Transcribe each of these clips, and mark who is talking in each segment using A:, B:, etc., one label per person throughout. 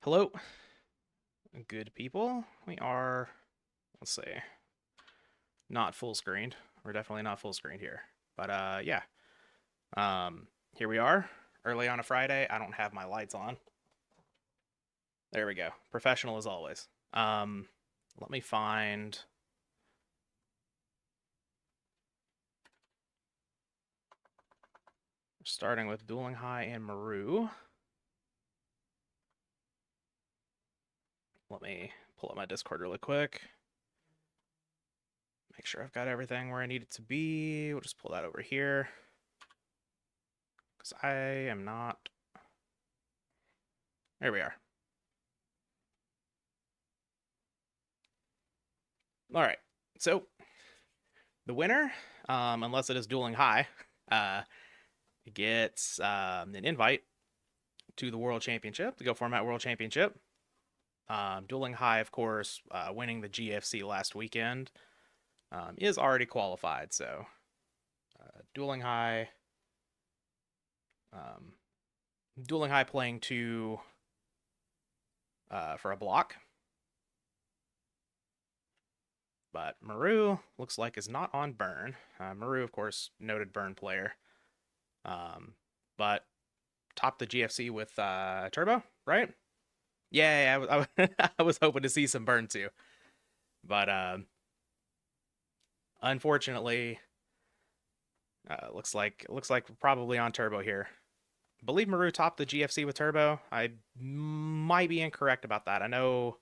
A: Hello, good people. We are, let's see, not full screened. We're definitely not full screened here. But yeah. Here we are. Early on a Friday. I don't have my lights on. There we go. Professional as always. Let me find starting with Dueling High and Maru. Let me pull up my Discord really quick. Make sure I've got everything where I need it to be. We'll just pull that over here. Because I am not. There we are. All right. So the winner, unless it is Dueling High, uh, gets an invite to the World Championship, the Go Format World Championship. Dueling High, of course, winning the GFC last weekend, is already qualified. So, Dueling High, um, Dueling High playing two for a block. But Maru looks like is not on burn. Maru, of course, noted burn player. But topped the GFC with Turbo, right? Yeah, I was hoping to see some burn too, but unfortunately, looks like we're probably on Turbo here. I believe Maru topped the GFC with Turbo. I might be incorrect about that. I know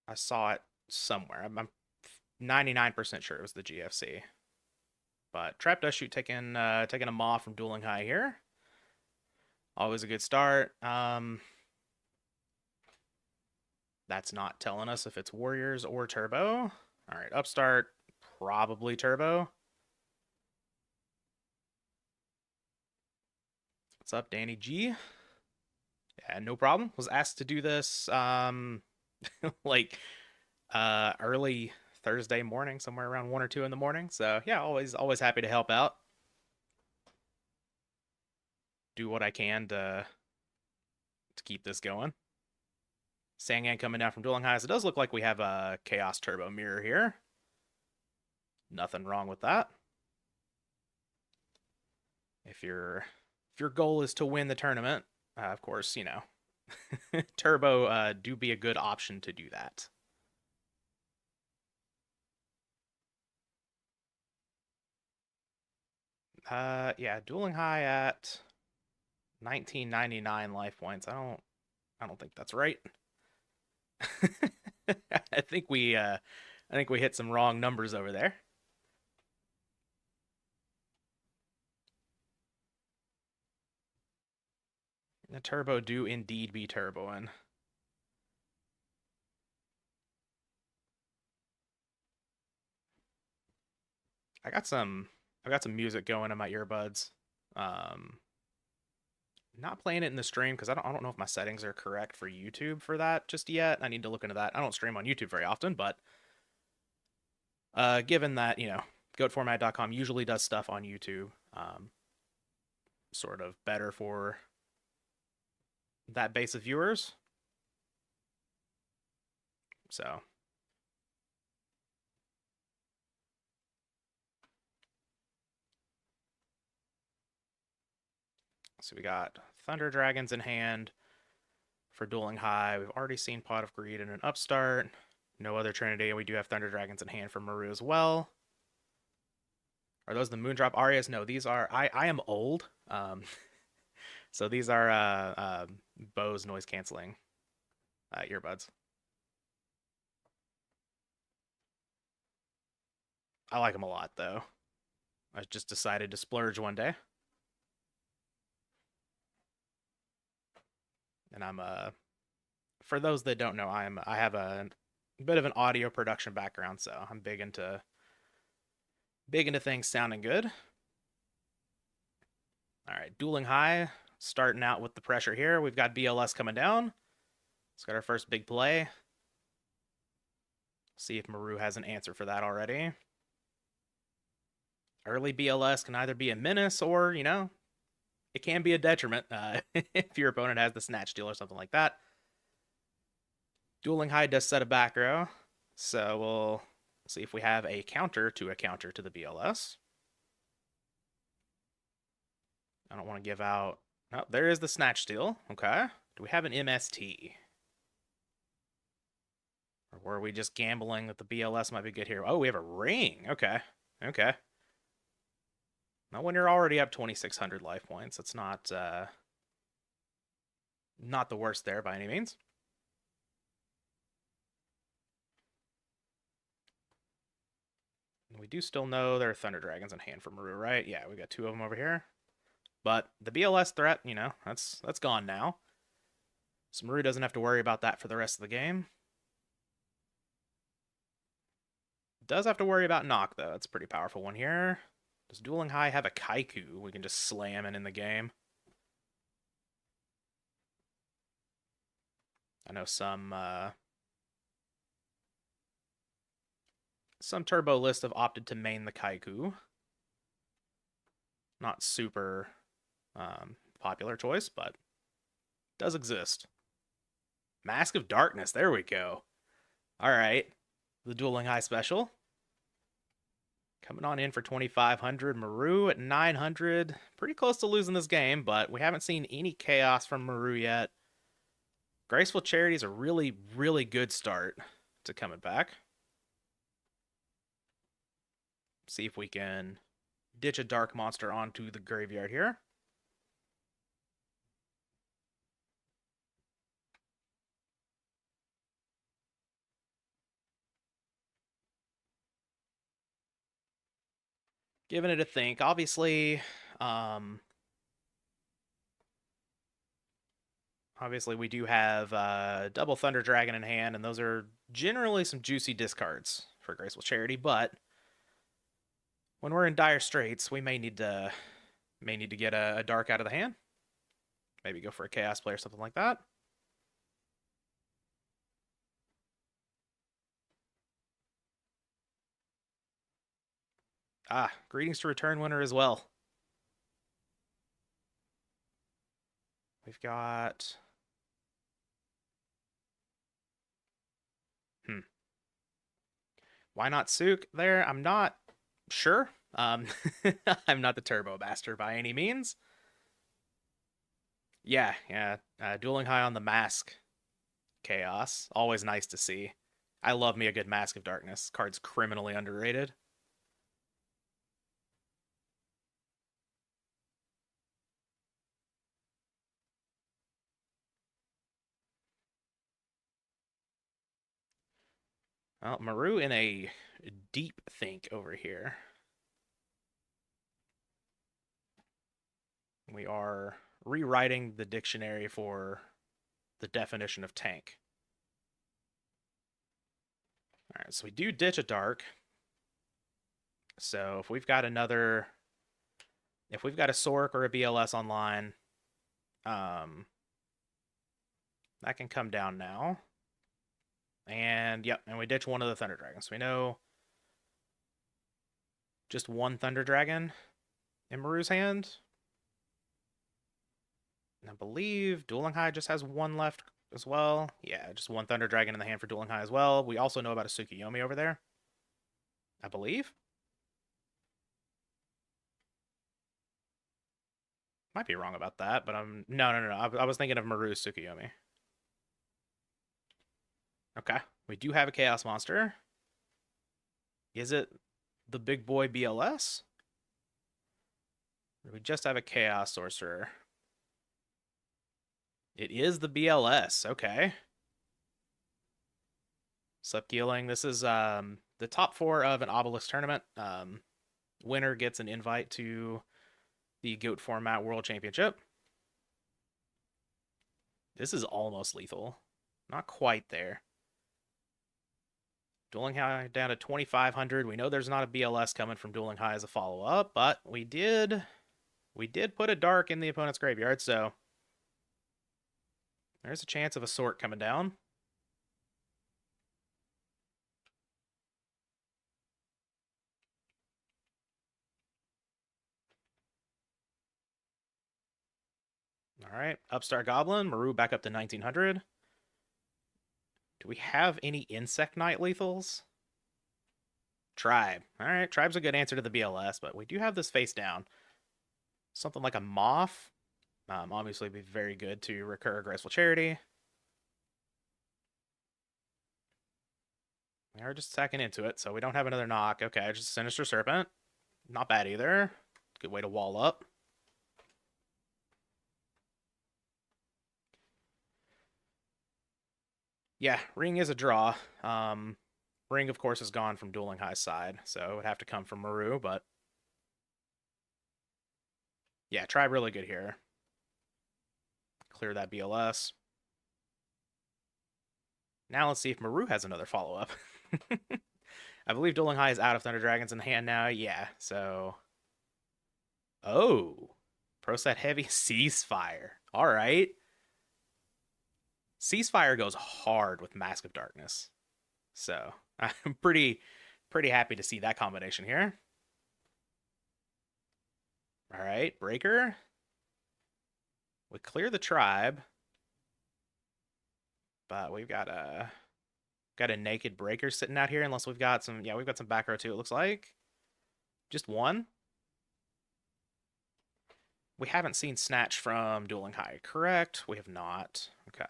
A: I saw it somewhere. I'm 99% sure it was the GFC. But Trap Does Shoot taking a maw from Dueling High here. Always a good start. That's not telling us if it's Warriors or Turbo. All right, Upstart, probably Turbo. What's up, Danny G? Yeah, no problem. Was asked to do this like early Thursday morning, somewhere around 1 or 2 in the morning. So yeah, always happy to help out. Do what I can to keep this going. Sangan coming down from Dueling Highs. It does look like we have a Chaos Turbo mirror here. Nothing wrong with that. If your goal is to win the tournament, of course, you know, Turbo do be a good option to do that. Yeah, Dueling High at 1999 life points. I don't think that's right. I think we hit some wrong numbers over there. The Turbo do indeed be turboing. I got some I got some music going in my earbuds. Um, Not playing it in the stream because I don't know if my settings are correct for YouTube for that just yet. I need to look into that. I don't stream on YouTube very often, but given that, you know, goatformat.com usually does stuff on YouTube, sort of better for that base of viewers. So we got Thunder Dragons in hand for Dueling High. We've already seen Pot of Greed and an Upstart. No other Trinity, and we do have Thunder Dragons in hand for Maru as well. Are those the Moondrop Arias? No, these are. I am old. So these are Bose noise canceling earbuds. I like them a lot though. I just decided to splurge one day, and I'm for those that don't know, I have a bit of an audio production background, so I'm big into things sounding good. All right, Dueling High starting out with the pressure here. We've got BLS coming down. Let's got our first big play. See if Maru has an answer for that already. Early BLS can either be a menace or, you know, it can be a detriment if your opponent has the Snatch Steal or something like that. Dueling High does set a back row, so we'll see if we have a counter to the BLS. I don't want to give out... Oh, there is the Snatch Steal. Okay. Do we have an MST? Or were we just gambling that the BLS might be good here? Oh, we have a ring. Okay. Okay. Now, when you're already up 2,600 life points, it's not the worst there by any means. We do still know there are Thunder Dragons in hand for Maru, right? Yeah, we got 2 of them over here. But the BLS threat, you know, that's gone now. So Maru doesn't have to worry about that for the rest of the game. Does have to worry about knock, though. That's a pretty powerful one here. Does Dueling High have a Kaiku? We can just slam it in the game. I know some turbo lists have opted to main the Kaiku. Not super popular choice, but does exist. Mask of Darkness. There we go. All right. The Dueling High special. Coming on in for 2,500. Maru at 900. Pretty close to losing this game, but we haven't seen any chaos from Maru yet. Graceful Charity is a really, really good start to coming back. See if we can ditch a Dark Monster onto the graveyard here. Giving it a think. Obviously, we do have double Thunder Dragon in hand, and those are generally some juicy discards for Graceful Charity, but when we're in dire straits, we may need to get a dark out of the hand. Maybe go for a Chaos Play or something like that. Ah, Greetings to Return Winner as well. We've got... Why not Sook there? I'm not sure. I'm not the Turbo Master by any means. Yeah. Dueling High on the Mask Chaos. Always nice to see. I love me a good Mask of Darkness. Card's criminally underrated. Well, Maru in a deep think over here. We are rewriting the dictionary for the definition of tank. All right, so we do ditch a dark. So if we've got a Sork or a BLS online, that can come down now. And yep, and we ditch one of the Thunder Dragons. We know just one Thunder Dragon in Maru's hand. And I believe Dueling High just has one left as well. Yeah, just one Thunder Dragon in the hand for Dueling High as well. We also know about a Tsukuyomi over there, I believe. Might be wrong about that, but I'm... No. I was thinking of Maru's Tsukuyomi. Okay, we do have a Chaos Monster. Is it the big boy BLS? Or we just have a Chaos Sorcerer? It is the BLS, okay. Subhealing. This is the top 4 of an Obelisk tournament. Winner gets an invite to the GOAT format World Championship. This is almost lethal. Not quite there. Dueling High down to 2,500. We know there's not a BLS coming from Dueling High as a follow-up, but we did put a dark in the opponent's graveyard, so there's a chance of a Sork coming down. All right, Upstart Goblin, Maru back up to 1900. Do we have any Insect Knight lethals? Tribe. All right, Tribe's a good answer to the BLS, but we do have this face down. Something like a Moth. Obviously be very good to recur Graceful Charity. We are just second into it, so we don't have another knock. Okay, just Sinister Serpent. Not bad either. Good way to wall up. Yeah, Ring is a draw. Ring, of course, is gone from Dueling High's side, so it would have to come from Maru, but yeah, try really good here. Clear that BLS. Now let's see if Maru has another follow-up. I believe Dueling High is out of Thunder Dragons in hand now. Yeah, so... Oh! Pro set heavy Ceasefire. All right. Ceasefire goes hard with Mask of Darkness. So, I'm pretty happy to see that combination here. All right, Breaker. We clear the tribe, but we've got a naked Breaker sitting out here. Unless we've got some, yeah, we've got some back row too. It looks like just one. We haven't seen Snatch from Dueling High, correct? We have not. Okay,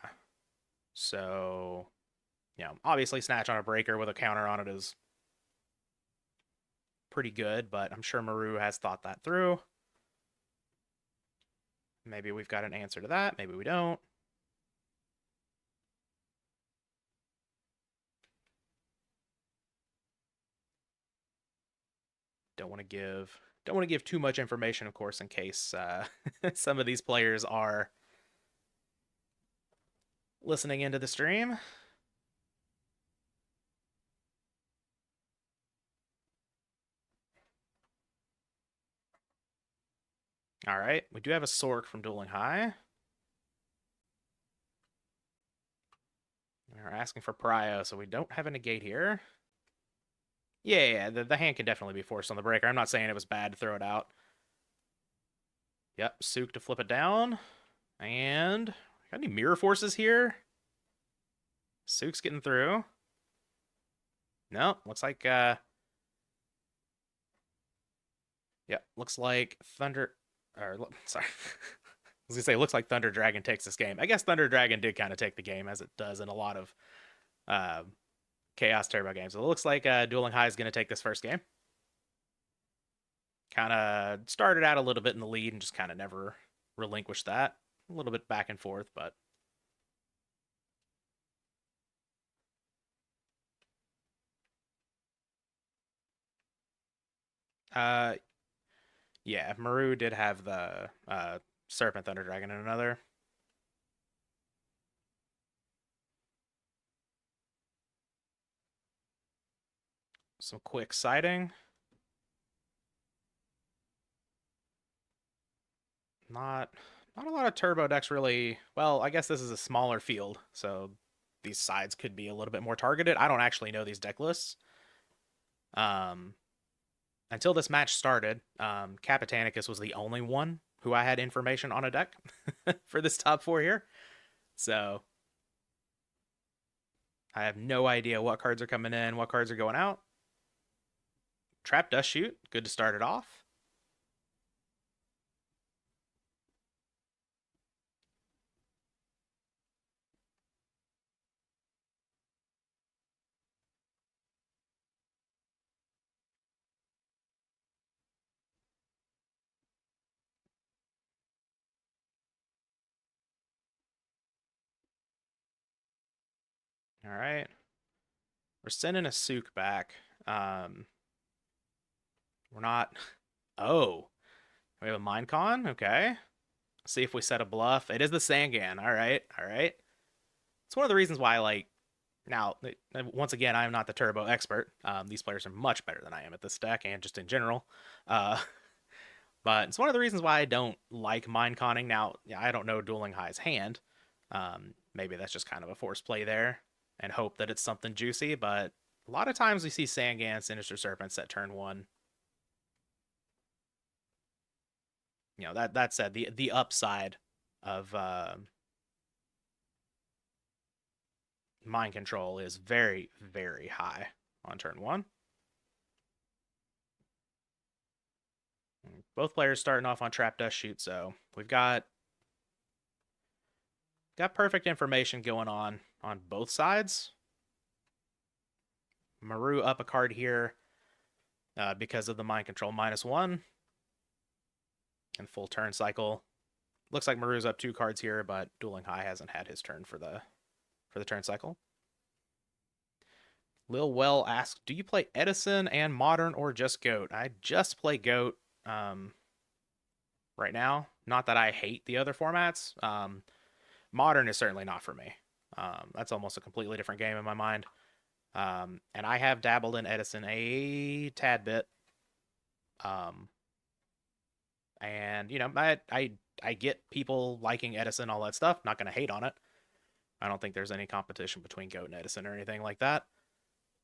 A: so obviously Snatch on a Breaker with a counter on it is pretty good, but I'm sure Maru has thought that through. Maybe we've got an answer to that. Maybe we don't. Don't want to give too much information, of course, in case some of these players are listening into the stream. All right, we do have a Sork from Dueling High. We're asking for Prio, so we don't have a negate here. Yeah, the hand can definitely be forced on the Breaker. I'm not saying it was bad to throw it out. Yep, Sook to flip it down. And got any Mirror Forces here? Sook's getting through. No, looks like looks like Thunder sorry. I was gonna say, looks like Thunder Dragon takes this game. I guess Thunder Dragon did kind of take the game, as it does in a lot of Chaos Turbo games. So it looks like Dueling High is going to take this first game. Kind of started out a little bit in the lead and just kind of never relinquished that. A little bit back and forth, but... yeah, Maru did have the Serpent Thunder Dragon in another. Some quick sighting. Not a lot of turbo decks really. Well, I guess this is a smaller field, so these sides could be a little bit more targeted. I don't actually know these deck lists. Until this match started, Kapetanicus was the only one who I had information on a deck for this top four here. So I have no idea what cards are coming in, what cards are going out. Trap Dust Shoot, good to start it off. All right. We're sending a Sook back. We're not... Oh. We have a Minecon? Okay. See if we set a bluff. It is the Sangan. All right. All right. It's one of the reasons why, like... Now, once again, I am not the turbo expert. These players are much better than I am at this deck and just in general. But it's one of the reasons why I don't like Mineconning. Now, yeah, I don't know Dueling High's hand. Maybe that's just kind of a forced play there and hope that it's something juicy, but a lot of times we see Sangan, Sinister Serpents at turn one. That said, the upside of mind control is very, very high on turn 1. Both players starting off on Trap Dust Shoot, so we've got perfect information going on both sides. Maru up a card here because of the mind control -1 and full turn cycle. Looks like Maru's up 2 cards here, but Dueling High hasn't had his turn for the turn cycle. Lil Well asks, do you play Edison and Modern or just Goat? I just play Goat right now. Not that I hate the other formats. Modern is certainly not for me. That's almost a completely different game in my mind. And I have dabbled in Edison a tad bit. And, you know, I get people liking Edison, all that stuff. Not going to hate on it. I don't think there's any competition between Goat and Edison or anything like that.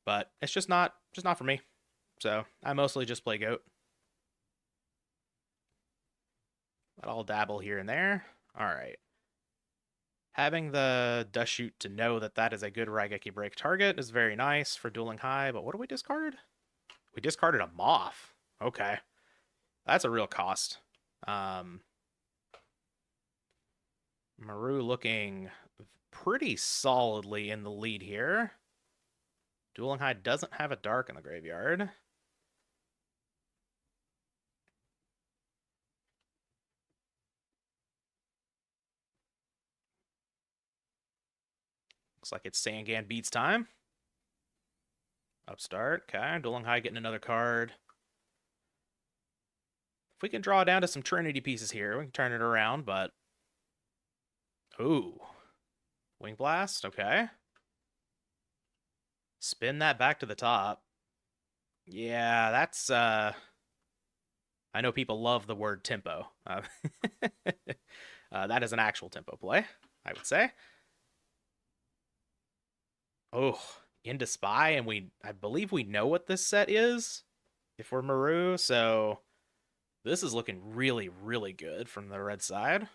A: But it's just not for me. So I mostly just play Goat. But I'll dabble here and there. All right. Having the Dust Shoot to know that that is a good Raigeki Break target is very nice for Dueling High, but what do we discard? We discarded a Moth. Okay. That's a real cost. Maru looking pretty solidly in the lead here. Dueling High doesn't have a Dark in the graveyard. Looks like it's Sangan Beats time. Upstart. Okay. Dueling High getting another card. If we can draw down to some Trinity pieces here, we can turn it around, but... Ooh. Wing Blast. Okay. Spin that back to the top. Yeah, that's... I know people love the word tempo. That is an actual tempo play, I would say. Oh, into Spy, and I believe we know what this set is if we're Maru, so this is looking really, really good from the red side.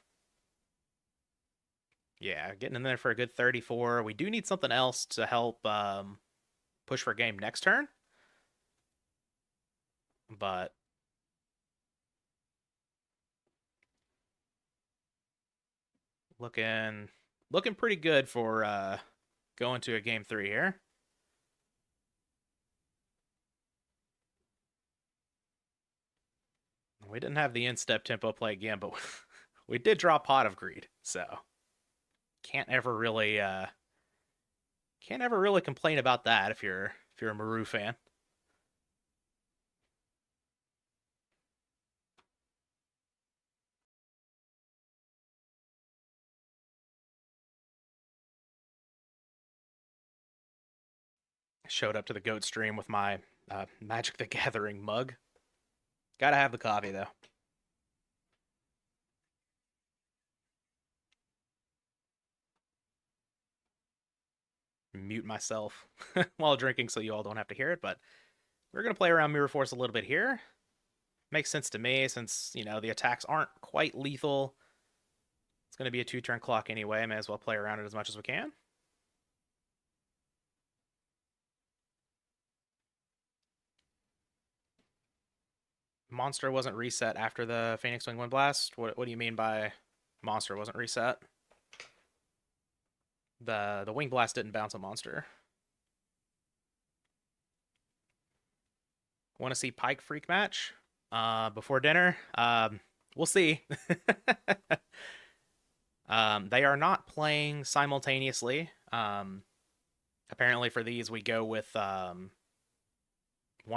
A: Yeah, getting in there for a good 34. We do need something else to help push for game next turn. But looking pretty good for going to a game 3 here. We didn't have the in-step tempo play again, but we did draw Pot of Greed, so can't ever really complain about that if you're a Maru fan. Showed up to the Goat stream with my Magic the Gathering mug. Gotta have the coffee, though. Mute myself while drinking so you all don't have to hear it, but we're going to play around Mirror Force a little bit here. Makes sense to me since, you know, the attacks aren't quite lethal. It's going to be a 2-turn clock anyway. May as well play around it as much as we can. Monster wasn't reset after the Phoenix Wing Wind Blast. What do you mean by monster wasn't reset? The Wing Blast didn't bounce a monster. Want to see Pikefreak match before dinner? We'll see. They are not playing simultaneously. Apparently for these we go with one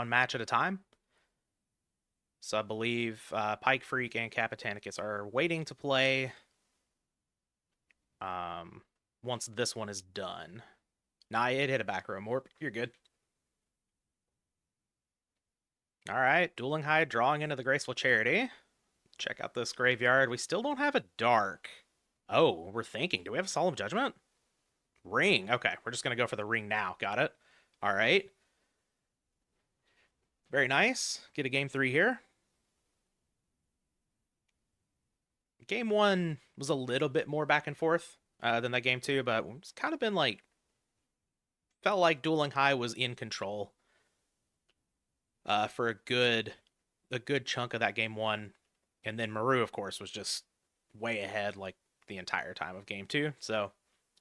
A: match at a time. So I believe Pikefreak and Kapetanicus are waiting to play once this one is done. Nah, it hit a back row morp. You're good. All right, Dueling High drawing into the Graceful Charity. Check out this graveyard. We still don't have a Dark. Oh, we're thinking. Do we have a Solemn Judgment? Ring. Okay, we're just going to go for the ring now. Got it. All right. Very nice. Get a game 3 here. Game 1 was a little bit more back and forth than that game two, but it's kind of been like felt like Dueling High was in control for a good chunk of that game one, and then Maru, of course, was just way ahead like the entire time of game two. So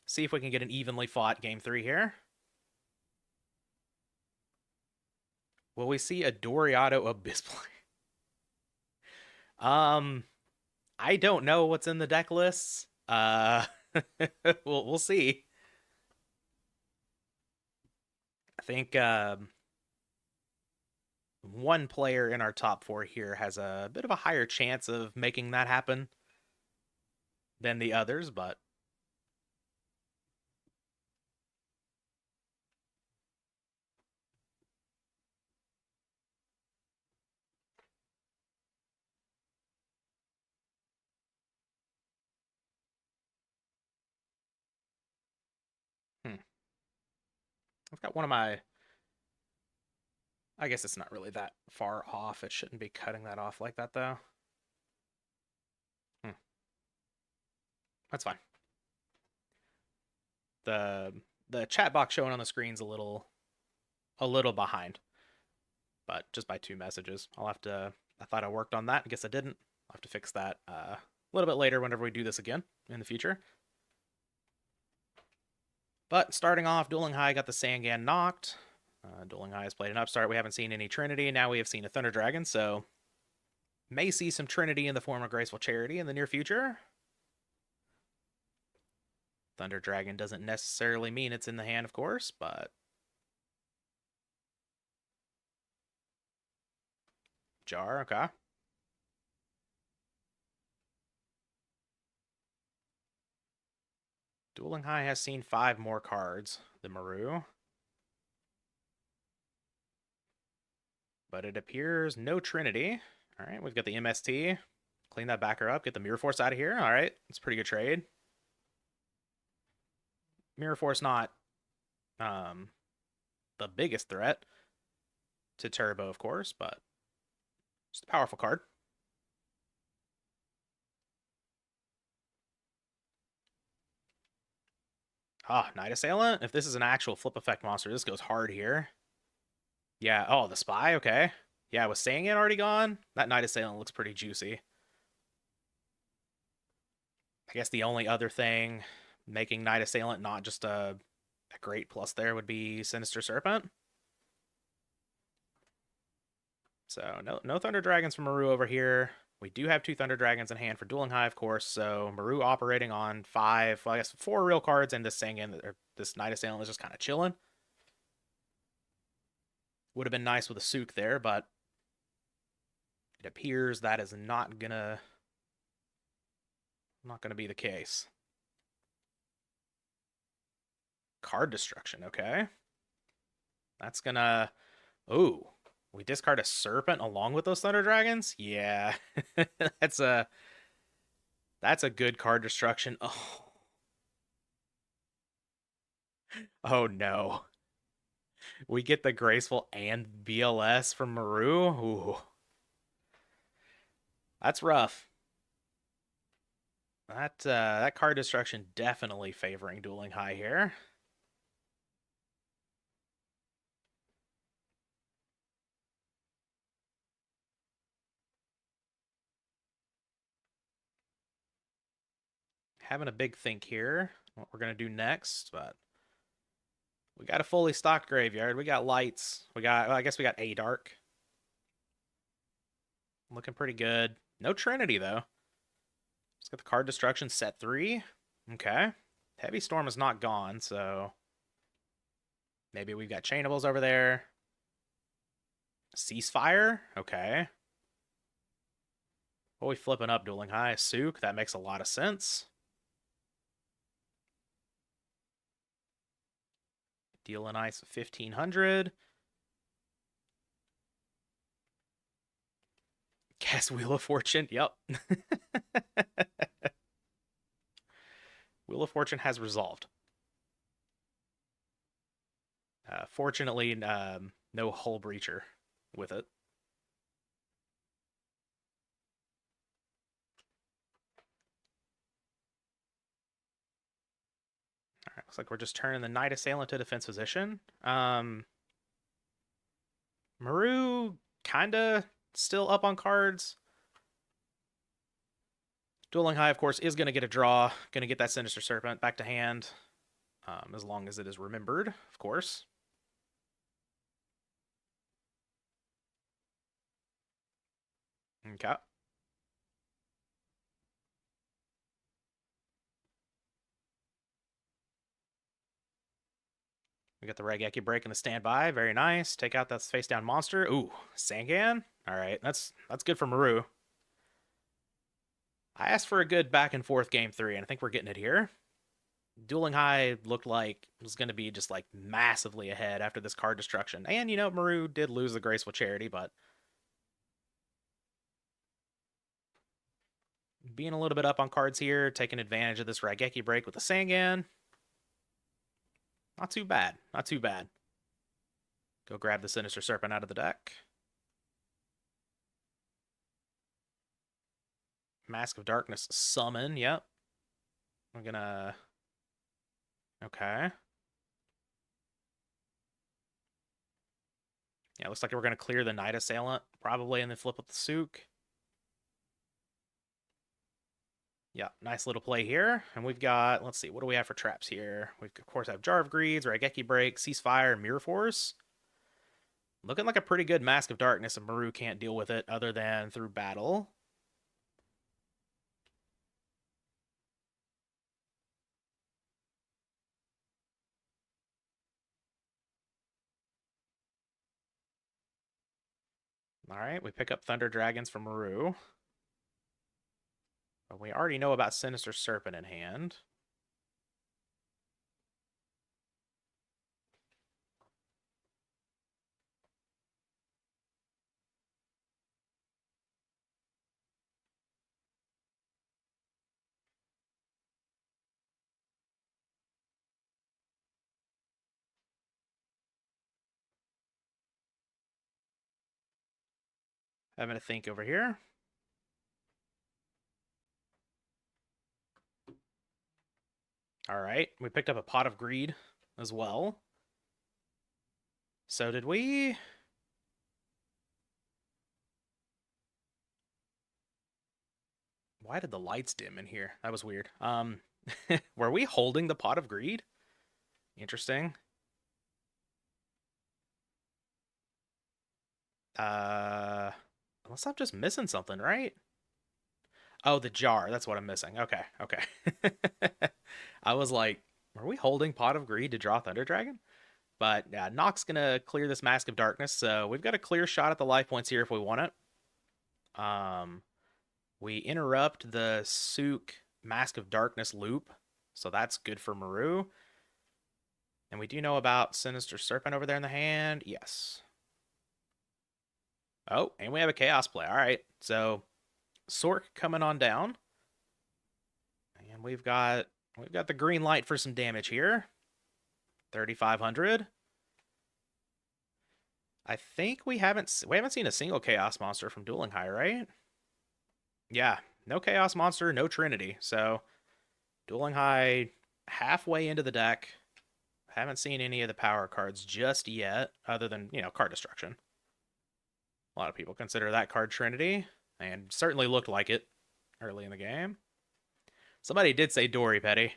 A: see if we can get an evenly fought game three here. Will we see a Doriato Abyss play? I don't know what's in the deck lists. We'll see. I think one player in our top four here has a bit of a higher chance of making that happen than the others, but hmm. I've got one of my. I guess it's not really that far off. It shouldn't be cutting that off like that, though. Hmm. That's fine. The the chat box showing on the screen's a little behind, but just by 2 messages. I'll have to. I thought I worked on that. I guess I didn't. I'll have to fix that a little bit later whenever we do this again in the future. But starting off, Dueling High got the Sangan knocked. Dueling High has played an upstart. We haven't seen any Trinity. Now we have seen a Thunder Dragon, so may see some Trinity in the form of Graceful Charity in the near future. Thunder Dragon doesn't necessarily mean it's in the hand, of course, but Jar, okay. Dueling High has seen 5 more cards than Maru. But it appears no Trinity. All right, we've got the MST. Clean that backer up. Get the Mirror Force out of here. All right, it's a pretty good trade. Mirror Force not the biggest threat to Turbo, of course, but just a powerful card. Ah, Night Assailant. If this is an actual flip effect monster, this goes hard here. Yeah, oh, the Spy, okay. Yeah, was Sangin already gone? That Night Assailant looks pretty juicy. I guess the only other thing making Night Assailant not just a great plus there would be Sinister Serpent. So no Thunder Dragons from Maru over here. We do have 2 Thunder Dragons in hand for Dueling High, of course. So Maru operating on 5, well, I guess 4 real cards, and this Sangin, or this Night Assailant is just kind of chilling. Would have been nice with a Sook there, but it appears that is not gonna be the case. Card destruction, okay. That's gonna. Oh, we discard a Serpent along with those Thunder Dragons? Yeah. that's a good card destruction. Oh. Oh no. We get the Graceful and BLS from Maru. Ooh. That's rough. That card destruction definitely favoring Dueling High here. Having a big think here, what we're gonna do next, but we got a fully stocked graveyard. We got lights. Well, I guess we got a dark. Looking pretty good. No Trinity though. Let's get the card destruction set 3. Okay. Heavy Storm is not gone, so maybe we've got chainables over there. Ceasefire? Okay. What are we flipping up, Dueling High? Sook? That makes a lot of sense. Dealing ice 1500. Cast Wheel of Fortune. Yep. Wheel of Fortune has resolved. Fortunately, no Hull Breacher with it. looks like we're just turning the Knight Assailant to defense position. Maru kinda still up on cards. Dueling High, of course, is going to get a draw. Going to get that Sinister Serpent back to hand. As long as it is remembered, of course. Okay. We got the Raigeki break in the standby. Very nice. Take out that face down monster. Ooh, Sangan. All right, that's good for Maru. I asked for a good back and forth game 3, and I think we're getting it here. Dueling High looked like it was going to be just like massively ahead after this card destruction. And, you know, Maru did lose the Graceful Charity, but being a little bit up on cards here, taking advantage of this Raigeki break with the Sangan. Not too bad. Not too bad. Go grab the Sinister Serpent out of the deck. Mask of Darkness summon. Yep. I'm gonna... Okay. Yeah, looks like we're gonna clear the Knight Assailant, probably, and then flip with the Sook. Yeah, nice little play here. And we've got, let's see, what do we have for traps here? We, of course, have Jar of Greeds, Raigeki Break, Ceasefire, and Mirror Force. Looking like a pretty good Mask of Darkness, and Maru can't deal with it other than through battle. All right, we pick up Thunder Dragons from Maru. But we already know about Sinister Serpent in hand. Having to think over here. All right, we picked up a Pot of Greed as well. So did we... Why did the lights dim in here? That was weird. Were we holding the Pot of Greed? Interesting. Unless I'm just missing something, right? Oh, the jar. That's what I'm missing. Okay, okay. I was like, are we holding Pot of Greed to draw Thunder Dragon? But yeah, Nock's gonna clear this Mask of Darkness, so we've got a clear shot at the life points here if we want it. We interrupt the Sook Mask of Darkness loop, so that's good for Maru. And we do know about Sinister Serpent over there in the hand. Yes. Oh, and we have a Chaos play. All right, so Sork coming on down, and we've got the green light for some damage here. 3,500. I think we haven't seen a single Chaos monster from Dueling High, right? Yeah, no Chaos monster, no Trinity. So Dueling High halfway into the deck. Haven't seen any of the power cards just yet, other than, you know, card destruction. A lot of people consider that card Trinity, and certainly looked like it early in the game. Somebody did say Dory Petty.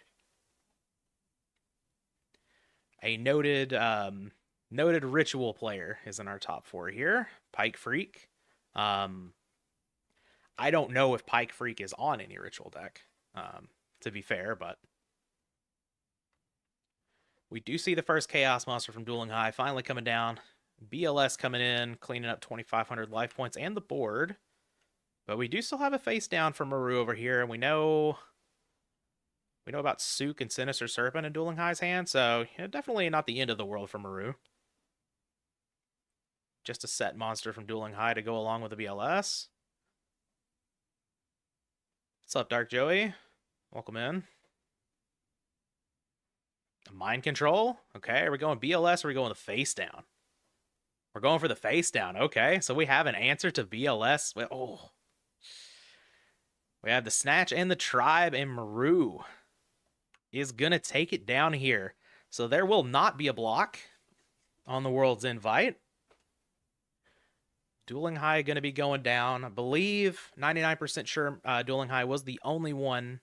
A: A noted ritual player is in our top 4 here. Pikefreak. I don't know if Pikefreak is on any ritual deck, to be fair, but we do see the first Chaos monster from Dueling High finally coming down. BLS coming in, cleaning up 2,500 life points and the board. But we do still have a face down for Maru over here, and we know about Sook and Sinister Serpent in Dueling High's hand, so yeah, definitely not the end of the world for Maru. Just a set monster from Dueling High to go along with the BLS. What's up, Dark Joey? Welcome in. Mind Control? Okay, are we going BLS or are we going the face down? We're going for the face down. Okay, so we have an answer to BLS. Oh. We have the Snatch and the Tribe and Maru. is going to take it down here. So there will not be a block on the world's invite. Dueling High going to be going down. I believe 99% sure Dueling High was the only one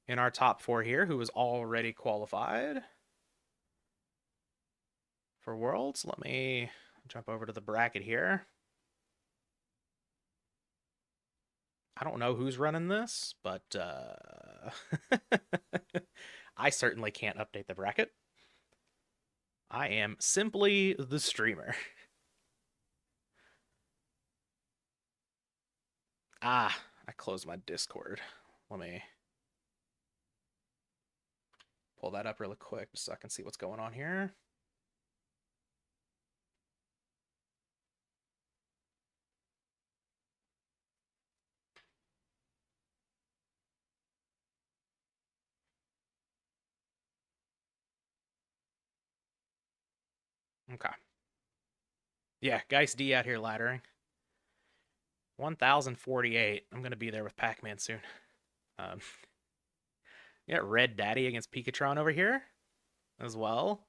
A: in our top 4 here who was already qualified for Worlds. Let me jump over to the bracket here. I don't know who's running this, but I certainly can't update the bracket. I am simply the streamer. I closed my Discord. Let me pull that up really quick just so I can see what's going on here. Okay. Yeah, Geist D out here laddering. 1048. I'm going to be there with Pac-Man soon. Um, yeah, Red Daddy against Pikatron over here as well.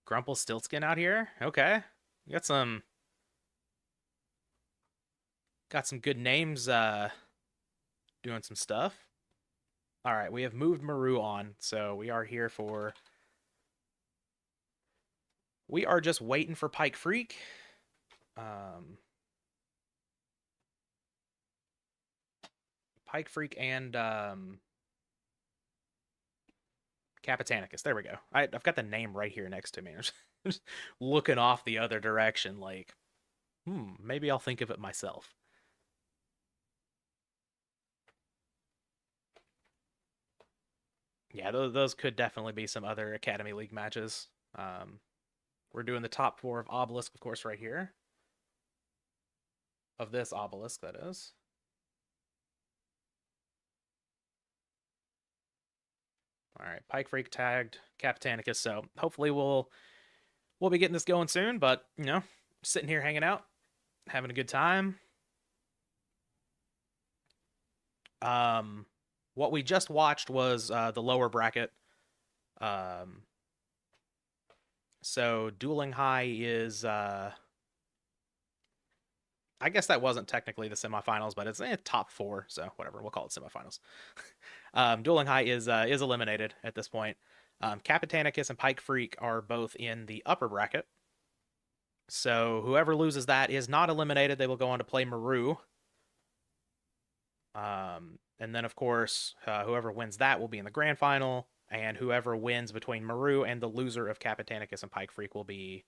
A: Grumple Stiltskin out here. Okay. We got some good names doing some stuff. All right, we have moved Maru on, so we are here for we are just waiting for Pikefreak. Pikefreak and Kapetanicus. There we go. I've got the name right here next to me. I'm just looking off the other direction like, maybe I'll think of it myself. Yeah, those could definitely be some other Academy League matches. We're doing the top 4 of Obelisk, of course, right here. Of this Obelisk, that is. All right, Pikefreak tagged Kapetanicus, so hopefully we'll be getting this going soon. But sitting here hanging out, having a good time. What we just watched was the lower bracket. So Dueling High is I guess that wasn't technically the semifinals, but it's top 4, so whatever, we'll call it semifinals. Dueling High is eliminated at this point. Kapetanicus and Pikefreak are both in the upper bracket. So whoever loses that is not eliminated. They will go on to play Maru. And then, of course, whoever wins that will be in the grand final. And whoever wins between Maru and the loser of Kapetanicus and Pikefreak will be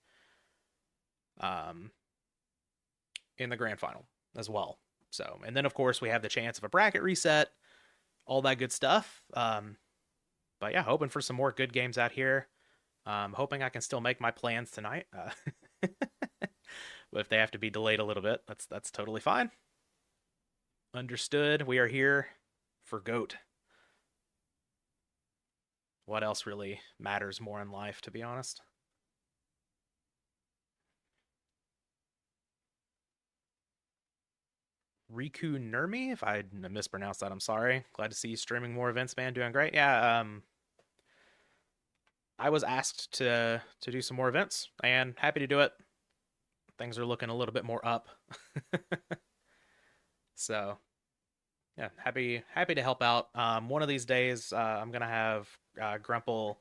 A: in the grand final as well. So, and then, of course, we have the chance of a bracket reset, all that good stuff. But yeah, hoping for some more good games out here. Hoping I can still make my plans tonight. But if they have to be delayed a little bit, that's totally fine. Understood. We are here for GOAT. What else really matters more in life, to be honest? Riku Nurmi, if I mispronounced that, I'm sorry. Glad to see you streaming more events, man. Doing great. Yeah, I was asked to do some more events, and happy to do it. Things are looking a little bit more up. So, yeah, happy to help out. One of these days, I'm gonna have Grumple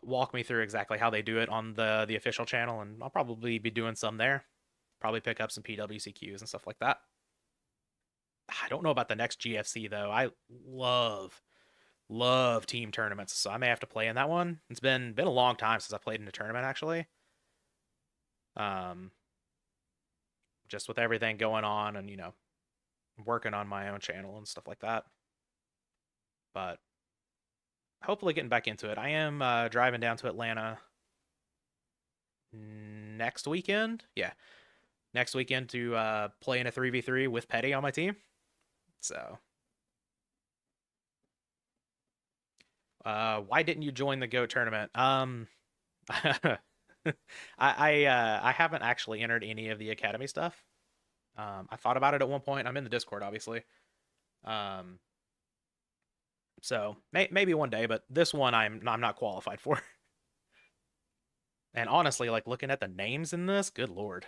A: walk me through exactly how they do it on the official channel, and I'll probably be doing some there. Probably pick up some PWCQs and stuff like that. I don't know about the next GFC though. I love team tournaments, so I may have to play in that one. It's been a long time since I played in a tournament actually. Just with everything going on and working on my own channel and stuff like that. But hopefully getting back into it. I am driving down to Atlanta next weekend. Yeah, next weekend to play in a 3v3 with Petty on my team. So, why didn't you join the Go tournament? I haven't actually entered any of the Academy stuff. I thought about it at one point. I'm in the Discord, obviously. So maybe one day, but this one I'm not qualified for. And honestly, like looking at the names in this, good lord,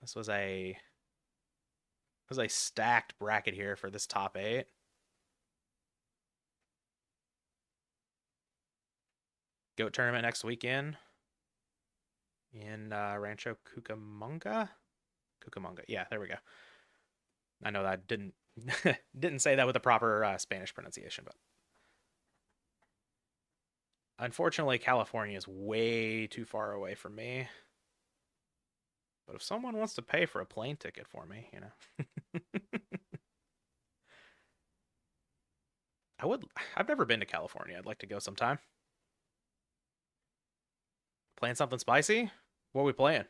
A: this was a stacked bracket here for this top 8. Goat tournament next weekend in Rancho Cucamonga. Cucamonga, yeah, there we go. I know that I didn't didn't say that with the proper Spanish pronunciation, but unfortunately, California is way too far away from me. But if someone wants to pay for a plane ticket for me, you know, I would. I've never been to California. I'd like to go sometime. Playing something spicy? What are we playing?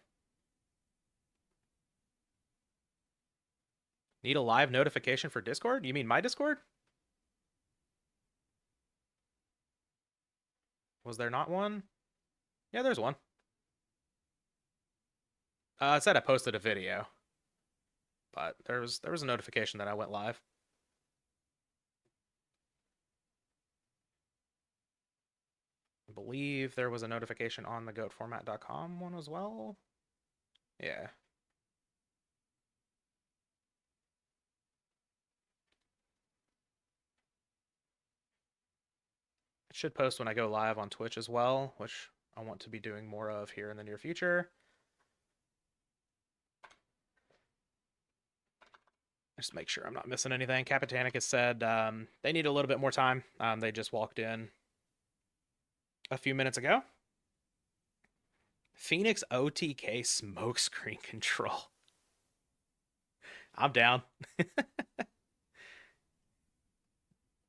A: Need a live notification for Discord? You mean my Discord? Was there not one? Yeah, there's one. It said I posted a video, but there was a notification that I went live. I believe there was a notification on the goatformat.com one as well. Yeah. It should post when I go live on Twitch as well, which I want to be doing more of here in the near future. Just make sure I'm not missing anything. Kapetanicus said they need a little bit more time. They just walked in a few minutes ago. Phoenix OTK smokescreen control. I'm down.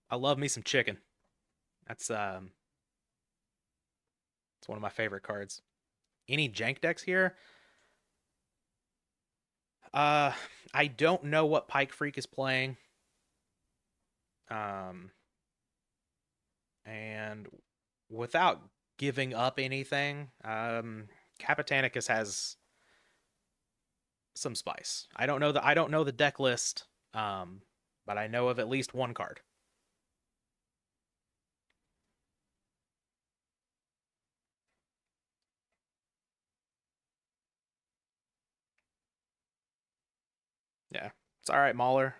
A: I love me some chicken. That's it's one of my favorite cards. Any jank decks here? Uh, I don't know what Pikefreak is playing. Um, and without giving up anything, Kapetanicus has some spice. I don't know the deck list, but I know of at least one card. Yeah, it's all right, Mauler.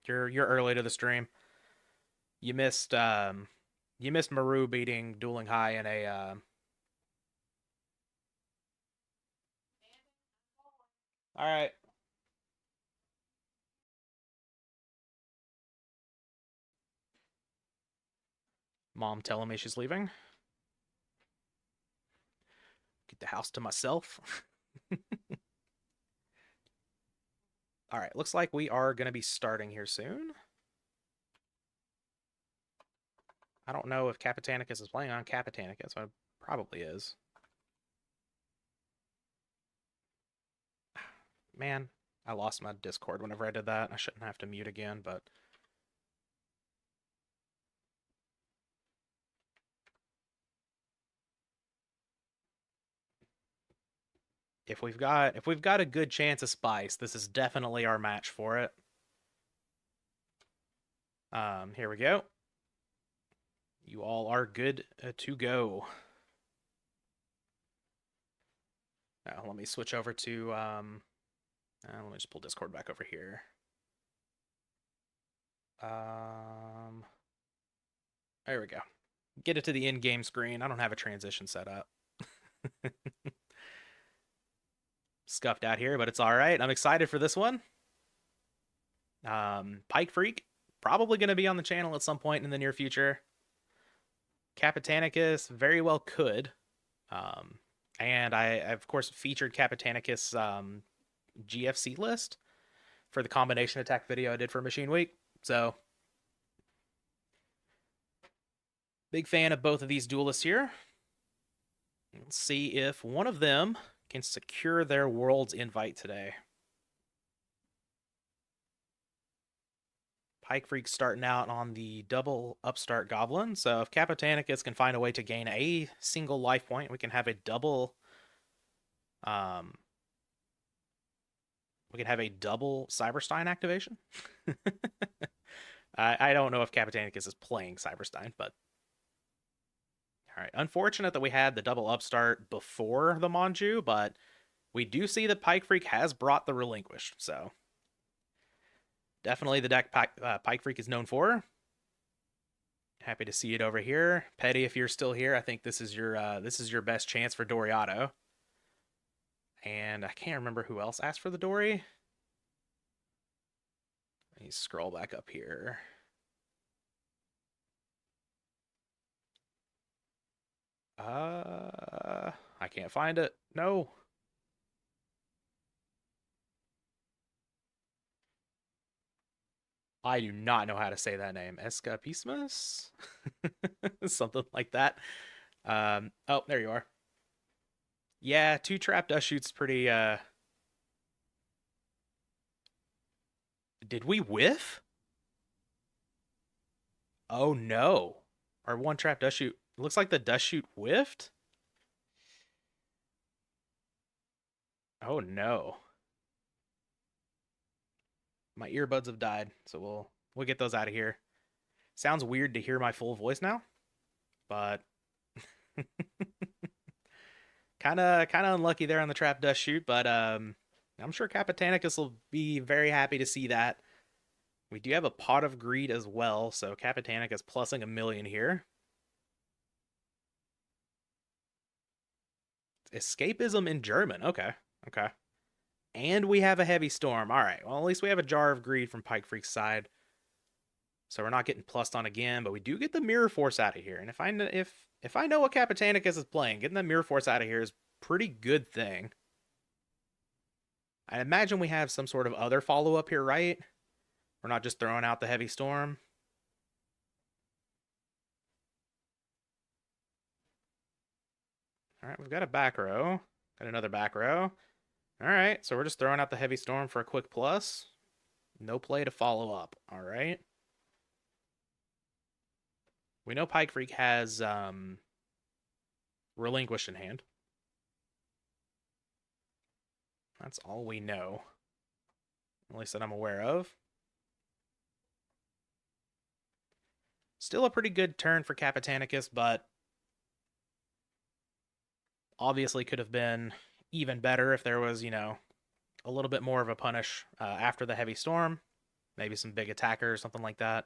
A: You're early to the stream. You missed Maru beating Dueling High in a all right. Mom telling me she's leaving. Get the house to myself. All right, looks like we are going to be starting here soon. I don't know if Kapetanicus is playing on Kapetanicus, but it probably is. Man, I lost my Discord whenever I did that. I shouldn't have to mute again, but if we've got a good chance of spice, this is definitely our match for it. Here we go. You all are good to go. Now, let me switch over to let me just pull Discord back over here. There we go. Get it to the in-game screen. I don't have a transition set up. Scuffed out here, but it's all right. I'm excited for this one. Pikefreak, probably going to be on the channel at some point in the near future. Kapetanicus very well could. And I, of course, featured Kapetanicus GFC list for the combination attack video I did for Machine Week. So, big fan of both of these duelists here. Let's see if one of them can secure their world's invite today. Pikefreak starting out on the double upstart goblin. So if Kapetanicus can find a way to gain a single life point, we can have a double Cyberstein activation. I don't know if Kapetanicus is playing Cyberstein, but all right. Unfortunate that we had the double upstart before the Manju, but we do see that Pikefreak has brought the Relinquished, so definitely the deck Pikefreak is known for. Happy to see it over here. Petty, if you're still here, I think this is your best chance for Doriato. And I can't remember who else asked for the Dory. Let me scroll back up here. I can't find it. No. I do not know how to say that name. Escapismus? Something like that. Oh, there you are. Yeah, 2 trap dust shoots pretty Did we whiff? Oh no. Our 1 trap dust shoot looks like the dust shoot whiffed. Oh no. My earbuds have died, so we'll get those out of here. Sounds weird to hear my full voice now, but kind of unlucky there on the trap dust shoot, but I'm sure Kapetanicus will be very happy to see that. We do have a Pot of Greed as well, so Kapetanicus plussing 1,000,000 here. Escapism in German. Okay. Okay. And we have a Heavy Storm. All right. Well, at least we have a Jar of Greed from Pikefreak's side. So we're not getting plussed on again, but we do get the Mirror Force out of here. And if I know what Kapetanicus is playing, getting the Mirror Force out of here is a pretty good thing. I imagine we have some sort of other follow-up here, right? We're not just throwing out the Heavy Storm. All right, we've got a back row. Got another back row. All right, so we're just throwing out the Heavy Storm for a quick plus. No play to follow up. All right. We know Pikefreak has Relinquished in hand. That's all we know. At least that I'm aware of. Still a pretty good turn for Kapetanicus, but obviously could have been even better if there was, a little bit more of a punish after the Heavy Storm. Maybe some big attacker or something like that.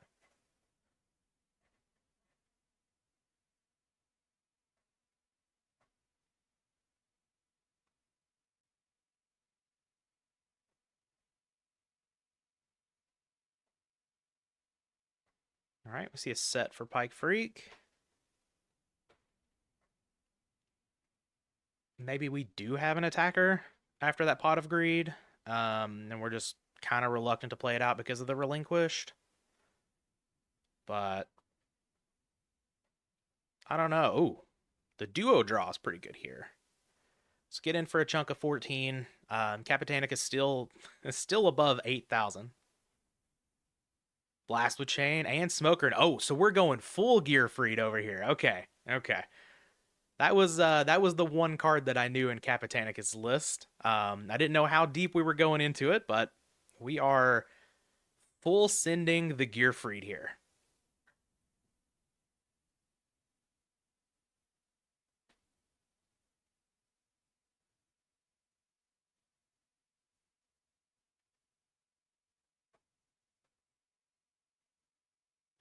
A: All right, we see a set for Pikefreak. Maybe we do have an attacker after that Pot of Greed, and we're just kind of reluctant to play it out because of the Relinquished. But I don't know. Ooh, the duo draw is pretty good here. Let's get in for a chunk of 14. Kapetanicus is still above 8,000. Blast with Chain and Smoker. Oh, so we're going full Gear Freed over here. Okay, okay. That was the one card that I knew in Kapetanicus' list. I didn't know how deep we were going into it, but we are full sending the Gear Freed here.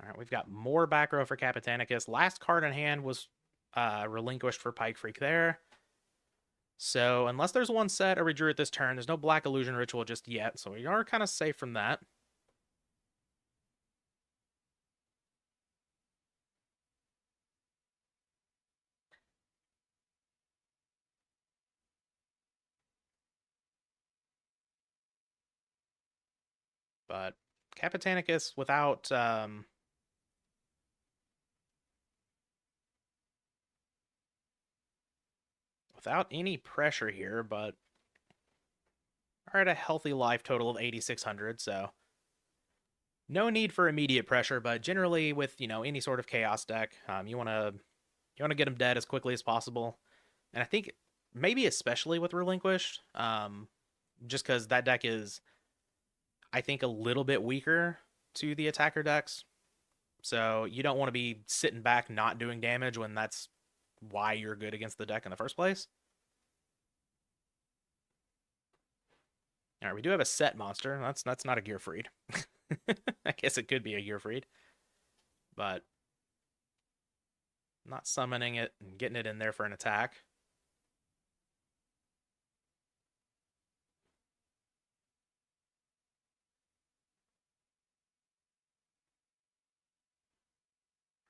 A: All right, we've got more back row for Kapetanicus. Last card in hand was relinquished for Pikefreak there. So unless there's one set or we drew it this turn, there's no Black Illusion Ritual just yet, so we are kind of safe from that. But Kapetanicus without without any pressure here, but are at a healthy life total of 8,600, so no need for immediate pressure. But generally, with any sort of chaos deck, you want to get them dead as quickly as possible. And I think maybe especially with Relinquished, just because that deck is, I think, a little bit weaker to the attacker decks. So you don't want to be sitting back not doing damage when that's why you're good against the deck in the first place. All right, we do have a set monster. That's not a Gearfried. I guess it could be a Gearfried, but not summoning it and getting it in there for an attack.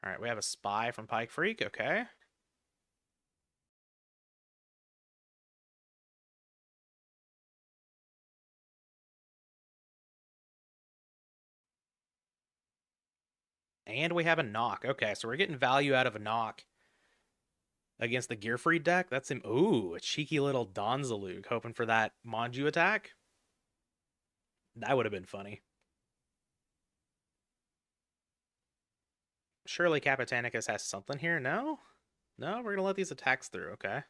A: All right, we have a spy from Pikefreak. Okay. And we have a knock. Okay, so we're getting value out of a knock against the Gearfried deck. That's him. Ooh, a cheeky little Donzalug, hoping for that Manju attack. That would have been funny. Surely Kapetanicus has something here. No? No, we're going to let these attacks through. Okay.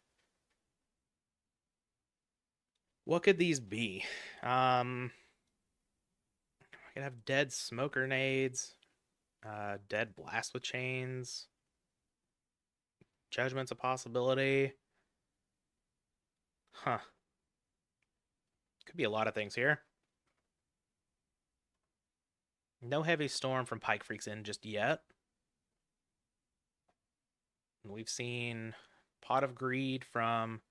A: What could these be? I could have dead smoker nades, dead blast with chains. Judgment's a possibility. Huh. Could be a lot of things here. No heavy storm from Pikefreak's in just yet. We've seen Pot of Greed from...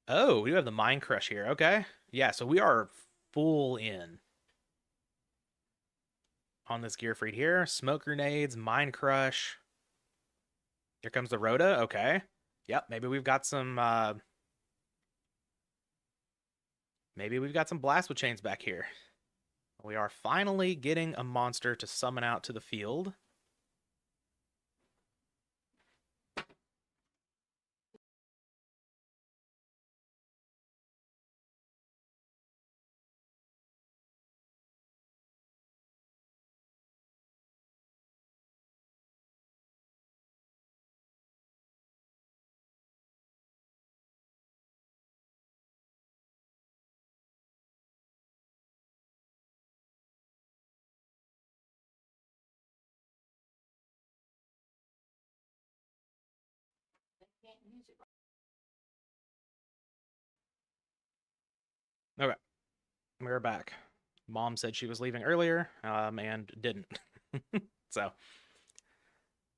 A: Oh, we do have the Mind Crush here. Okay. Yeah, so we are full in on this Gearfried here. Smoke Grenades, Mind Crush. Here comes the Rhoda. Okay. Yep, maybe we've got some... maybe we've got some Blast with Chains back here. We are finally getting a monster to summon out to the field. Okay, we're back. Mom said she was leaving earlier, and didn't. So,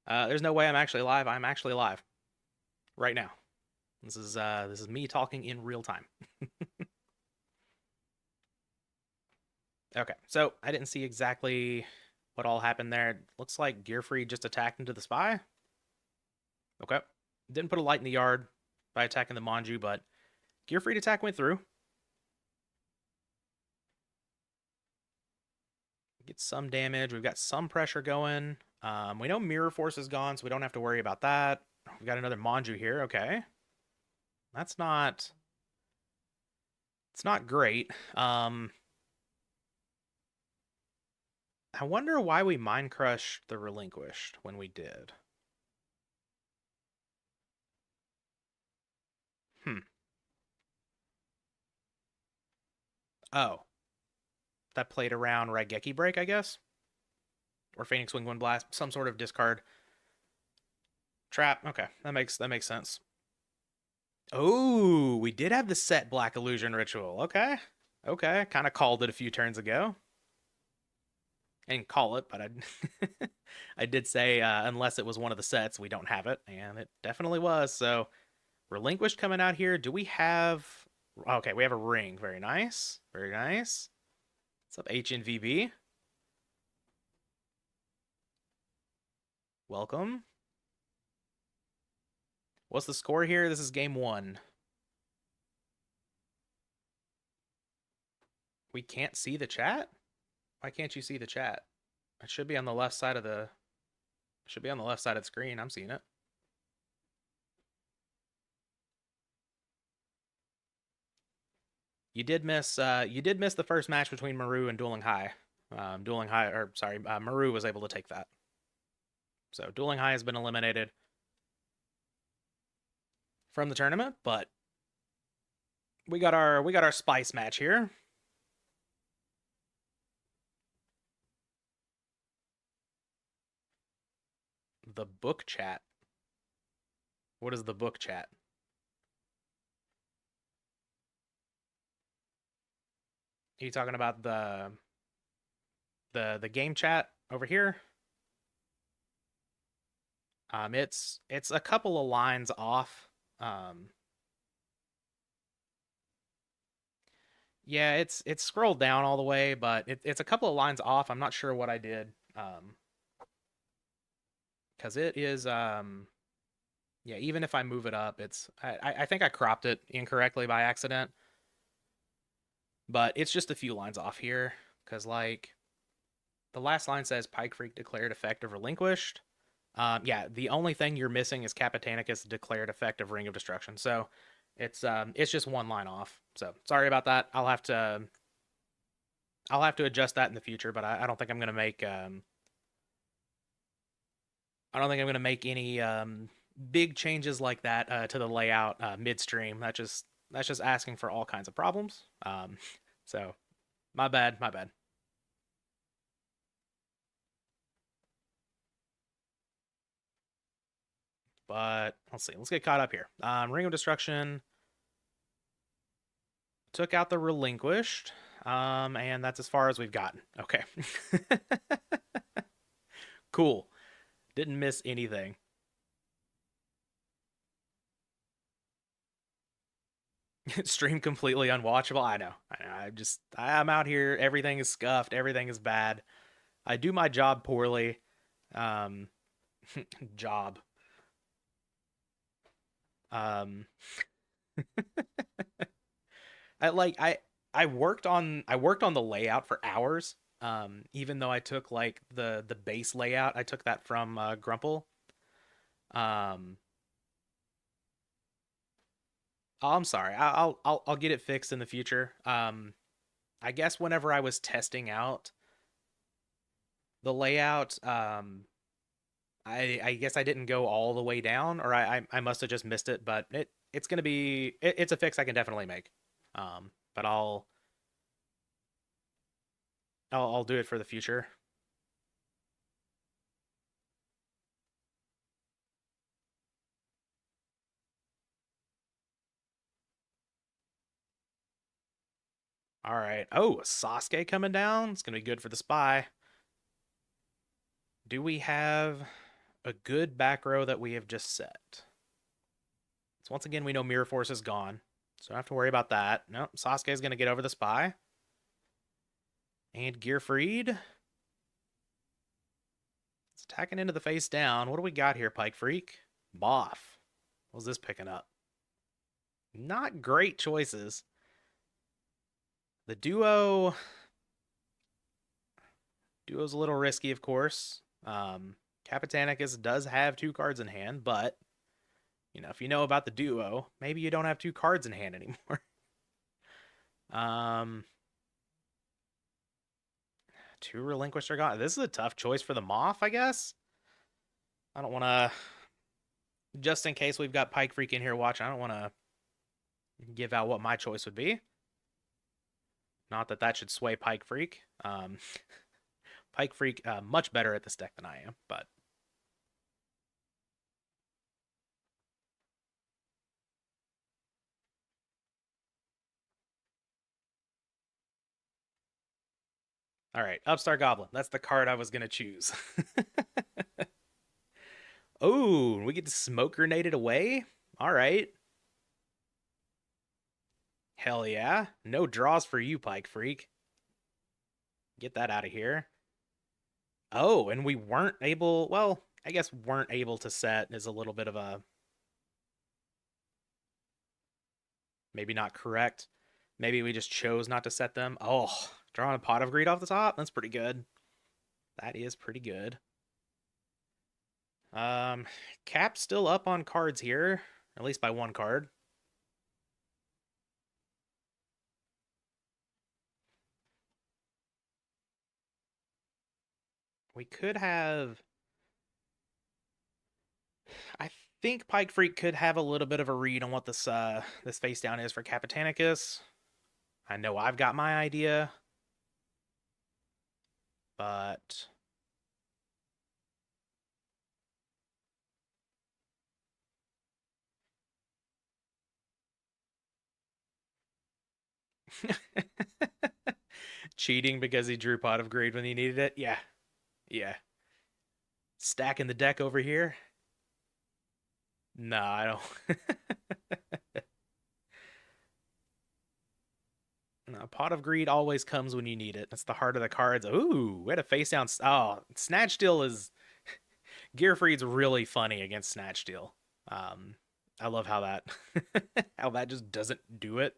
A: there's no way I'm actually live. I'm actually live right now. This is me talking in real time. Okay, so I didn't see exactly what all happened there. It looks like Gearfried just attacked into the spy. Okay, didn't put a light in the yard by attacking the Manju, but Gearfried attack went through. Get some damage. We've got some pressure going. We know Mirror Force is gone, so we don't have to worry about that. We've got another Manju here. Okay. That's not... It's not great. I wonder why we Mind Crushed the Relinquished when we did. Oh. That played around Raigeki Break, I guess? Or Phoenix Wing Wind Blast. Some sort of discard trap. Okay, that makes sense. Oh, we did have the set Black Illusion Ritual. Okay. Okay, kind of called it a few turns ago. I didn't call it, but I did say unless it was one of the sets, we don't have it, and it definitely was. So, Relinquished coming out here. Do we have... Okay, we have a ring. Very nice. Very nice. What's up, HNVB? Welcome. What's the score here? This is game 1. We can't see the chat? Why can't you see the chat? It should be on the left side of the... It should be on the left side of the screen. I'm seeing it. You did miss the first match between Maru and Dueling High. Maru was able to take that. So Dueling High has been eliminated from the tournament, but we got our Spice match here. The book chat. What is the book chat? Are you talking about the game chat over here? It's a couple of lines off. Um, yeah, it's scrolled down all the way, but it's a couple of lines off. I'm not sure what I did. Because it is yeah, even if I move it up, I think I cropped it incorrectly by accident, but it's just a few lines off here. Because like the last line says Pikefreak declared effective relinquished. Yeah, the only thing you're missing is Kapetanicus declared effective Ring of Destruction. So it's just one line off. So sorry about that. I'll have to adjust that in the future, but I don't think I'm gonna make I don't think I'm gonna make any big changes like that to the layout midstream. That's just asking for all kinds of problems. So my bad, my bad. But let's see. Let's get caught up here. Ring of Destruction took out the relinquished, and that's as far as we've gotten. Okay, cool. Didn't miss anything. Stream completely unwatchable. I know. I'm out here. Everything is scuffed. Everything is bad. I do my job poorly. Um, job. Um, I like I worked on the layout for hours. Even though I took like the base layout, I took that from Grumple. Um, oh, I'm sorry. I'll get it fixed in the future. I guess whenever I was testing out the layout, I guess I didn't go all the way down, or I must have just missed it. But it's gonna be it's a fix I can definitely make. But I'll do it for the future. All right. Oh, Sasuke coming down. It's gonna be good for the spy. Do we have a good back row that we have just set? So once again, we know Mirror Force is gone, so don't have to worry about that. No, Sasuke is gonna get over the spy. And Gearfried. It's attacking into the face down. What do we got here, Pikefreak? Boff. What's this picking up? Not great choices. The duo's a little risky, of course. Kapetanicus does have two cards in hand, but if you know about the duo, maybe you don't have two cards in hand anymore. um, two relinquished are gone. This is a tough choice for the Moth, I guess. I don't want to, just in case we've got Pikefreak in here watching, I don't want to give out what my choice would be. Not that that should sway Pikefreak. Pikefreak much better at this deck than I am, but all right, Upstart Goblin. That's the card I was gonna choose. Oh, we get to smoke grenade it away. All right. Hell yeah. No draws for you, Pikefreak. Get that out of here. Oh, and we weren't able. Well, I guess weren't able to set is a little bit of a maybe not correct. Maybe we just chose not to set them. Oh, drawing a Pot of Greed off the top. That's pretty good. That is pretty good. Um, Cap's still up on cards here, at least by one card. We could have. I think Pikefreak could have a little bit of a read on what this face down is for Kapetanicus. I know I've got my idea, but Cheating because he drew Pot of Greed when he needed it. Yeah, yeah. Stacking the deck over here. No, I don't. No, Pot of Greed always comes when you need it. That's the heart of the cards. Ooh, we had a face down. Oh, Snatch Steal is Gearfried's really funny against Snatch Steal. I love how that how that just doesn't do it.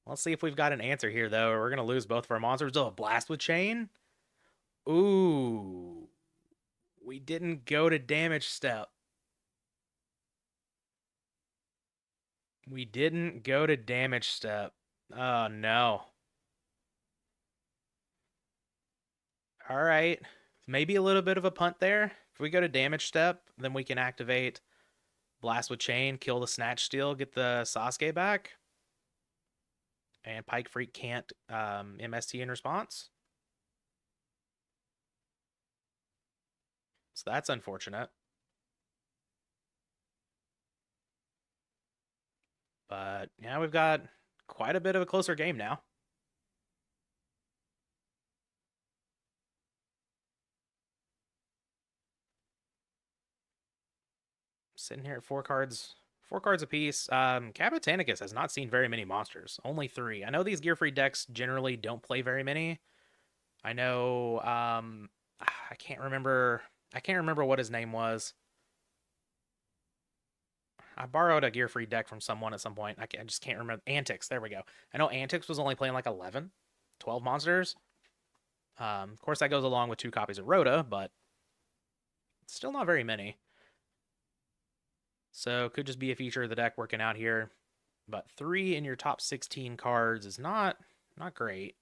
A: Let's see if we've got an answer here though. We're gonna lose both of our monsters. Oh, Blast with Chain. Ooh, we didn't go to damage step. We didn't go to damage step. Oh no. All right. Maybe a little bit of a punt there. If we go to damage step, then we can activate Blast with Chain, kill the Snatch Steal, get the Sasuke back. And Pikefreak can't MST in response. So that's unfortunate. But yeah, we've got quite a bit of a closer game now. Sitting here at four cards apiece. Kapetanicus has not seen very many monsters, only 3. I know these Gear Free decks generally don't play very many. I know. I can't remember. I can't remember what his name was. I borrowed a Gear Free deck from someone at some point. I just can't remember. Antics. There we go. I know Antics was only playing like 11, 12 monsters. Of course, that goes along with 2 copies of Rhoda, but still not very many. So could just be a feature of the deck working out here. But 3 in your top 16 cards is not great.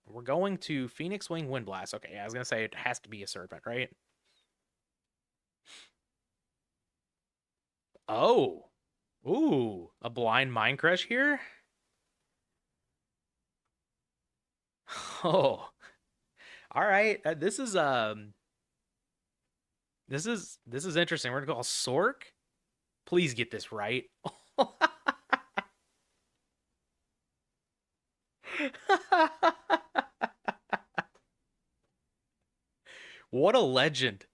A: We're going to Phoenix Wing Windblast. Okay, I was gonna say it has to be a Serpent, right? Oh, ooh, a blind Mind Crush here. Oh, all right. This is interesting. We're gonna call Sork. Please get this right. What a legend.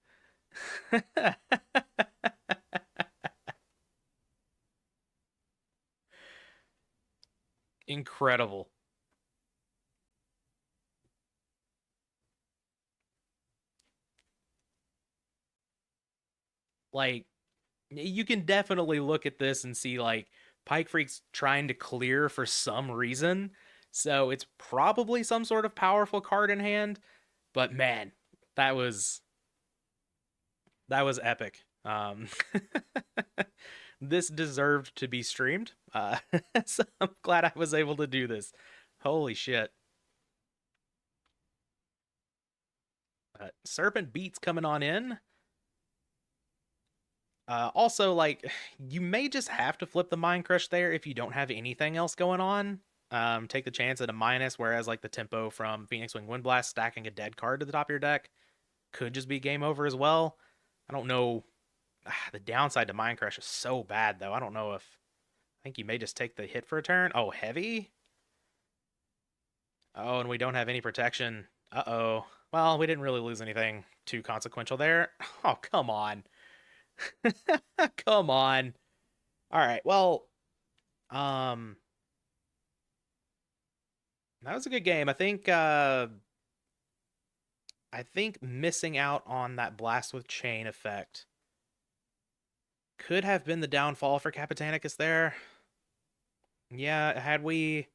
A: Incredible. Like, you can definitely look at this and see, like, Pikefreak's trying to clear for some reason. So it's probably some sort of powerful card in hand. But man, that was epic. This deserved to be streamed. So I'm glad I was able to do this. Holy shit. Serpent Beats coming on in. Also, like, you may just have to flip the Mind Crush there if you don't have anything else going on. Take the chance at a minus, whereas, like, the tempo from Phoenix Wing Windblast stacking a dead card to the top of your deck could just be game over as well. I don't know. The downside to Mind Crush is so bad, though. I don't know if. I think you may just take the hit for a turn. Oh, heavy? Oh, and we don't have any protection. Uh-oh. Well, we didn't really lose anything too consequential there. Oh, come on. Come on. All right. Well, um, that was a good game. I think missing out on that Blast with Chain effect could have been the downfall for Kapetanicus there. Yeah, had we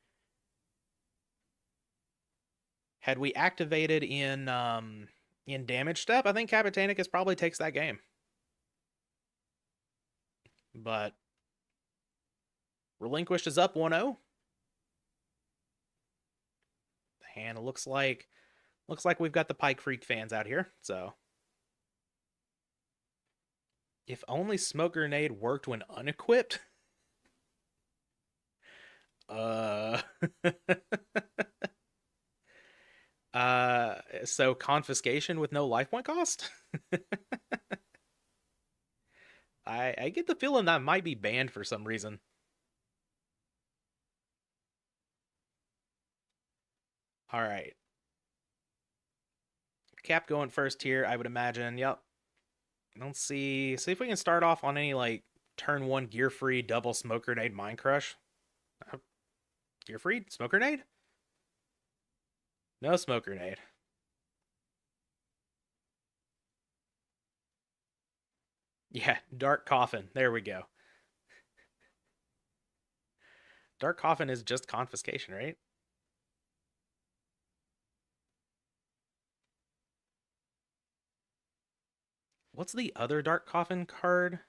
A: activated in damage step, I think Kapetanicus probably takes that game. But Relinquished is up 1-0. The hand looks like we've got the Pikefreak fans out here. So if only Smoke Grenade worked when unequipped. Uh so confiscation with no life point cost? I get the feeling that might be banned for some reason. All right. Cap going first here, I would imagine. Yep. Let's see if we can start off on any like turn one gear free double smoke grenade mind crush. Uh, Gear free smoke grenade? No smoke grenade. Yeah, dark coffin. There we go. Dark coffin is just confiscation, right? What's the other dark coffin card?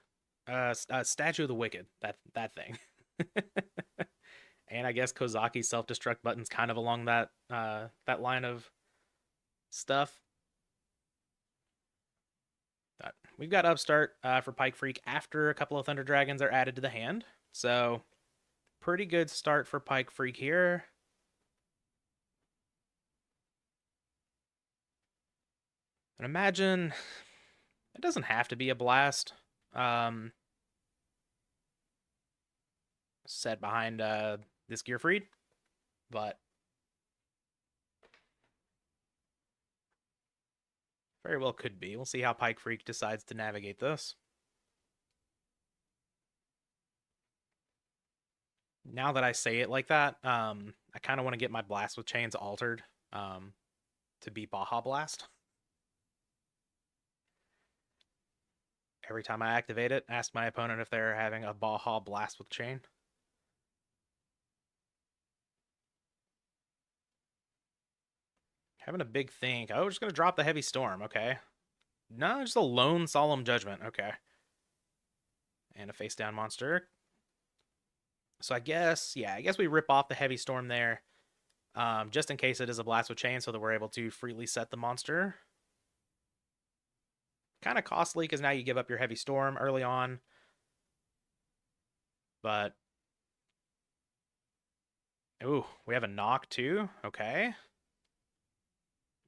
A: Statue of the Wicked. That thing. And I guess Kozaki's self-destruct button's kind of along that line of stuff. We've got Upstart for Pikefreak after a couple of Thunder Dragons are added to the hand. So, pretty good start for Pikefreak here. And imagine it doesn't have to be a blast. Um, Set behind this Gearfried, but very well could be. We'll see how Pikefreak decides to navigate this. Now that I say it like that, I kind of want to get my Blast with Chains altered to be Baja Blast. Every time I activate it, ask my opponent if they're having a Baja Blast with Chain. Having a big think. Oh, we're just going to drop the Heavy Storm. Okay. No, just a lone Solemn Judgment. Okay. And a face down monster. So I guess we rip off the Heavy Storm there. Just in case it is a Blast with Chain so that we're able to freely set the monster. Kind of costly because now you give up your Heavy Storm early on. But, ooh, we have a knock too. Okay.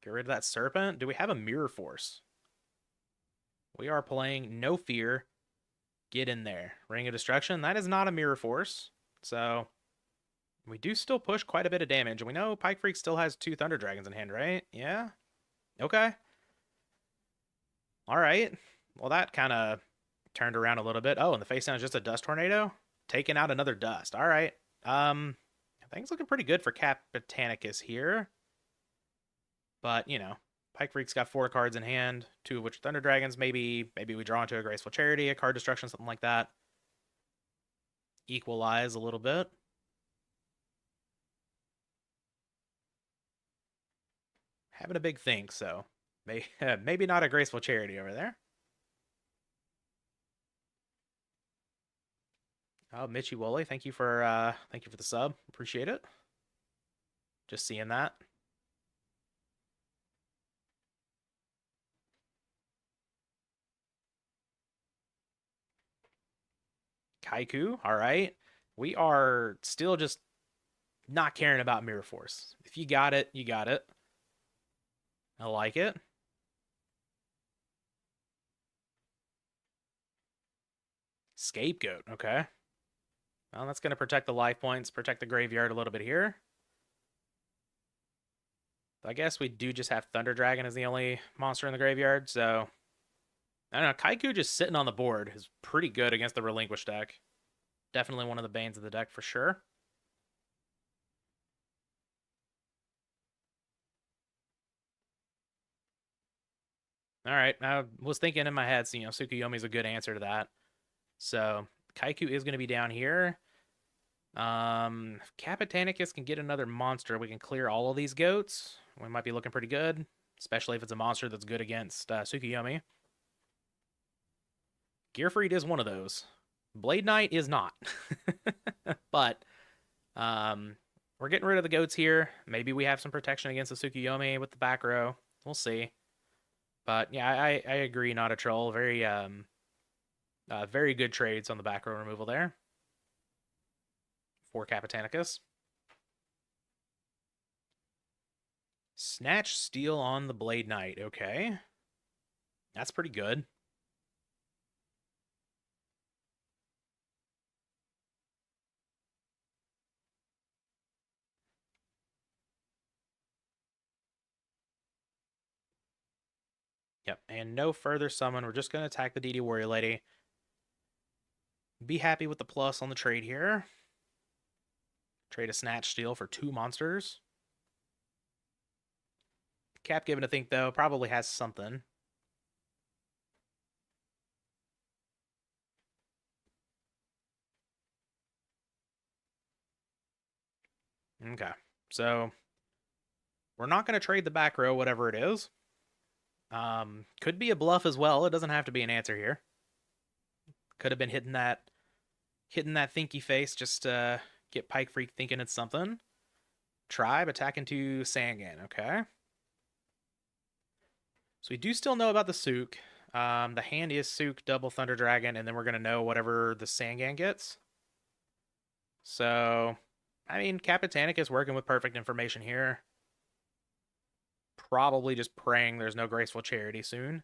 A: Get rid of that Serpent. Do we have a Mirror Force? We are playing No Fear. Get in there. Ring of Destruction. That is not a Mirror Force. So, we do still push quite a bit of damage. And we know Pikefreak still has 2 Thunder Dragons in hand, right? Yeah? Okay. All right. Well, that kind of turned around a little bit. Oh, and the face down is just a Dust Tornado? Taking out another Dust. All right. Things looking pretty good for Kapetanicus here. But, Pikefreak's got 4 cards in hand, 2 of which are Thunder Dragons. Maybe we draw into a Graceful Charity, a card destruction, something like that. Equalize a little bit. Having a big think, so maybe not a Graceful Charity over there. Oh, Mitchy Woolley, thank you for the sub. Appreciate it. Just seeing that. Kaiku, all right. We are still just not caring about Mirror Force. If you got it, you got it. I like it. Scapegoat, okay. Well, that's going to protect the life points, protect the graveyard a little bit here. I guess we do just have Thunder Dragon as the only monster in the graveyard, so I don't know. Kaiku just sitting on the board is pretty good against the Relinquish deck. Definitely one of the banes of the deck for sure. All right, I was thinking in my head, so, Tsukuyomi's a good answer to that. So Kaiku is going to be down here. If Kapetanicus can get another monster, we can clear all of these goats. We might be looking pretty good, especially if it's a monster that's good against Tsukuyomi. Gearfried is one of those. Blade Knight is not. But we're getting rid of the goats here. Maybe we have some protection against the Tsukuyomi with the back row. We'll see. But yeah, I agree, not a troll. Very good trades on the back row removal there for Kapetanicus. Snatch Steal on the Blade Knight. Okay. That's pretty good. Yep, and no further summon. We're just going to attack the DD Warrior Lady. Be happy with the plus on the trade here. Trade a Snatch Steal for 2 monsters. Cap given to think, though, probably has something. Okay, so we're not going to trade the back row, whatever it is. Could be a bluff as well. It doesn't have to be an answer here. Could have been hitting that thinky face just to get Pikefreak thinking it's something. Tribe attacking to Sangan, okay. So we do still know about the Sook. The hand is Sook, double Thunder Dragon, and then we're going to know whatever the Sangan gets. So, I mean, Kapetanicus is working with perfect information here. Probably just praying there's no Graceful Charity soon.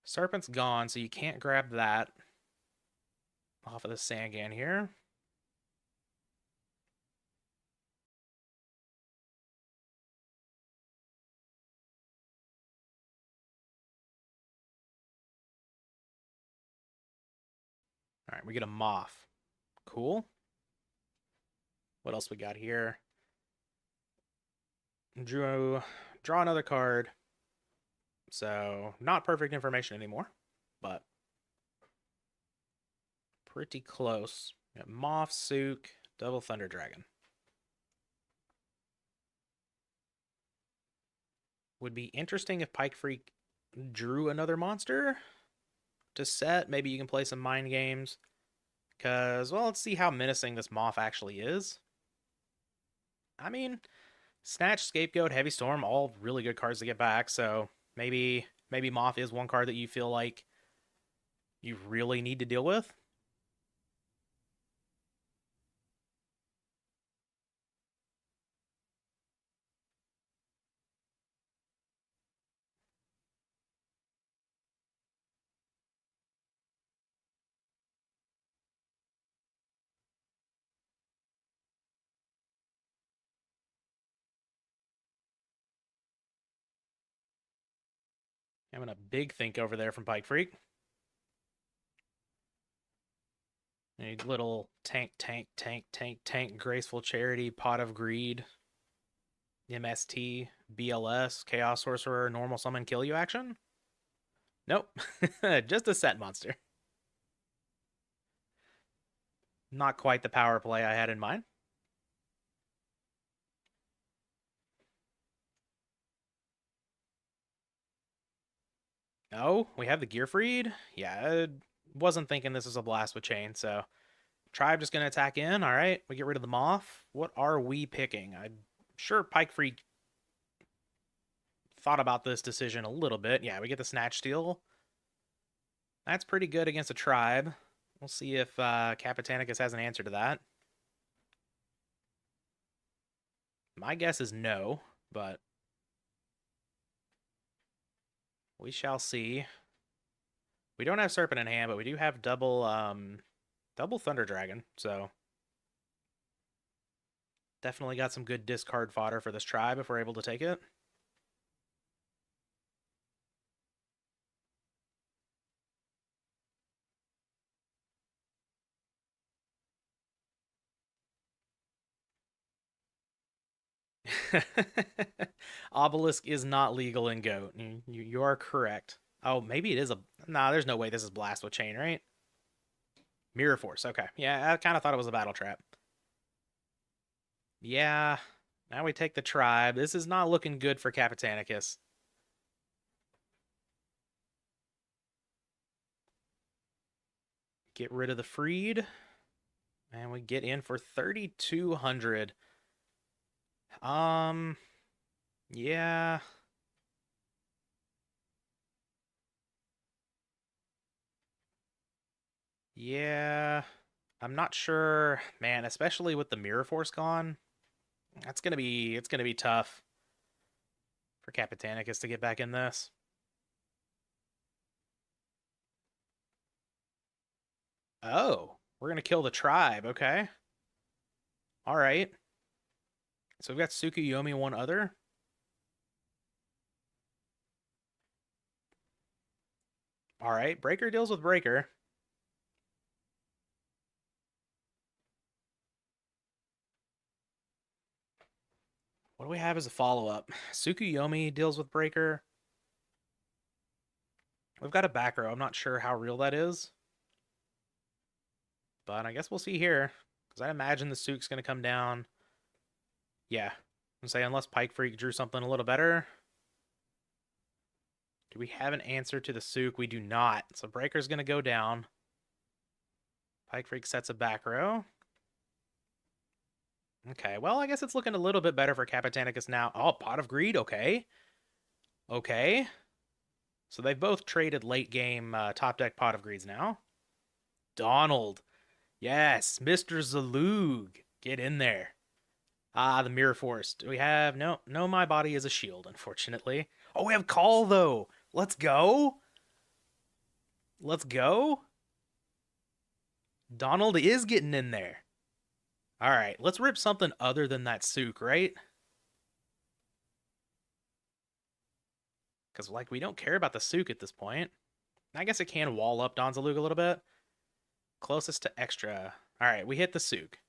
A: Serpent's gone, so you can't grab that off of the Sangan here. All right, we get a Moth. Cool. What else we got here? Draw another card. So, not perfect information anymore, but pretty close. We got Moth, Sook, double Thunder Dragon. Would be interesting if Pikefreak drew another monster to set. Maybe you can play some mind games. Because, well, let's see how menacing this Moth actually is. I mean, Snatch, Scapegoat, Heavy Storm, all really good cards to get back. So maybe Moth is one card that you feel like you really need to deal with. Having a big think over there from Pikefreak. A little tank, Graceful Charity, Pot of Greed, MST, BLS, Chaos Sorcerer, Normal Summon, Kill You action? Nope. Just a set monster. Not quite the power play I had in mind. Oh, we have the Gearfried? Yeah, I wasn't thinking this was a Blast with Chain, so Tribe just going to attack in. All right, we get rid of the Moth. What are we picking? I'm sure Pikefreak thought about this decision a little bit. Yeah, we get the Snatch Steal. That's pretty good against a Tribe. We'll see if Kapetanicus has an answer to that. My guess is no, but we shall see. We don't have Serpent in hand, but we do have double Thunder Dragon, so definitely got some good discard fodder for this Tribe if we're able to take it. Obelisk is not legal in GOAT. You are correct. Oh, maybe it is a... Nah, there's no way this is Blast with Chain, right? Mirror Force, okay. Yeah, I kind of thought it was a Battle Trap. Yeah, now we take the Tribe. This is not looking good for Kapetanicus. Get rid of the Freed. And we get in for 3,200. Yeah. Yeah. I'm not sure, man, especially with the Mirror Force gone. It's gonna be tough for Kapetanicus to get back in this. Oh, we're gonna kill the Tribe, okay. Alright. So we've got Tsukuyomi one other. All right, Breaker deals with Breaker. What do we have as a follow-up? Tsukuyomi deals with Breaker. We've got a back row. I'm not sure how real that is. But I guess we'll see here. Because I imagine the Sook's going to come down. Yeah. I'm say unless Pikefreak drew something a little better. Do we have an answer to the Sook? We do not. So Breaker's going to go down. Pikefreak sets a back row. Okay, well, I guess it's looking a little bit better for Kapetanicus now. Oh, Pot of Greed, okay. Okay. So they've both traded late game top deck Pot of Greeds now. Donald. Yes, Mr. Zalug. Get in there. Ah, the Mirror Force. Do we have... No, my body is a shield, unfortunately. Oh, we have Call, though. Let's go. Let's go. Donald is getting in there. All right, let's rip something other than that Sook, right? Because, like, we don't care about the Sook at this point. I guess it can wall up Donzalug a little bit. Closest to extra. All right, we hit the Sook.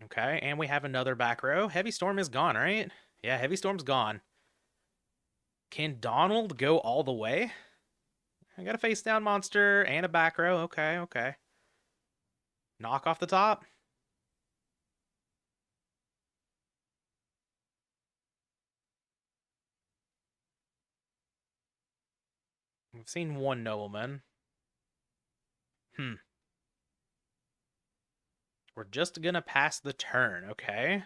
A: Okay, and we have another back row. Heavy Storm is gone, right? Yeah, Heavy Storm's gone. Can Donald go all the way? I got a face down monster and a back row. Okay, okay. Knock off the top. We've seen one nobleman. We're just gonna pass the turn, okay?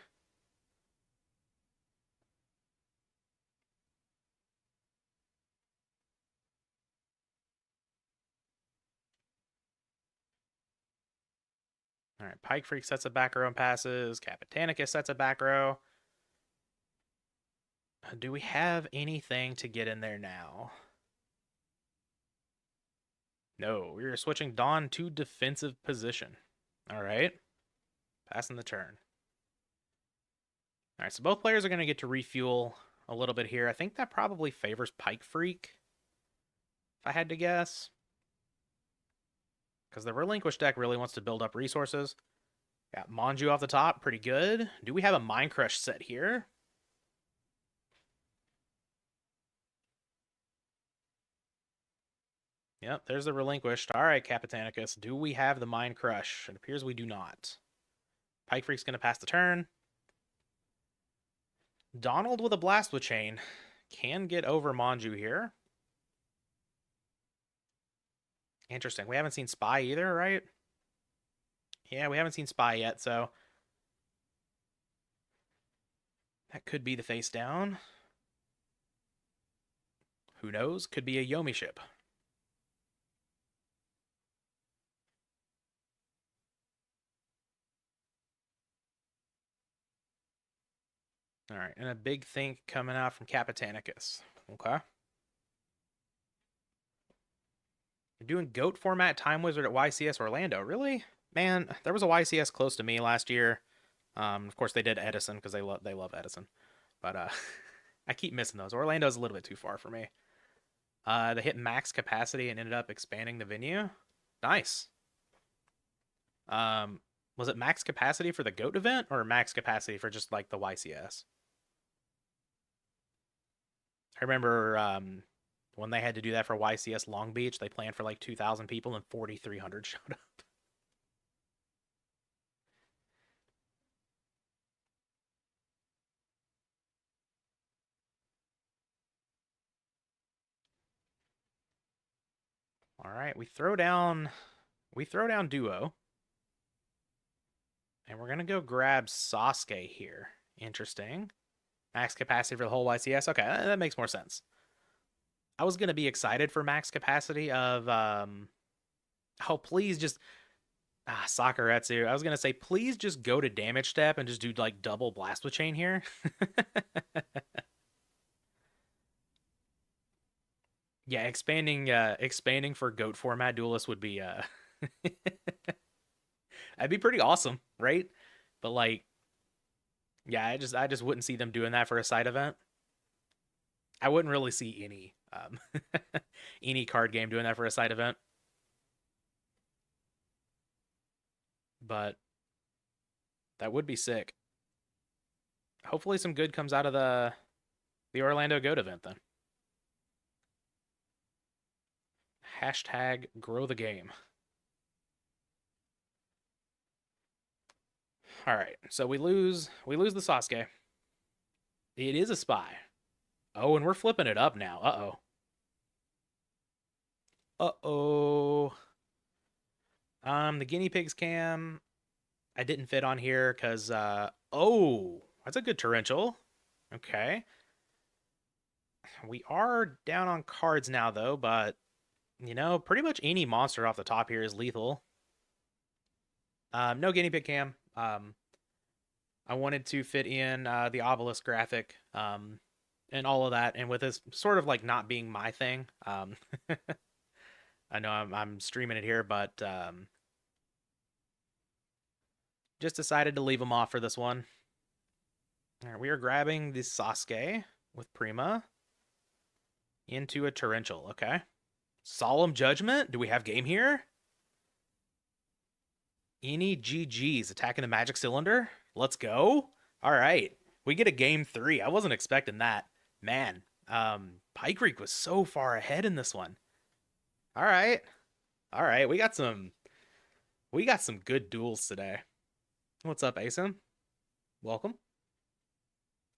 A: All right, Pikefreak sets a back row and passes. Kapetanicus sets a back row. Do we have anything to get in there now? No, we're switching Dawn to defensive position. All right, passing the turn. All right, so both players are going to get to refuel a little bit here. I think that probably favors Pikefreak, if I had to guess. Because the Relinquish deck really wants to build up resources. Got Manju off the top, pretty good. Do we have a Mind Crush set here? Yep, there's the Relinquished. All right, Kapetanicus. Do we have the Mind Crush? It appears we do not. Pikefreak's going to pass the turn. Donald with a Blast with Chain can get over Manju here. Interesting. We haven't seen Spy either, right? Yeah, we haven't seen Spy yet, so that could be the face down. Who knows? Could be a Yomi ship. All right, and a big think coming out from Kapetanicus. Okay. You're doing GOAT format Time Wizard at YCS Orlando. Really? Man, there was a YCS close to me last year. Of course, they did Edison because they love Edison. But I keep missing those. Orlando's a little bit too far for me. They hit max capacity and ended up expanding the venue. Nice. Was it max capacity for the GOAT event or max capacity for just like the YCS? I remember when they had to do that for YCS Long Beach, they planned for like 2,000 people and 4,300 showed up. All right, we throw down Duo. And we're going to go grab Sasuke here. Interesting. Max capacity for the whole YCS. Okay, that makes more sense. I was going to be excited for max capacity of oh, please just Sakuretsu. I was going to say please just go to damage step and just do like double blast with chain here. Yeah, expanding for GOAT format duelist would be that'd be pretty awesome, right? But like yeah, I just wouldn't see them doing that for a side event. I wouldn't really see any Any card game doing that for a side event. But that would be sick. Hopefully some good comes out of the Orlando Goat event then. Hashtag grow the game. All right, so we lose the Sasuke. It is a spy. Oh, and we're flipping it up now. Uh-oh. Uh-oh. The guinea pigs cam I didn't fit on here because oh, that's a good torrential. Okay. We are down on cards now though, but you know, pretty much any monster off the top here is lethal. No guinea pig cam. I wanted to fit in the Obelisk graphic and all of that, and with this sort of like not being my thing, I know I'm streaming it here, but just decided to leave them off for this one. All right, we are grabbing the Sasuke with Prima into a torrential. Okay. Solemn Judgment. Do we have game here? Any GGs attacking the magic cylinder? Let's go. All right. We get a game 3. I wasn't expecting that. Man, Pikefreak was so far ahead in this one. All right. All right. We got some good duels today. What's up, Asim? Welcome.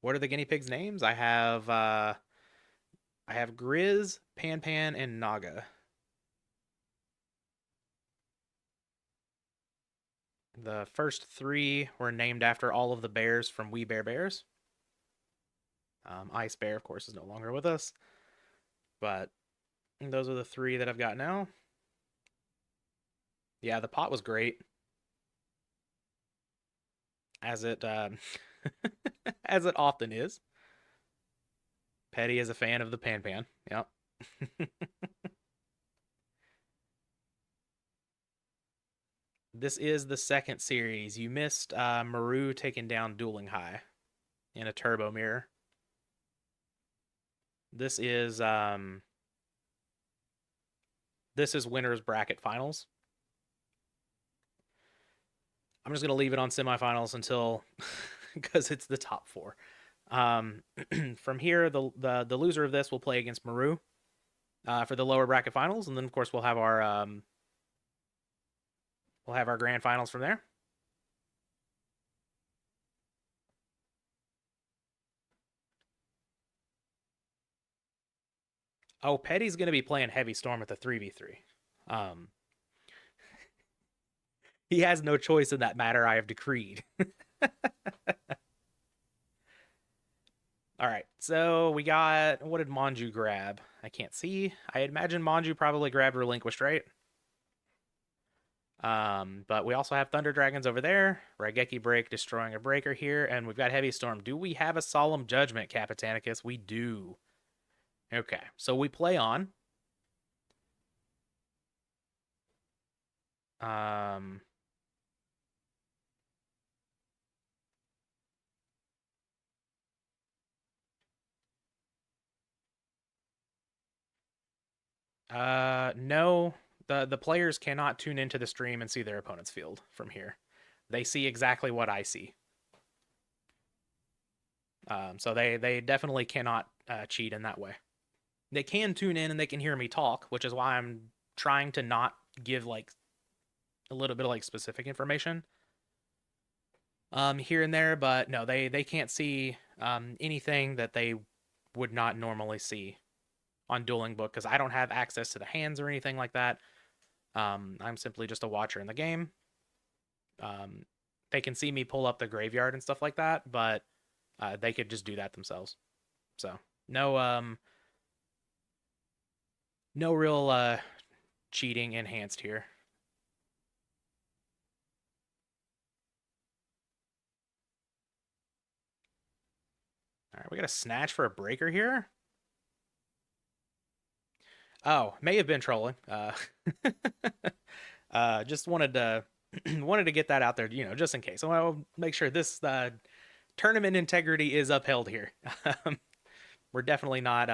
A: What are the guinea pigs' names? I have Grizz, Pan Pan, and Naga. The first 3 were named after all of the bears from We Bare Bears. Ice Bear, of course, is no longer with us. But those are the 3 that I've got now. Yeah, the pot was great. As it as it often is. Petty is a fan of the Pan Pan. Yep. This is the second series. You missed Maru taking down Dueling High in a turbo mirror. This is winners bracket finals. I'm just gonna leave it on semifinals until because it's the top 4. From here, the loser of this will play against Maru for the lower bracket finals, and then of course we'll have our grand finals from there. Oh, Petty's going to be playing Heavy Storm at the 3v3. He has no choice in that matter, I have decreed. All right, so we got, what did Manju grab? I can't see. I imagine Manju probably grabbed Relinquished, right? But we also have Thunder Dragons over there. Raigeki Break destroying a breaker here, and we've got Heavy Storm. Do we have a Solemn Judgment, Kapetanicus? We do. Okay, so we play on. No, the players cannot tune into the stream and see their opponent's field from here. They see exactly what I see. So they definitely cannot cheat in that way. They can tune in and they can hear me talk, which is why I'm trying to not give like a little bit of like specific information here and there, but no, they can't see anything that they would not normally see on Dueling Book because I don't have access to the hands or anything like that. I'm simply just a watcher in the game. They can see me pull up the graveyard and stuff like that, but they could just do that themselves. So no real cheating enhanced here. All right, we got a snatch for a breaker here. Oh, may have been trolling. Just wanted to wanted to get that out there, you know, just in case. I want to make sure this tournament integrity is upheld here. We're definitely not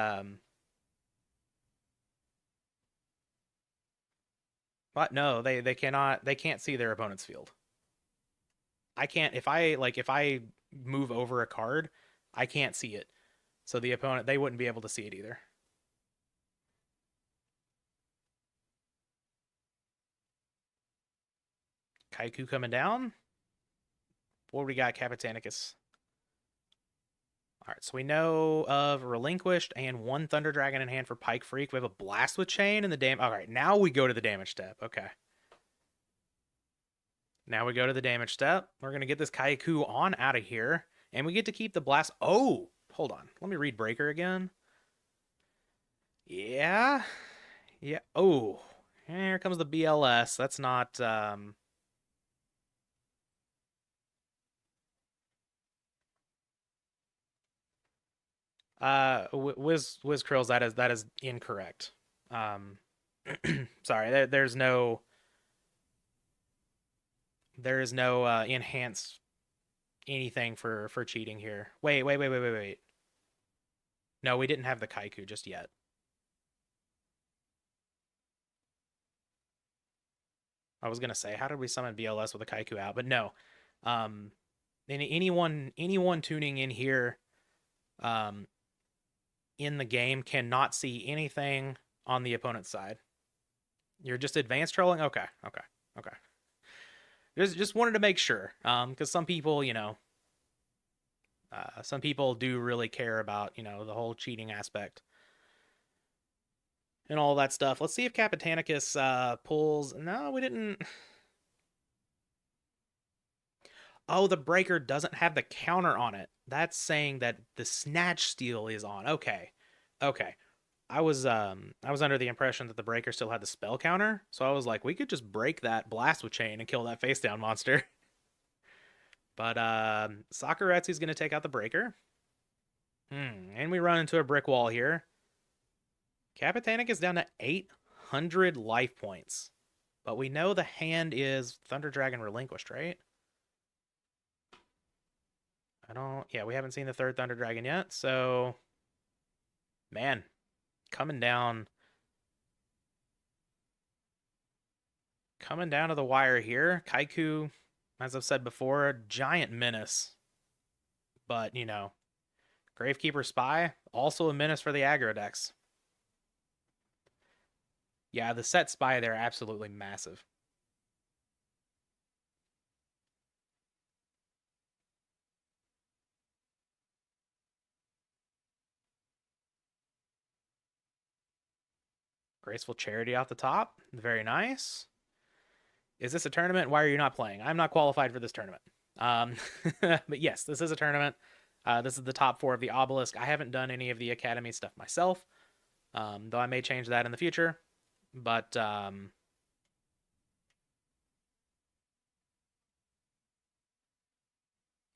A: What? No, they cannot. They can't see their opponent's field. I can't. If I move over a card, I can't see it. So the opponent, they wouldn't be able to see it either. Kaiku coming down. What do we got, Kapetanicus? All right, so we know of Relinquished and one Thunder Dragon in hand for Pikefreak. We have a Blast with Chain and the damage. All right, now we go to the damage step. Okay. Now we go to the damage step. We're going to get this Kaiku on out of here. And we get to keep the Blast. Oh, hold on. Let me read Breaker again. Yeah. Yeah. Oh, here comes the BLS. That's not... Wiz Krills, that is incorrect. Sorry, there is no enhance anything for cheating here. Wait. No, we didn't have the Kaiku just yet. I was gonna say, how did we summon BLS with a Kaiku out? But no. Um, anyone tuning in here, in the game cannot see anything on the opponent's side. You're just advanced trolling? Okay. Just wanted to make sure. Because some people, some people do really care about, the whole cheating aspect and all that stuff. Let's see if Kapetanicus pulls. No, we didn't. Oh, the breaker doesn't have the counter on it. That's saying that the snatch steal is on. Okay. I was under the impression that the breaker still had the spell counter, so I was like, we could just break that blast with chain and kill that face down monster. But Sakuretsu's gonna take out the breaker. And we run into a brick wall here. Kapetanicus is down to 800 life points. But we know the hand is Thunder Dragon Relinquished, right? Yeah, we haven't seen the third Thunder Dragon yet, so man, coming down to the wire here. Kaiku, as I've said before, a giant menace. But, Gravekeeper Spy, also a menace for the aggro decks. Yeah, the set Spy there, absolutely massive. Graceful Charity off the top. Very nice. Is this a tournament? Why are you not playing? I'm not qualified for this tournament. But yes, this is a tournament. This is the top 4 of the Obelisk. I haven't done any of the Academy stuff myself, though I may change that in the future. But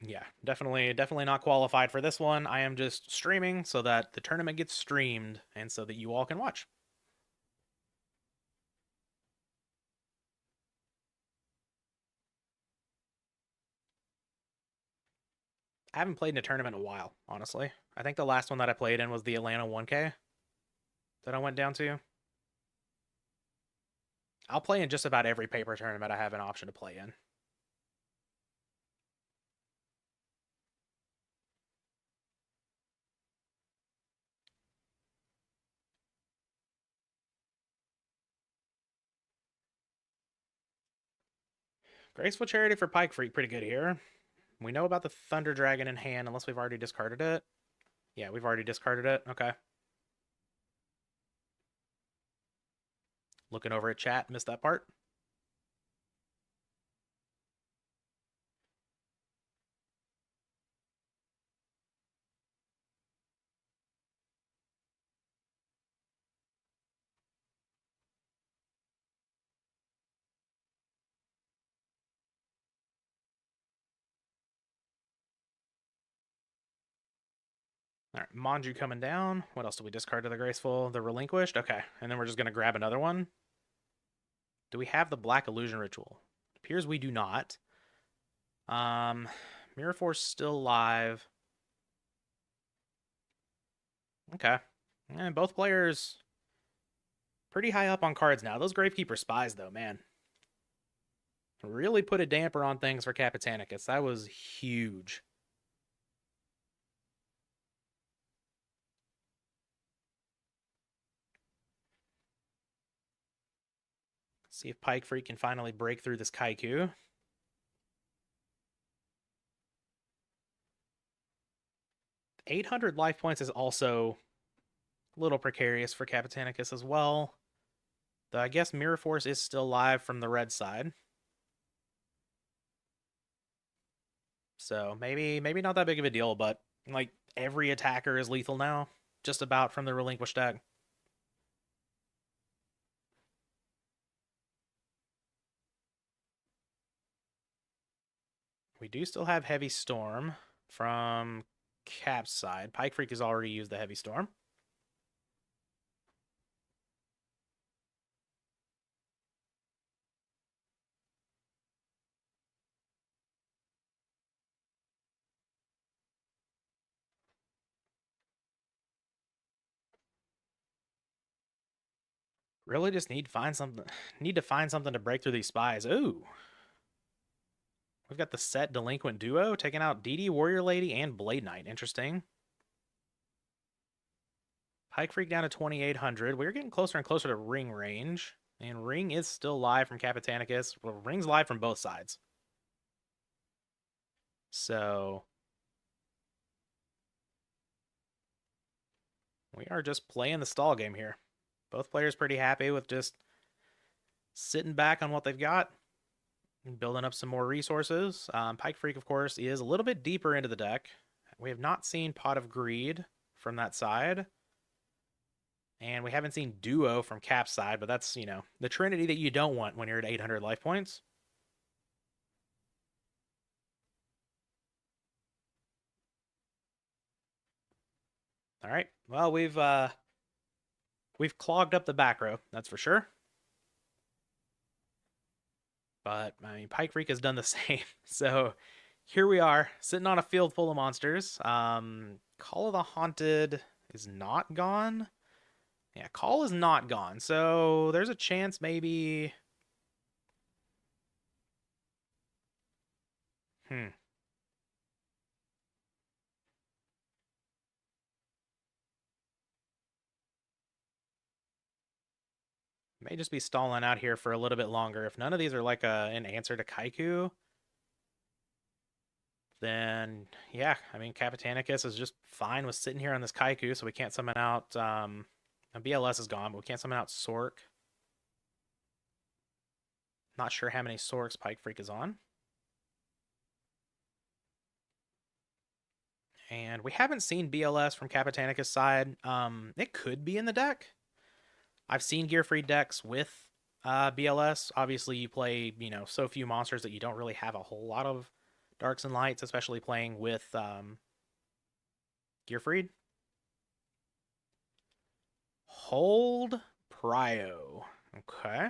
A: yeah, definitely not qualified for this one. I am just streaming so that the tournament gets streamed and so that you all can watch. I haven't played in a tournament in a while, honestly. I think the last one that I played in was the Atlanta 1K that I went down to. I'll play in just about every paper tournament I have an option to play in. Graceful Charity for Pikefreak, pretty good here. We know about the Thunder Dragon in hand, unless we've already discarded it. Yeah, we've already discarded it. Okay. Looking over at chat, missed that part. All right, Manju coming down. What else do we discard to the Graceful? The Relinquished? Okay, and then we're just going to grab another one. Do we have the Black Illusion Ritual? It appears we do not. Mirror Force still alive. Okay. And both players Pretty high up on cards now. Those Gravekeeper Spies, though, man. Really put a damper on things for Kapetanicus. That was huge. See if Pikefreak can finally break through this Kaiku. 800 life points is also a little precarious for Kapetanicus as well. Though I guess Mirror Force is still live from the red side. So maybe not that big of a deal, but like every attacker is lethal now, just about from the relinquished deck. We do still have Heavy Storm from Cap's side. Pikefreak has already used the Heavy Storm. Really just need to find something to break through these spies. Ooh. We've got the set Delinquent Duo taking out DD Warrior Lady and Blade Knight. Interesting. Pikefreak down to 2,800. We're getting closer and closer to Ring range. And Ring is still live from Kapetanicus. Well, Ring's live from both sides. So we are just playing the stall game here. Both players pretty happy with just sitting back on what they've got and building up some more resources. Pikefreak, of course, is a little bit deeper into the deck. We have not seen Pot of Greed from that side. And we haven't seen Duo from Cap's side, but that's, you know, the trinity that you don't want when you're at 800 life points. All right. Well, we've clogged up the back row, that's for sure. But, I mean, Pikefreak has done the same. So, here we are, sitting on a field full of monsters. Call of the Haunted is not gone. Yeah, Call is not gone. So, there's a chance maybe... May just be stalling out here for a little bit longer. If none of these are like an answer to Kaiku, then yeah, I mean, Kapetanicus is just fine with sitting here on this Kaiku, so we can't summon out, BLS is gone, but we can't summon out Sork. Not sure how many Sorks Pikefreak is on. And we haven't seen BLS from Kapetanicus' side. It could be in the deck. I've seen Gear Free decks with BLS. Obviously, you play, you know, so few monsters that you don't really have a whole lot of Darks and Lights, especially playing with Gear Freed. Hold Prio. Okay.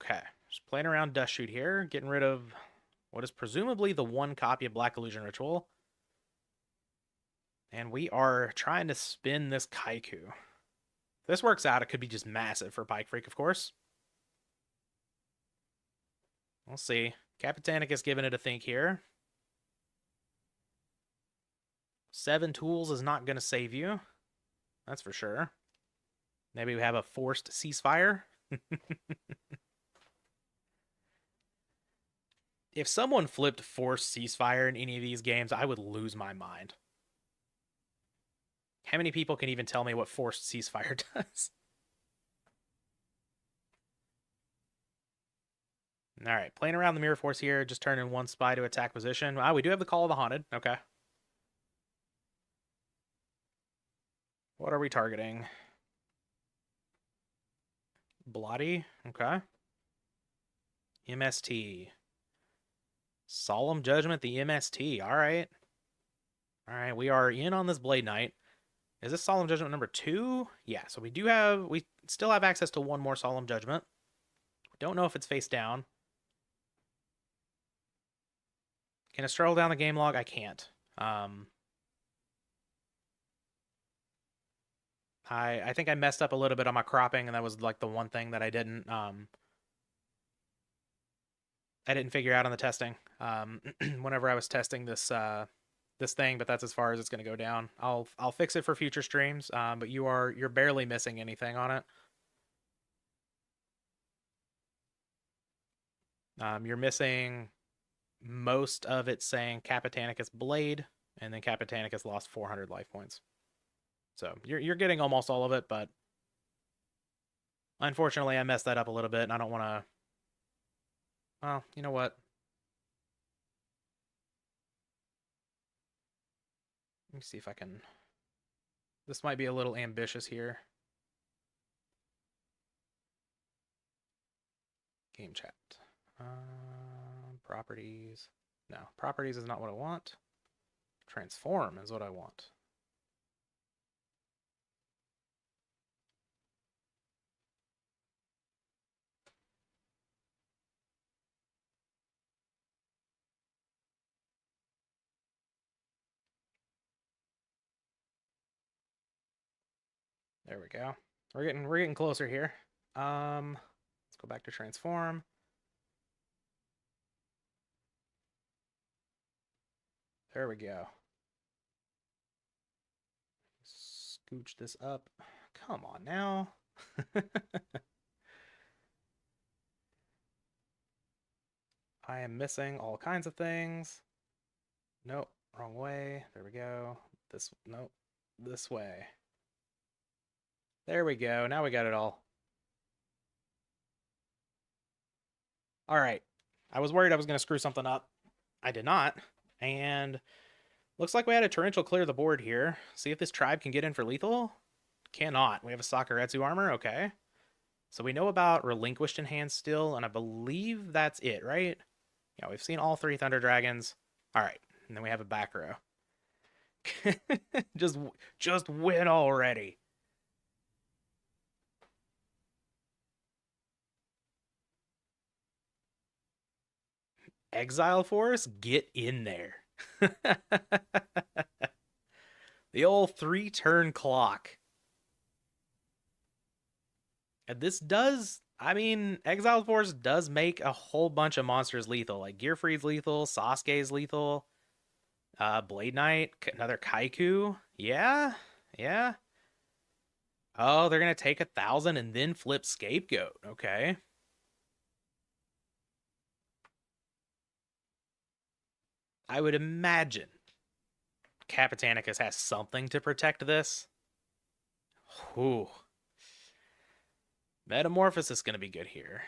A: Okay. Just playing around Dust Shoot here, getting rid of what is presumably the one copy of Black Illusion Ritual. And we are trying to spin this Kaiku. If this works out, it could be just massive for Pikefreak, of course. We'll see. Kapetanicus giving it a think here. 7 tools is not going to save you. That's for sure. Maybe we have a forced ceasefire. If someone flipped forced ceasefire in any of these games, I would lose my mind. How many people can even tell me what forced ceasefire does? All right, playing around the Mirror Force here, just turning one spy to attack position. Ah, we do have the Call of the Haunted. Okay. What are we targeting? Bloody. Okay. MST. Solemn Judgment, the MST. All right. All right, we are in on this Blade Knight. Is this Solemn Judgment number 2? Yeah, so we still have access to one more Solemn Judgment. Don't know if it's face down. Can I scroll down the game log? I can't. I think I messed up a little bit on my cropping, and that was like the one thing that I didn't figure out on the testing. Whenever I was testing this thing, but that's as far as it's going to go down. I'll fix it for future streams. But you're barely missing anything on it. You're missing most of it saying Kapetanicus Blade, and then Kapetanicus lost 400 life points. So you're getting almost all of it, but unfortunately I messed that up a little bit, and I don't want to. Well, you know what? Let me see if I can. This might be a little ambitious here. Game chat. Properties. No, properties is not what I want. Transform is what I want. There we go. We're getting closer here. Let's go back to transform. There we go. Scooch this up. Come on now. I am missing all kinds of things. Nope, wrong way. There we go. Nope, this way. There we go. Now we got it all. All right. I was worried I was going to screw something up. I did not. And looks like we had a torrential clear the board here. See if this tribe can get in for lethal. Cannot. We have a Sakuretsu armor. Okay. So we know about Relinquished in hand still, and I believe that's it, right? Yeah, we've seen all 3 Thunder Dragons. All right. And then we have a back row. just win already. Exile Force, get in there. The old 3-turn clock. And this does, I mean, Exile Force does make a whole bunch of monsters lethal. Like Gearfried's lethal, Sasuke's lethal, Blade Knight, another Kaiku. Yeah, yeah. Oh, they're going to take 1,000 and then flip Scapegoat. Okay. I would imagine Kapetanicus has something to protect this. Whew. Metamorphosis is going to be good here.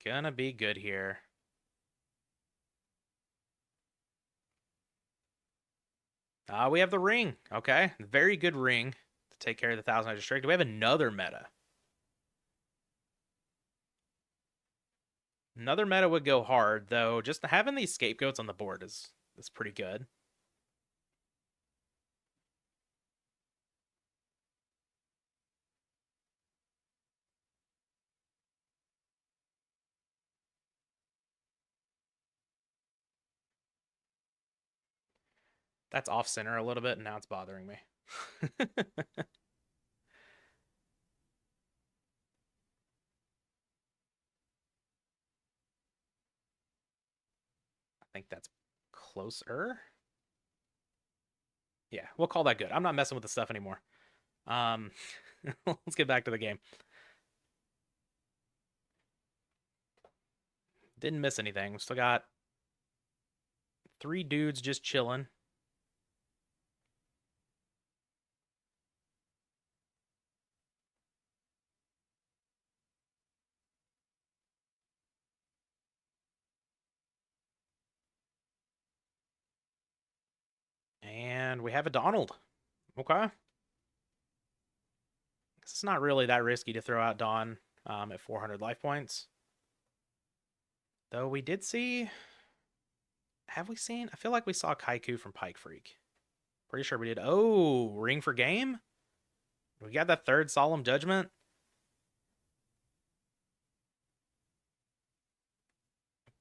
A: Gonna be good here. We have the ring. Okay. Very good ring to take care of the 1,000 district. We have another meta. Another meta would go hard, though. Just having these scapegoats on the board is pretty good. That's off center a little bit, and now it's bothering me. I think that's closer. Yeah, we'll call that good. I'm not messing with the stuff anymore. Let's get back to the game. Didn't miss anything. We still got 3 dudes just chilling. And we have a Donald. Okay. It's not really that risky to throw out Dawn at 400 life points. Though we did see... Have we seen? I feel like we saw Kaiku from Pikefreak. Pretty sure we did. Oh, ring for game? We got that 3rd Solemn Judgment.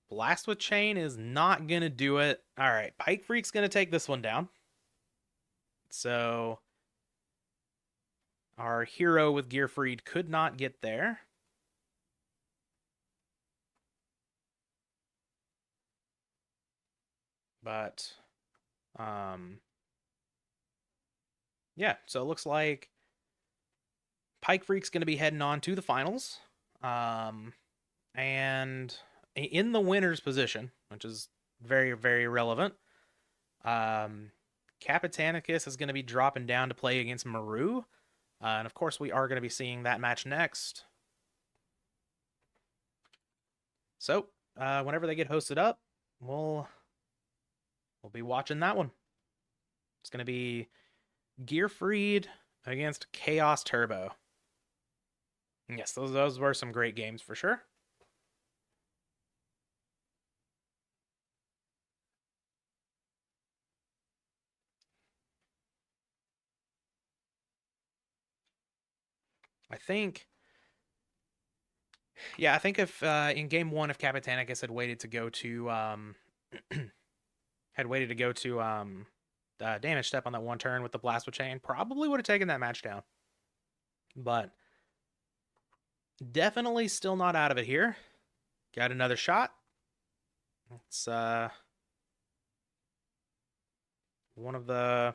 A: Blast with Chain is not going to do it. All right, Pikefreak's going to take this one down. So our hero with Gearfried could not get there. But, yeah, so it looks like Pikefreak's going to be heading on to the finals. And in the winner's position, which is very, very relevant, Kapetanicus is going to be dropping down to play against Maru. And of course, we are going to be seeing that match next. So, whenever they get hosted up, we'll be watching that one. It's going to be Gearfried against Chaos Turbo. Yes, those were some great games for sure. I think if in game one, if Kapetanicus had waited to go to damage step on that one turn with the blast with chain, probably would have taken that match down. But definitely still not out of it here. Got another shot. It's one of the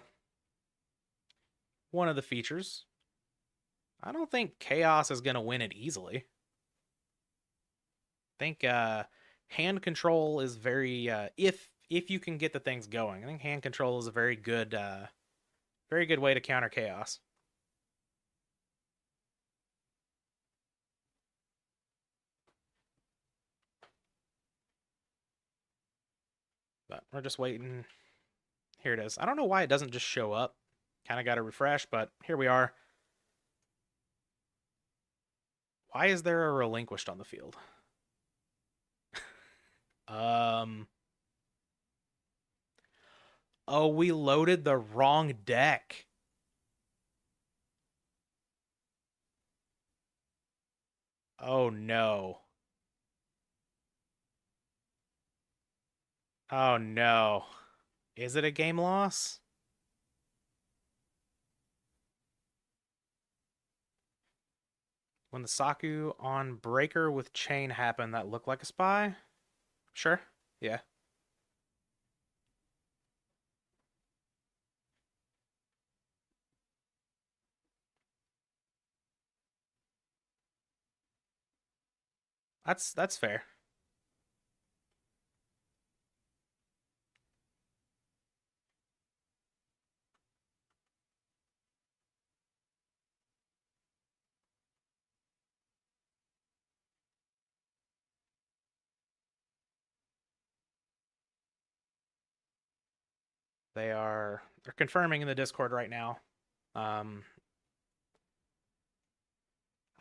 A: features. I don't think Chaos is going to win it easily. I think hand control is very if you can get the things going. I think hand control is a very good way to counter Chaos. But we're just waiting. Here it is. I don't know why it doesn't just show up. Kind of got to refresh, but here we are. Why is there a relinquished on the field? Oh, we loaded the wrong deck. Oh no. Oh no. Is it a game loss? When the Saku on breaker with chain happened, that looked like a spy? Sure. Yeah. That's fair. They're confirming in the Discord right now.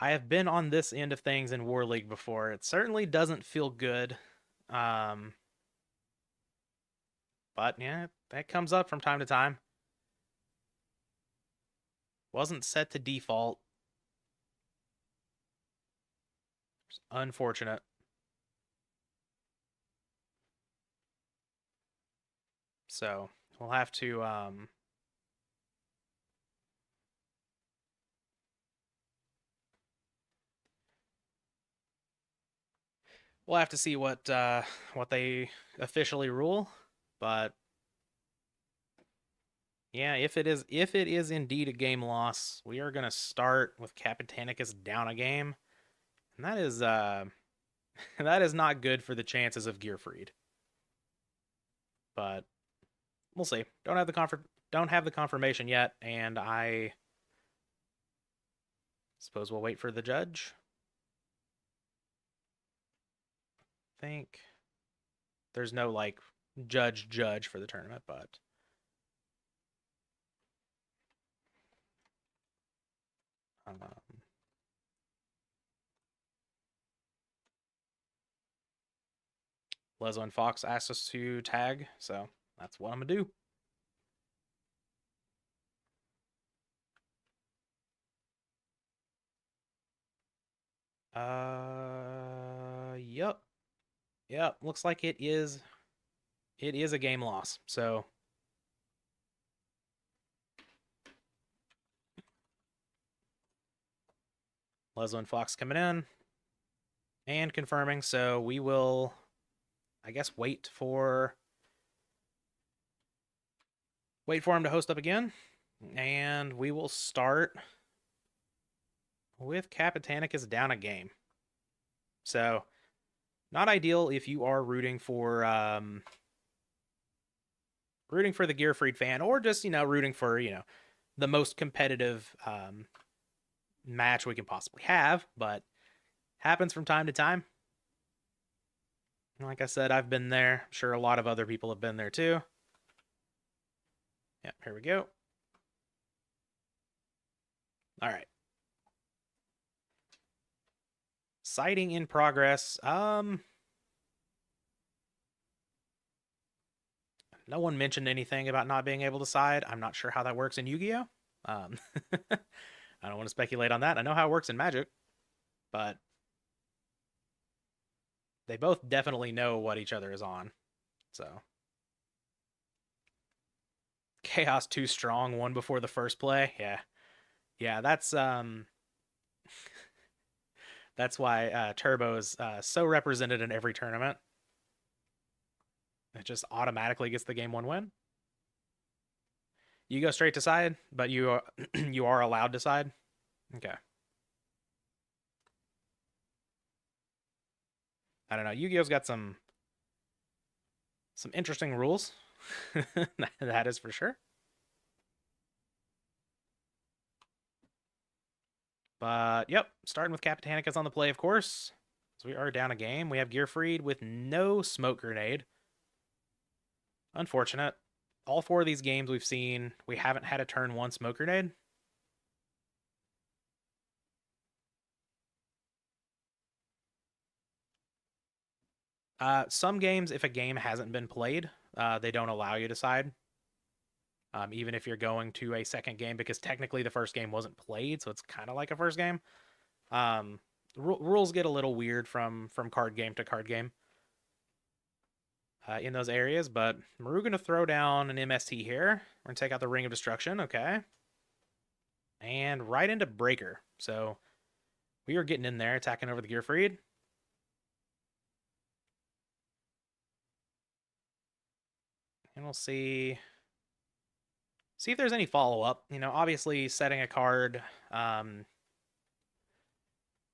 A: I have been on this end of things in War League before. It certainly doesn't feel good. But yeah, that comes up from time to time. Wasn't set to default. Unfortunate. So we'll have to see what they officially rule. But yeah, if it is indeed a game loss, we are gonna start with Kapetanicus down a game, and that is that is not good for the chances of Gearfried. But we'll see. Don't have the confirmation yet, and I suppose we'll wait for the judge. I think there's no like judge for the tournament, but Lezo and Fox asked us to tag, so that's what I'm gonna do. Yup. Yep, looks like it is a game loss. So Leslie and Fox coming in and confirming. So we will, I guess, wait for him to host up again, and we will start with Kapetanicus down a game. So not ideal if you are rooting for the Gearfried fan, or just rooting for the most competitive match we can possibly have, but happens from time to time. Like I said, I've been there. I'm sure a lot of other people have been there too. Yep, here we go. All right. Sighting in progress. No one mentioned anything about not being able to side. I'm not sure how that works in Yu-Gi-Oh. I don't want to speculate on that. I know how it works in Magic, but they both definitely know what each other is on. So Chaos too strong, one before the first play. Yeah, that's that's why Turbo's so represented in every tournament. It just automatically gets the game one win. You go straight to side, but you are you are allowed to side. Okay. I don't know. Yu-Gi-Oh's got some interesting rules. That is for sure. But yep, starting with Kapetanicus on the play, of course. So we are down a game. We have Gearfried with no smoke grenade. Unfortunate. All four of these games we've seen, we haven't had a turn one smoke grenade. Some games, if a game hasn't been played, they don't allow you to side. Even if you're going to a second game, because technically the first game wasn't played, so it's kind of like a first game. Rules get a little weird from card game to card game in those areas, but Maru going to throw down an MST here. We're going to take out the Ring of Destruction, okay. And right into Breaker. So we are getting in there, attacking over the Gearfried. And we'll see if there's any follow-up. Obviously setting a card,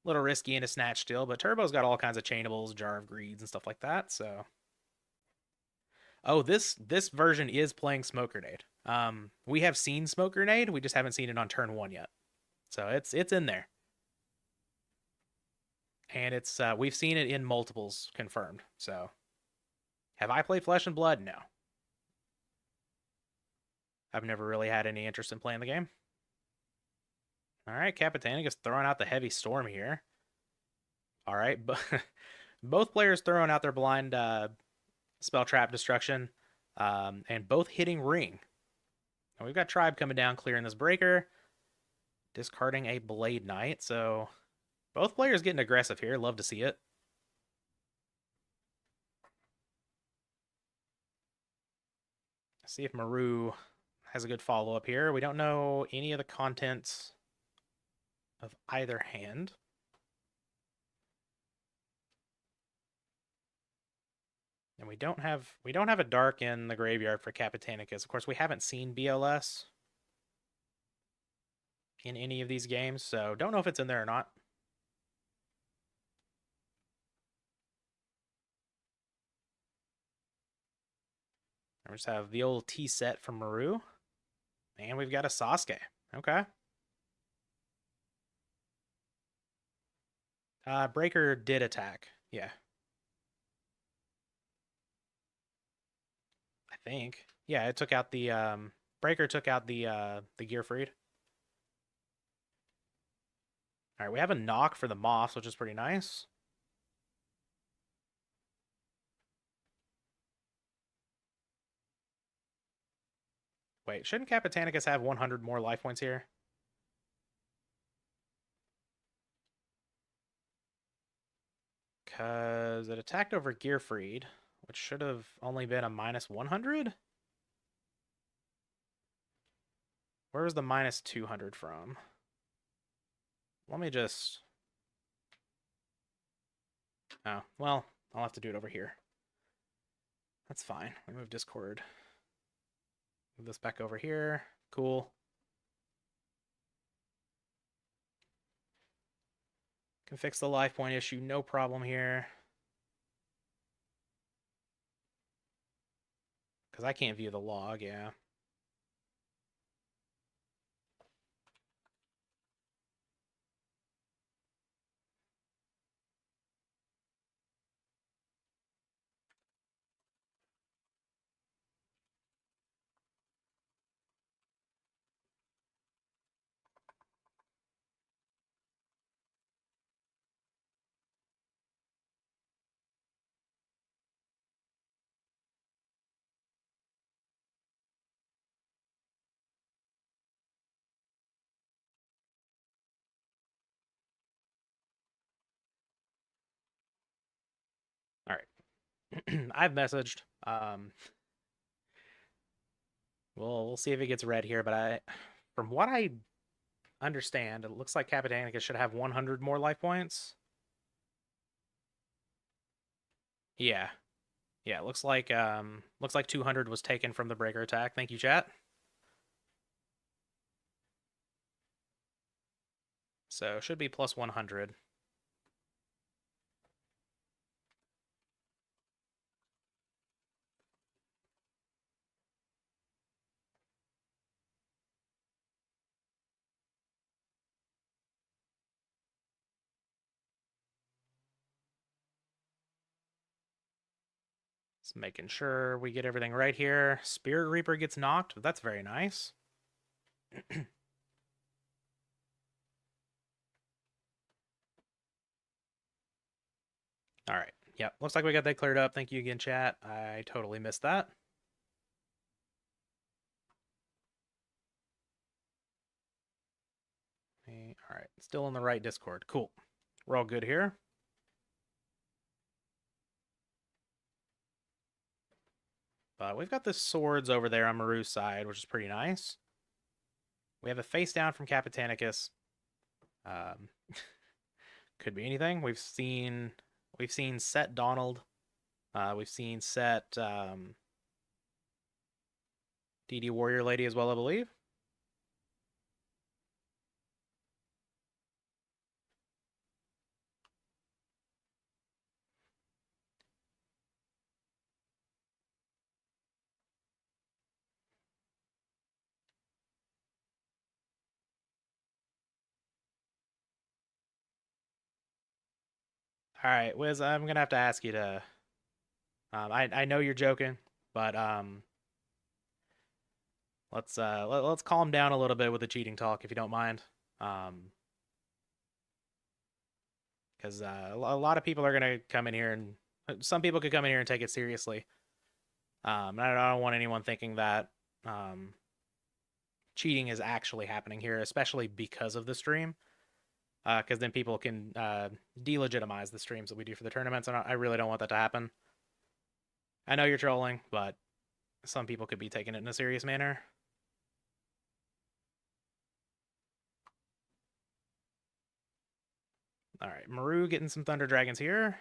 A: little risky into Snatch still, but Turbo's got all kinds of chainables, Jar of Greeds, and stuff like that, so. Oh, this version is playing Smoke Grenade. We have seen Smoke Grenade, we just haven't seen it on turn one yet. So it's in there. And it's we've seen it in multiples confirmed, so. Have I played Flesh and Blood? No. I've never really had any interest in playing the game. All right, Kapetanicus throwing out the Heavy Storm here. All right, but both players throwing out their blind spell trap destruction, and both hitting ring. And we've got Tribe coming down, clearing this breaker, discarding a Blade Knight. So both players getting aggressive here. Love to see it. See if Maru has a good follow-up here. We don't know any of the contents of either hand. And we don't have a dark in the graveyard for Kapetanicus. Of course, we haven't seen BLS in any of these games, so don't know if it's in there or not. We just have the old T set from Maru. And we've got a Sasuke. Okay. Breaker did attack. Yeah. I think. Yeah, it took out the Breaker took out the Gearfried. Alright, we have a knock for the Moths, which is pretty nice. Wait, shouldn't Kapetanicus have 100 more life points here? Because it attacked over Gearfried, which should have only been a minus 100? Where was the minus 200 from? Let me just... Oh, well, I'll have to do it over here. That's fine. Remove Discord. Move this back over here. Cool. Can fix the life point issue, no problem here. Because I can't view the log, yeah. All right. I've messaged. We'll see if it gets read here, but from what I understand, it looks like Kapetanicus should have 100 more life points. Yeah. Yeah, it looks like 200 was taken from the breaker attack. Thank you, chat. So should be plus 100. Just making sure we get everything right here. Spirit Reaper gets knocked. That's very nice. All right. Yep. Looks like we got that cleared up. Thank you again, chat. I totally missed that. All right. Still in the right Discord. Cool. We're all good here. But we've got the swords over there on Maru's side, which is pretty nice. We have a face down from Kapetanicus. Could be anything. We've seen Set Donald. We've seen Set DD Warrior Lady as well, I believe. All right, Wiz, I'm gonna have to ask you to. I know you're joking, but let's calm down a little bit with the cheating talk if you don't mind. Because a lot of people are gonna come in here and some people could come in here and take it seriously. And I don't want anyone thinking that cheating is actually happening here, especially because of the stream. Because then people can delegitimize the streams that we do for the tournaments, and I really don't want that to happen. I know you're trolling, but some people could be taking it in a serious manner. All right, Maru getting some Thunder Dragons here.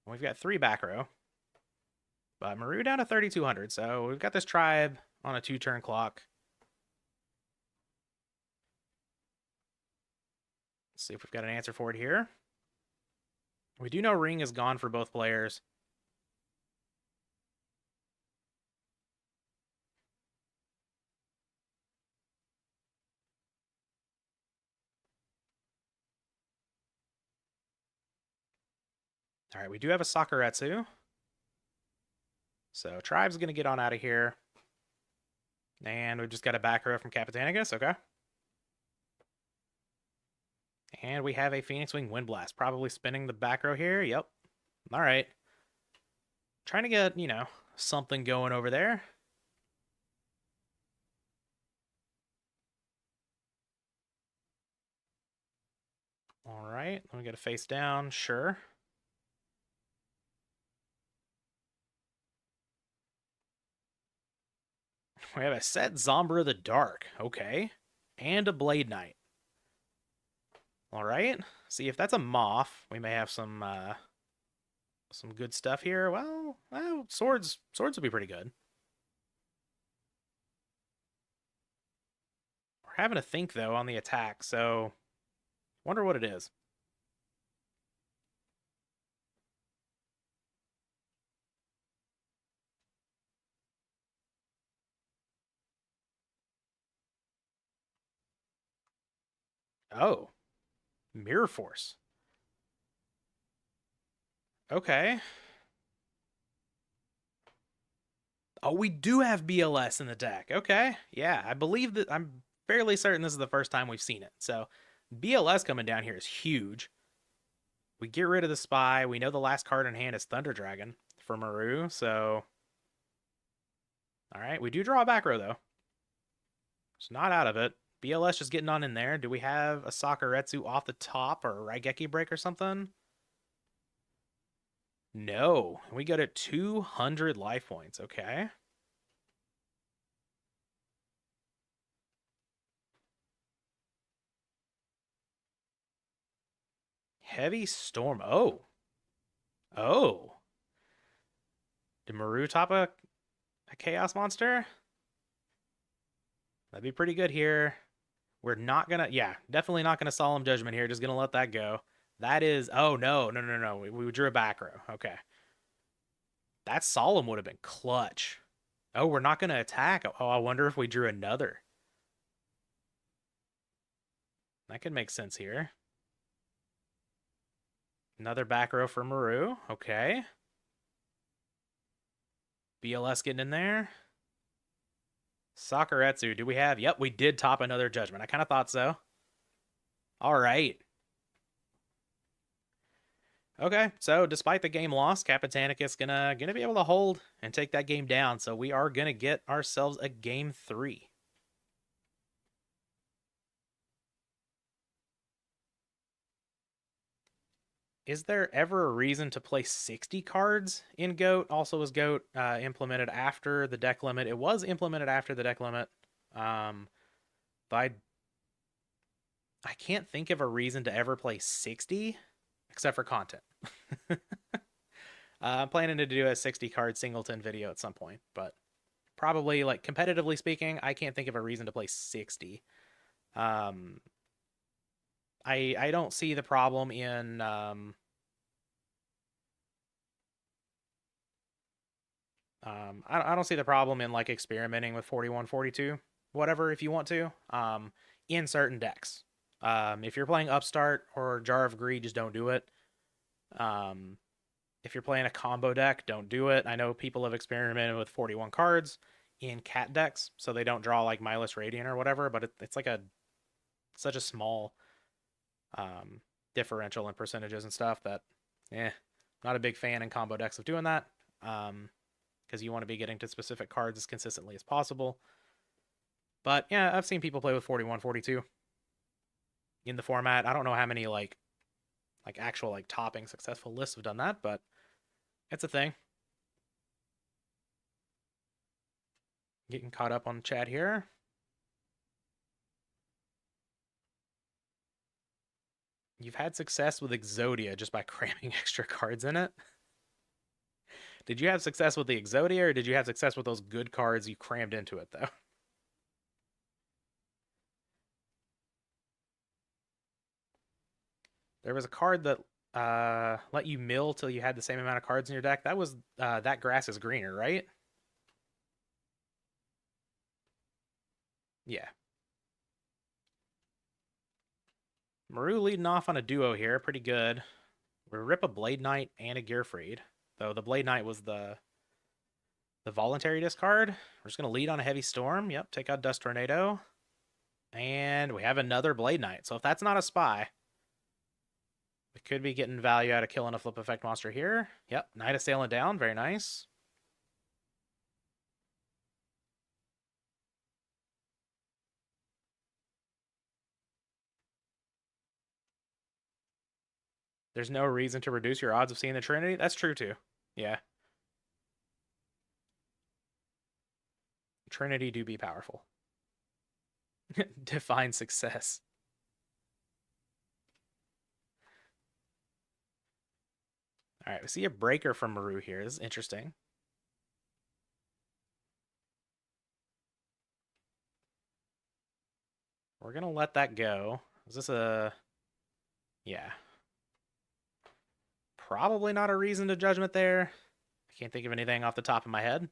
A: We've got 3 back row. But Maru down to 3,200, so we've got this tribe on a 2-turn clock. Let's see if we've got an answer for it here. We do know Ring is gone for both players. All right, we do have a Sakuretsu. So Tribe's going to get on out of here. And we've just got a back row from Kapetanicus. Okay. And we have a Phoenix Wing Windblast. Probably spinning the back row here. Yep. All right. Trying to get, something going over there. All right. Let me get a face down. Sure. We have a set Zombra of the Dark. Okay. And a Blade Knight. All right. See, if that's a Moth, we may have some good stuff here. Well, swords would be pretty good. We're having to think, though, on the attack, so wonder what it is. Oh, Mirror Force. Okay. Oh, we do have BLS in the deck. Okay. Yeah, I believe that I'm fairly certain this is the first time we've seen it. So BLS coming down here is huge. We get rid of the spy. We know the last card in hand is Thunder Dragon for Maru, so all right, we do draw a back row though. It's not out of it. BLS just getting on in there. Do we have a Sakuretsu off the top or a Raigeki break or something? No. We go to 200 life points. Okay. Heavy Storm. Oh. Oh. Did Maru top a Chaos Monster? That'd be pretty good here. We're not gonna, yeah, definitely not gonna Solemn Judgment here. Just gonna let that go. That is, oh no. We drew a back row. Okay. That Solemn would have been clutch. Oh, we're not gonna attack. Oh, I wonder if we drew another. That could make sense here. Another back row for Maru. Okay. BLS getting in there. Sakuretsu, do we have? Yep, we did top another Judgment. I kind of thought so. All right. Okay, so despite the game loss, Kapetanicus gonna be able to hold and take that game down. So we are gonna get ourselves a game 3. Is there ever a reason to play 60 cards in GOAT? Also, was GOAT implemented after the deck limit? It was implemented after the deck limit. But I can't think of a reason to ever play 60 except for content. I'm planning to do a 60 card singleton video at some point, but probably like competitively speaking, I can't think of a reason to play 60. I don't see the problem in I don't see the problem in like experimenting with 41, 42, whatever if you want to in certain decks. If you're playing Upstart or Jar of Greed, just don't do it. If you're playing a combo deck, don't do it. I know people have experimented with 41 cards in cat decks, so they don't draw like Mindless Radiant or whatever, but it's like such a small differential in percentages and stuff that, not a big fan in combo decks of doing that. Because you want to be getting to specific cards as consistently as possible. But yeah, I've seen people play with 41, 42 in the format. I don't know how many like actual like topping successful lists have done that, but it's a thing. Getting caught up on chat here. You've had success with Exodia just by cramming extra cards in it. Did you have success with the Exodia, or did you have success with those good cards you crammed into it, though? There was a card that let you mill till you had the same amount of cards in your deck. That was That Grass is Greener, right? Yeah. Maru leading off on a duo here, pretty good. We rip a Blade Knight and a Gearfried, though the Blade Knight was the voluntary discard. We're just gonna lead on a Heavy Storm. Yep, take out Dust Tornado, and we have another Blade Knight. So if that's not a spy, we could be getting value out of killing a flip effect monster here. Yep, Knight Assailant down, very nice. There's no reason to reduce your odds of seeing the Trinity. That's true too. Yeah. Trinity do be powerful. Define success. All right, we see a breaker from Maru here. This is interesting. We're going to let that go. Is this a... Yeah. Probably not a reason to judgment there. I can't think of anything off the top of my head.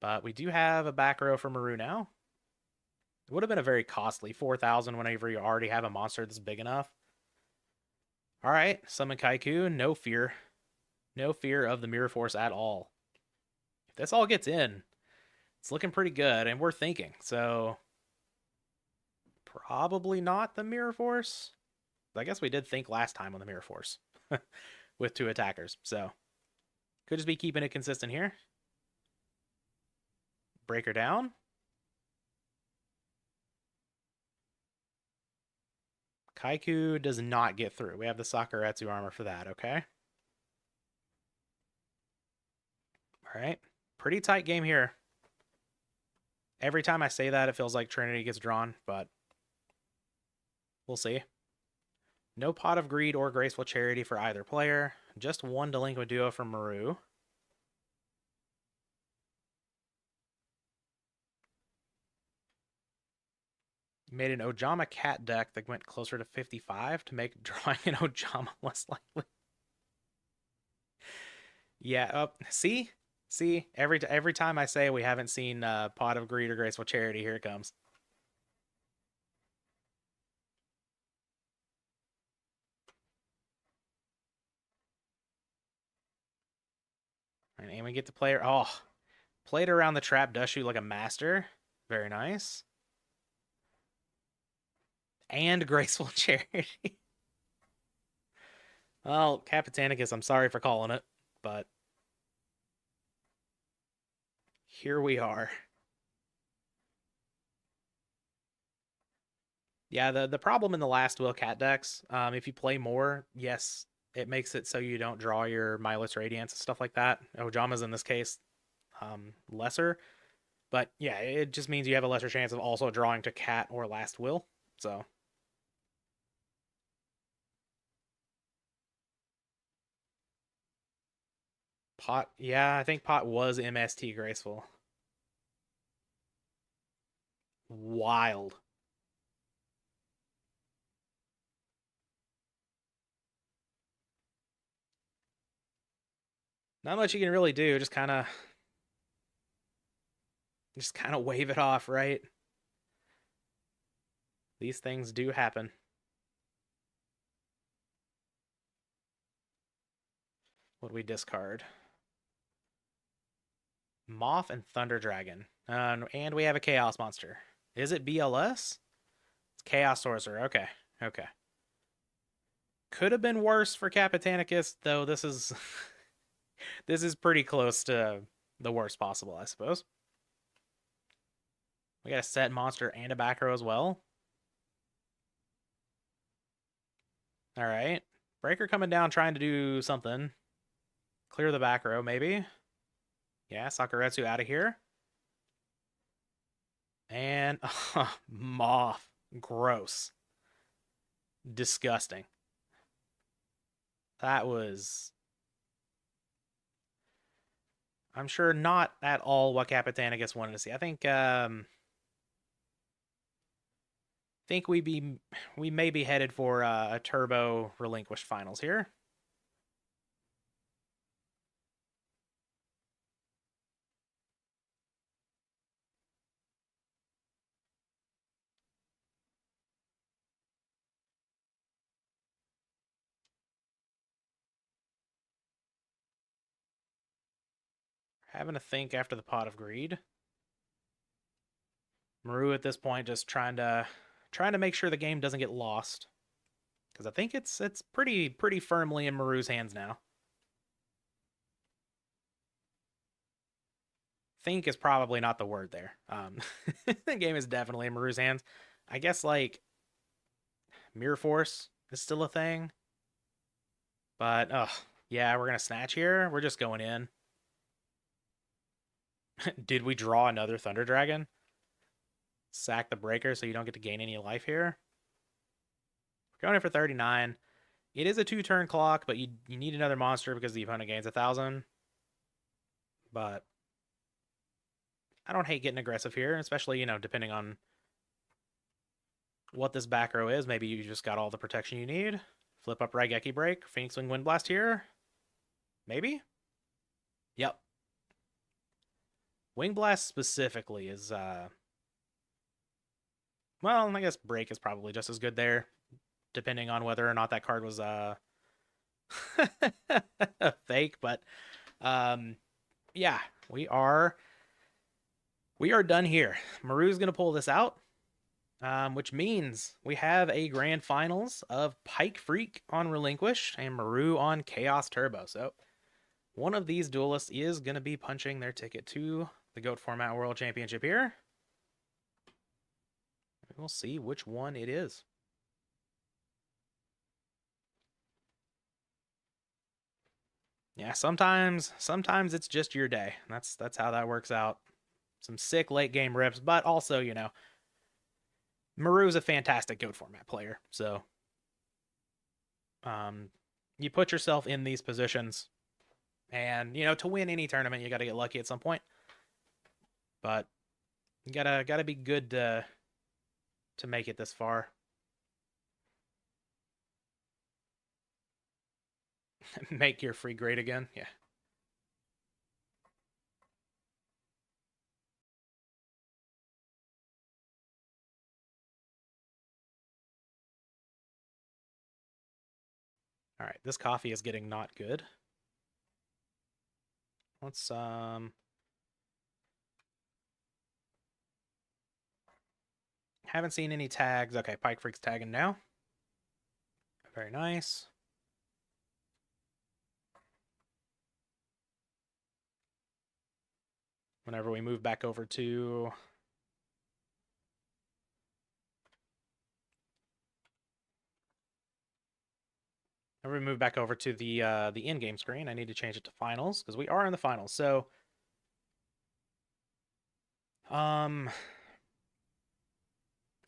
A: But we do have a back row for Maru now. It would have been a very costly 4,000 whenever you already have a monster that's big enough. All right, summon Kaiku. No fear. No fear of the Mirror Force at all. If this all gets in, it's looking pretty good, and we're thinking. So, probably not the Mirror Force. I guess we did think last time on the Mirror Force with 2 attackers. So, could just be keeping it consistent here. Breaker down. Kaiku does not get through. We have the Sakuretsu armor for that, okay? All right. Pretty tight game here. Every time I say that, it feels like Trinity gets drawn, but we'll see. No Pot of Greed or Graceful Charity for either player. Just 1 Delinquent Duo from Maru. Made an Ojama Cat deck that went closer to 55 to make drawing an Ojama less likely. Yeah, see? See, every time I say we haven't seen Pot of Greed or Graceful Charity, here it comes. And we get to play. Oh, played around the trap Dushu like a master. Very nice. And Graceful Charity. Well, Kapetanicus, I'm sorry for calling it, but here we are. Yeah, the problem in the last Will Cat decks, if you play more, yes, it makes it so you don't draw your Mindless Radiance and stuff like that. Ojama's in this case lesser. But yeah, it just means you have a lesser chance of also drawing to Cat or Last Will. So Pot, yeah, I think Pot was MST Graceful. Wild. Not much you can really do, just kind of wave it off, right? These things do happen. What do we discard? Moth and Thunder Dragon. And we have a Chaos Monster. Is it BLS? It's Chaos Sorcerer. Okay. Okay. Could have been worse for Kapetanicus, though this is this is pretty close to the worst possible, I suppose. We got a set monster and a back row as well. All right. Breaker coming down trying to do something. Clear the back row, maybe. Yeah, Sakuretsu out of here. And Moth. Gross. Disgusting. That was... I'm sure not at all what Kapetanicus wanted to see. I think we may be headed for a turbo relinquished finals here. Having to think after the Pot of Greed. Maru at this point just trying to make sure the game doesn't get lost, because I think it's pretty firmly in Maru's hands now. Think is probably not the word there. The game is definitely in Maru's hands. I guess like Mirror Force is still a thing, but yeah, we're gonna snatch here. We're just going in. Did we draw another Thunder Dragon? Sack the breaker so you don't get to gain any life here. We're going in for 39. It is a 2-turn clock, but you need another monster because the opponent gains 1,000. But I don't hate getting aggressive here, especially, depending on what this back row is. Maybe you just got all the protection you need. Flip up Raigeki Break, Phoenix Wing Wind Blast here. Maybe? Yep. Wing Blast specifically is, well, I guess Break is probably just as good there, depending on whether or not that card was, fake, but, yeah, we are done here. Maru's going to pull this out, which means we have a grand finals of Pikefreak on Relinquish and Maru on Chaos Turbo. So one of these duelists is going to be punching their ticket to the GOAT Format World Championship here. We'll see which one it is. Yeah, sometimes it's just your day. That's how that works out. Some sick late game rips, but also, Maru's a fantastic GOAT format player. So you put yourself in these positions, and to win any tournament you got to get lucky at some point. But you gotta be good to make it this far. Make your free great again. Yeah. All right, this coffee is getting not good. Let's haven't seen any tags. Okay, Pikefreak's tagging now. Very nice. Whenever we move back over to the in-game screen, I need to change it to finals because we are in the finals. So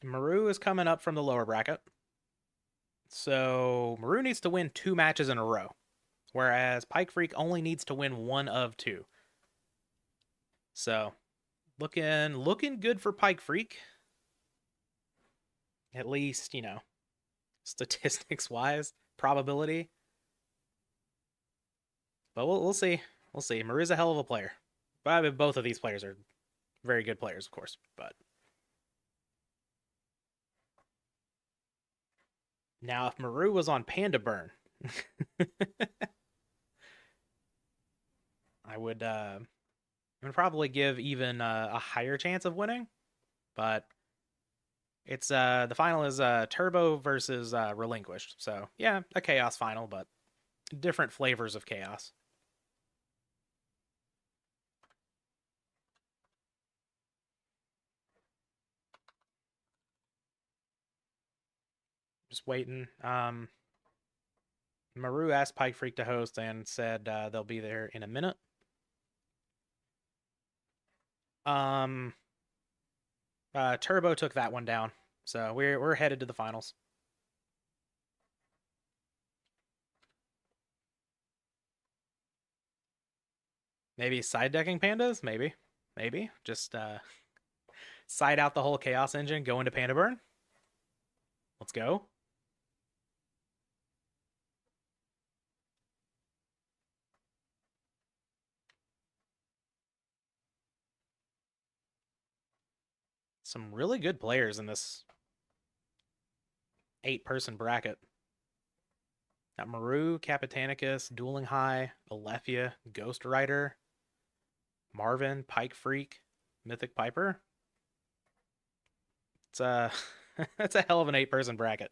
A: Maru is coming up from the lower bracket. So Maru needs to win 2 matches in a row, whereas Pikefreak only needs to win 1 of 2. So looking good for Pikefreak. At least, statistics wise, probability. But we'll see. We'll see. Maru's a hell of a player. But I mean, both of these players are very good players, of course. But now, if Maru was on Panda Burn, I would probably give even a higher chance of winning. But it's the final is Turbo versus Relinquished. So yeah, a Chaos final, but different flavors of Chaos. Just waiting. Maru asked Pikefreak to host and said they'll be there in a minute. Turbo took that one down, so we're headed to the finals. Maybe side decking pandas, maybe just side out the whole Chaos engine, go into Panda Burn. Let's go. Some really good players in this 8-person bracket. Got Maru, Kapetanicus, Dueling High, Alephia, Ghost Rider, Marvin, Pikefreak, Mythic Piper. It's that's a hell of an 8-person bracket.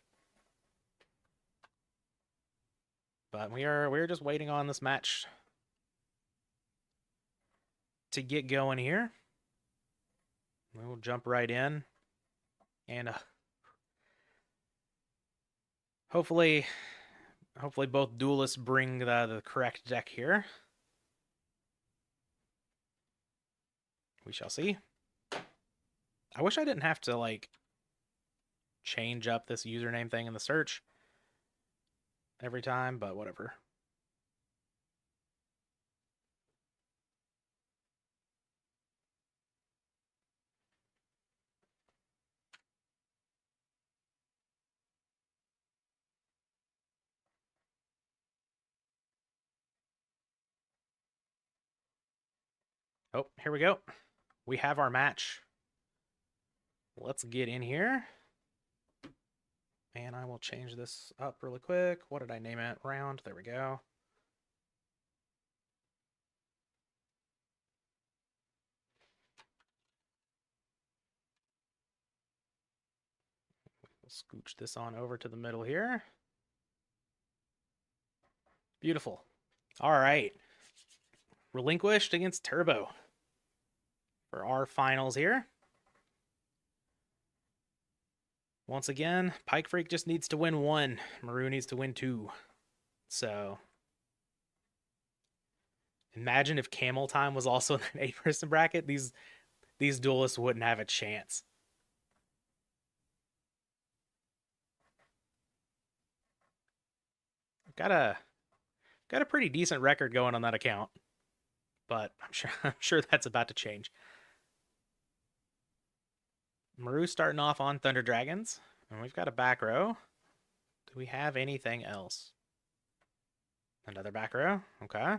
A: But we're just waiting on this match to get going here. We'll jump right in, and hopefully both duelists bring the correct deck here. We shall see. I wish I didn't have to, like, change up this username thing in the search every time, but whatever. Oh, here we go. We have our match. Let's get in here. And I will change this up really quick. What did I name it? Round. There we go. We'll scooch this on over to the middle here. Beautiful. All right. Relinquished against Turbo for our finals here. Once again, Pikefreak just needs to win 1. Maru needs to win 2. So, imagine if Camel Time was also in that 8-person bracket. These duelists wouldn't have a chance. Got a pretty decent record going on that account, but I'm sure that's about to change. Maru starting off on Thunder Dragons, and we've got a back row. Do we have anything else? Another back row. Okay.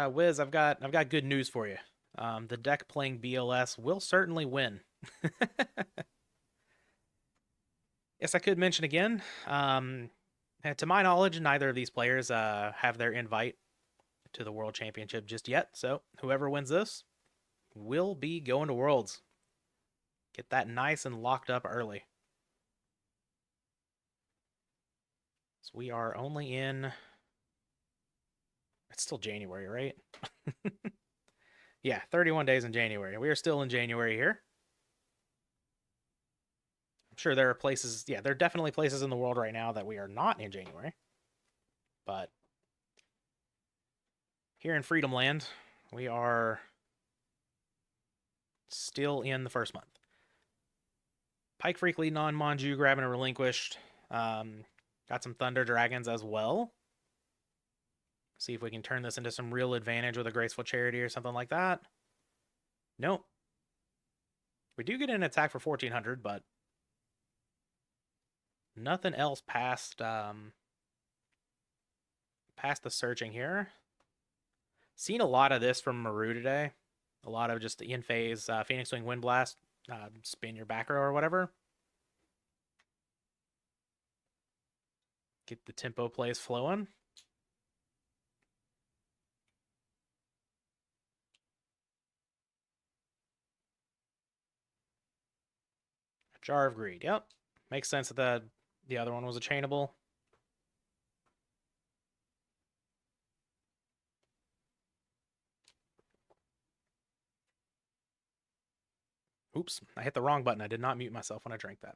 A: Wiz, I've got good news for you. The deck playing BLS will certainly win. Yes, I could mention again. To my knowledge, neither of these players have their invite to the World Championship just yet. So whoever wins this will be going to Worlds. Get that nice and locked up early. So we are only in... It's still January, right? Yeah, 31 days in January. We are still in January here. I'm sure there are places... Yeah, there are definitely places in the world right now that we are not in January. But here in Freedom Land, we are still in the first month. Pikefreak leading on Manju, grabbing a relinquished. Got some Thunder Dragons as well. See if we can turn this into some real advantage with a Graceful Charity or something like that. Nope. We do get an attack for 1400, but nothing else past past the searching here. Seen a lot of this from Maru today. A lot of just in phase Phoenix Wing Wind Blast, spin your back row or whatever. Get the tempo plays flowing. Jar of Greed. Yep. Makes sense that the other one was a chainable. Oops, I hit the wrong button. I did not mute myself when I drank that.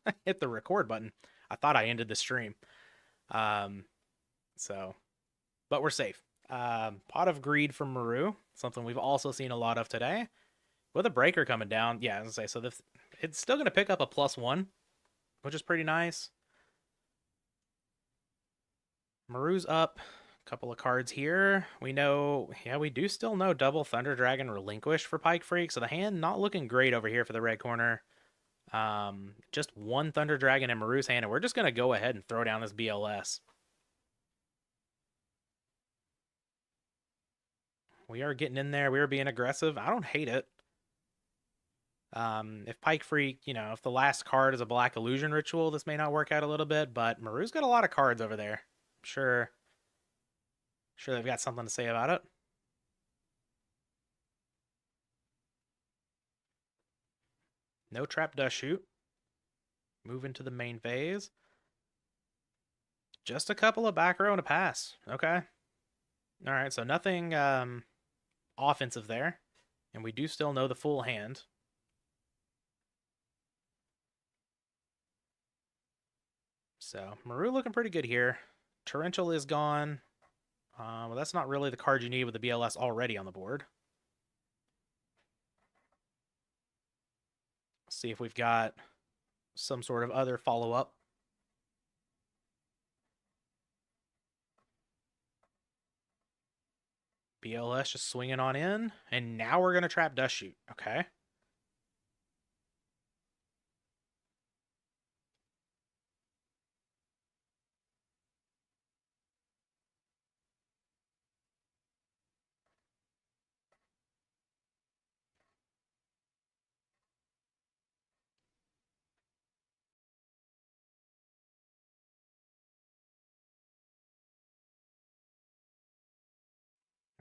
A: I hit the record button. I thought I ended the stream. So, but we're safe. Pot of Greed from Maru, something we've also seen a lot of today. With a breaker coming down, yeah, I was gonna say, so it's still gonna pick up a +1, which is pretty nice. Maru's up. A couple of cards here. We know, yeah, we do still know double Thunder Dragon relinquished for Pikefreak, so the hand not looking great over here for the red corner. Just one Thunder Dragon in Maru's hand, and we're just gonna go ahead and throw down this BLS. We are getting in there. We are being aggressive. I don't hate it. If Pikefreak, if the last card is a Black Illusion Ritual, this may not work out a little bit, but Maru's got a lot of cards over there. I'm sure they've got something to say about it. No Trap Dust Shoot. Move into the main phase. Just a couple of back row and a pass. Okay. All right, so nothing offensive there. And we do still know the full hand. So, Maru looking pretty good here. Torrential is gone. Well, that's not really the card you need with the BLS already on the board. Let's see if we've got some sort of other follow-up. BLS just swinging on in. And now we're going to trap Dust Shoot. Okay.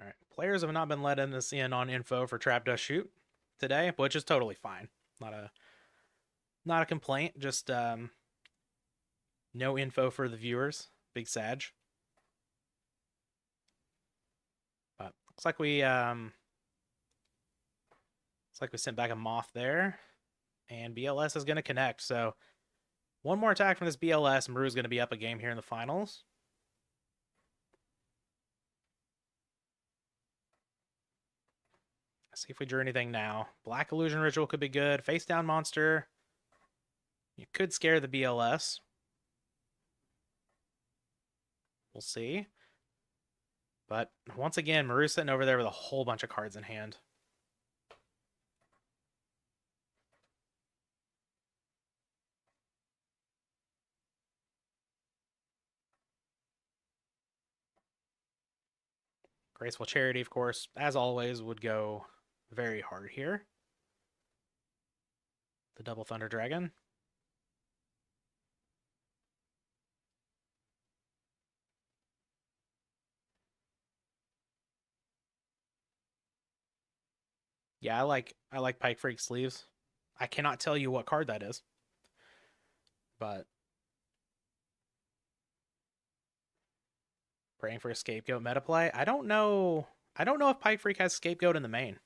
A: All right. Players have not been letting us in on info for Trap Dust Shoot today, which is totally fine. Not a complaint, just no info for the viewers. Big Sag. But looks like we sent back a Moth there. And BLS is gonna connect. So one more attack from this BLS, Maru's gonna be up a game here in the finals. Let's see if we drew anything now. Black Illusion Ritual could be good. Face down monster. You could scare the BLS. We'll see. But once again, Maru's sitting over there with a whole bunch of cards in hand. Graceful Charity, of course, as always, would go very hard here. The Double Thunder Dragon. Yeah, I like Pikefreak sleeves. I cannot tell you what card that is. But praying for a scapegoat meta play. I don't know if Pikefreak has scapegoat in the main.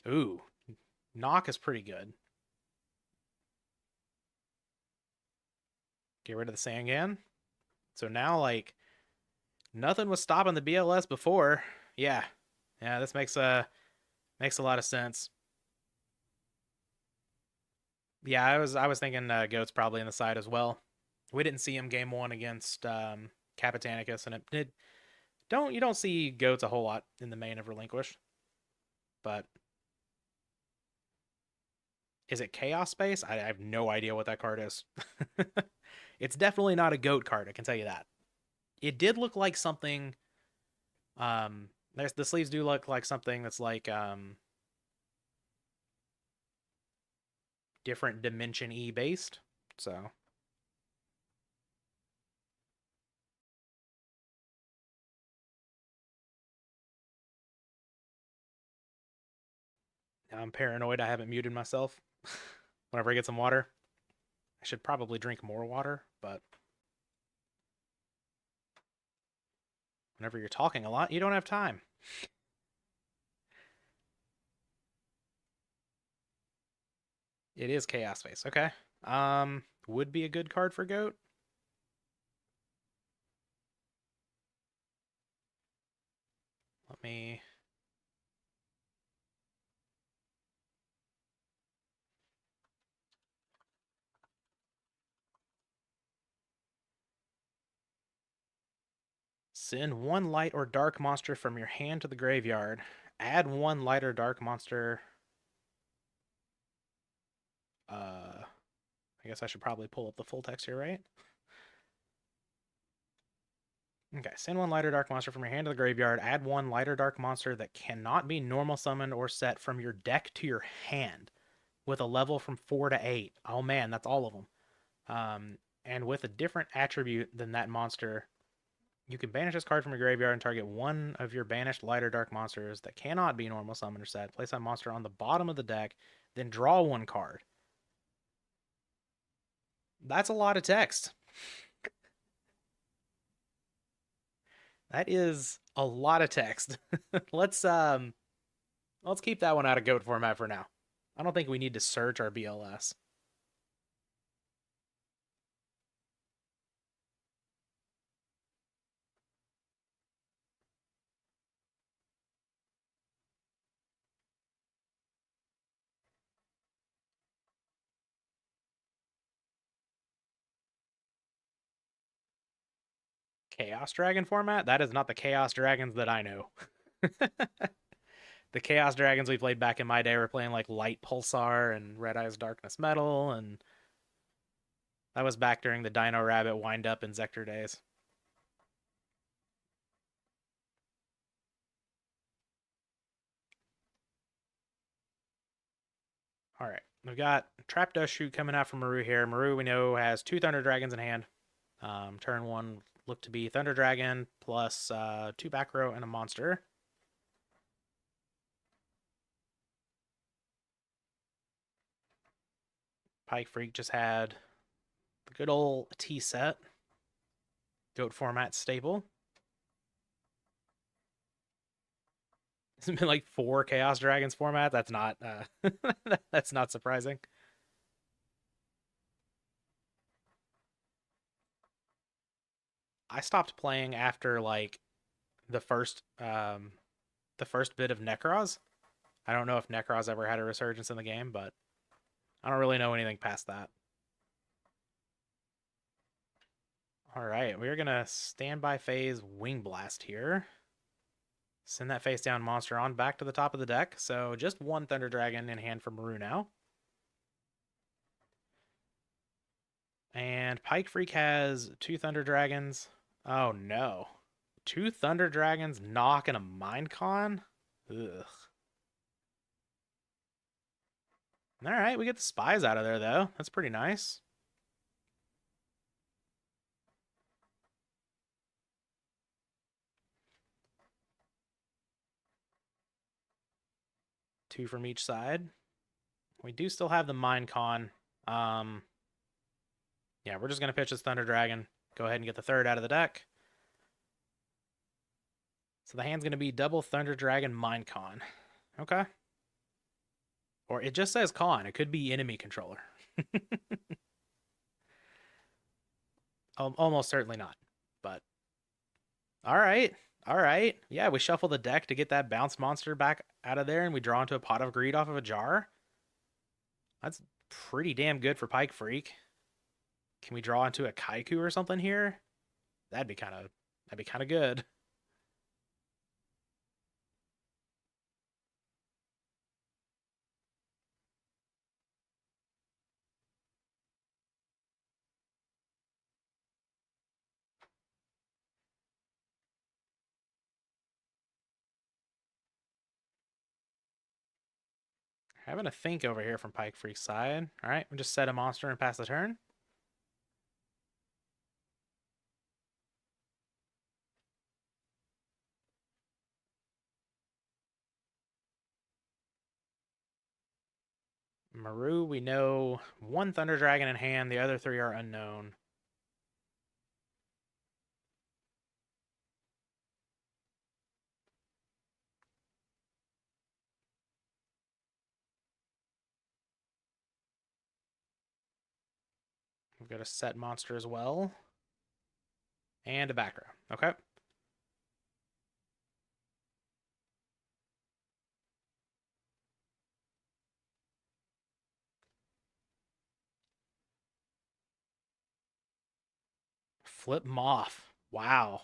A: Ooh. Knock is pretty good. Get rid of the Sangan. So now, like, nothing was stopping the BLS before. Yeah. Yeah, this makes a lot of sense. Yeah, I was thinking Goat's probably in the side as well. We didn't see him game one against Kapetanicus, and you don't see Goats a whole lot in the main of Relinquished. But is it Chaos Space? I have no idea what that card is. It's definitely not a Goat card, I can tell you that. It did look like something. The sleeves do look like something that's like different Dimension E based. So now I'm paranoid. I haven't muted myself. Whenever I get some water, I should probably drink more water, but whenever you're talking a lot, you don't have time. It is Chaos Space. Okay. Would be a good card for Goat. Let me. Send one light or dark monster from your hand to the graveyard. Add one light or dark monster. I guess I should probably pull up the full text here, right? Okay, send one light or dark monster from your hand to the graveyard. Add one light or dark monster that cannot be normal summoned or set from your deck to your hand with a level from 4 to 8. Oh man, that's all of them. And with a different attribute than that monster, you can banish this card from your graveyard and target one of your banished light or dark monsters that cannot be normal summoned or set. Place that monster on the bottom of the deck, then draw one card. That's a lot of text. That is a lot of text. Let's keep that one out of Goat format for now. I don't think we need to search our BLS. Chaos Dragon format? That is not the Chaos Dragons that I know. The Chaos Dragons we played back in my day were playing like Light Pulsar and Red Eyes Darkness Metal, and that was back during the Dino Rabbit Wind Up and Zector days. All right, we've got Trap Dust Shoot coming out from Maru here. Maru, we know, has 2 Thunder Dragons in hand. Turn 1 looked to be Thunder Dragon plus 2 back row and a monster. Pikefreak just had the good old T set. Goat format staple. It's been like 4 Chaos Dragons format. That's not that's not surprising. I stopped playing after like the first bit of Necros. I don't know if Necros ever had a resurgence in the game, but I don't really know anything past that. All right, we're gonna standby phase Wing Blast here. Send that face down monster on back to the top of the deck. So just 1 Thunder Dragon in hand for Maru now. And Pikefreak has 2 Thunder Dragons. Oh no. 2 Thunder Dragons, Knock, and a Minecon? Ugh. Alright, we get the spies out of there though. That's pretty nice. Two from each side. We do still have the Minecon. Yeah, we're just going to pitch this Thunder Dragon. Go ahead and get the 3rd out of the deck. So the hand's going to be double Thunder Dragon Minecon. Okay. Or it just says con. It could be enemy controller. Almost certainly not. But all right. All right. Yeah, we shuffle the deck to get that bounce monster back out of there, and we draw into a Pot of Greed off of a jar. That's pretty damn good for Pikefreak. Can we draw into a Kaiku or something here? That'd be kind of good. Having a think over here from Pikefreak's side. All right, we just set a monster and pass the turn. Maru, we know 1 Thunder Dragon in hand. The other 3 are unknown. We've got a set monster as well. And a back row. Okay. Flip Moth. Wow.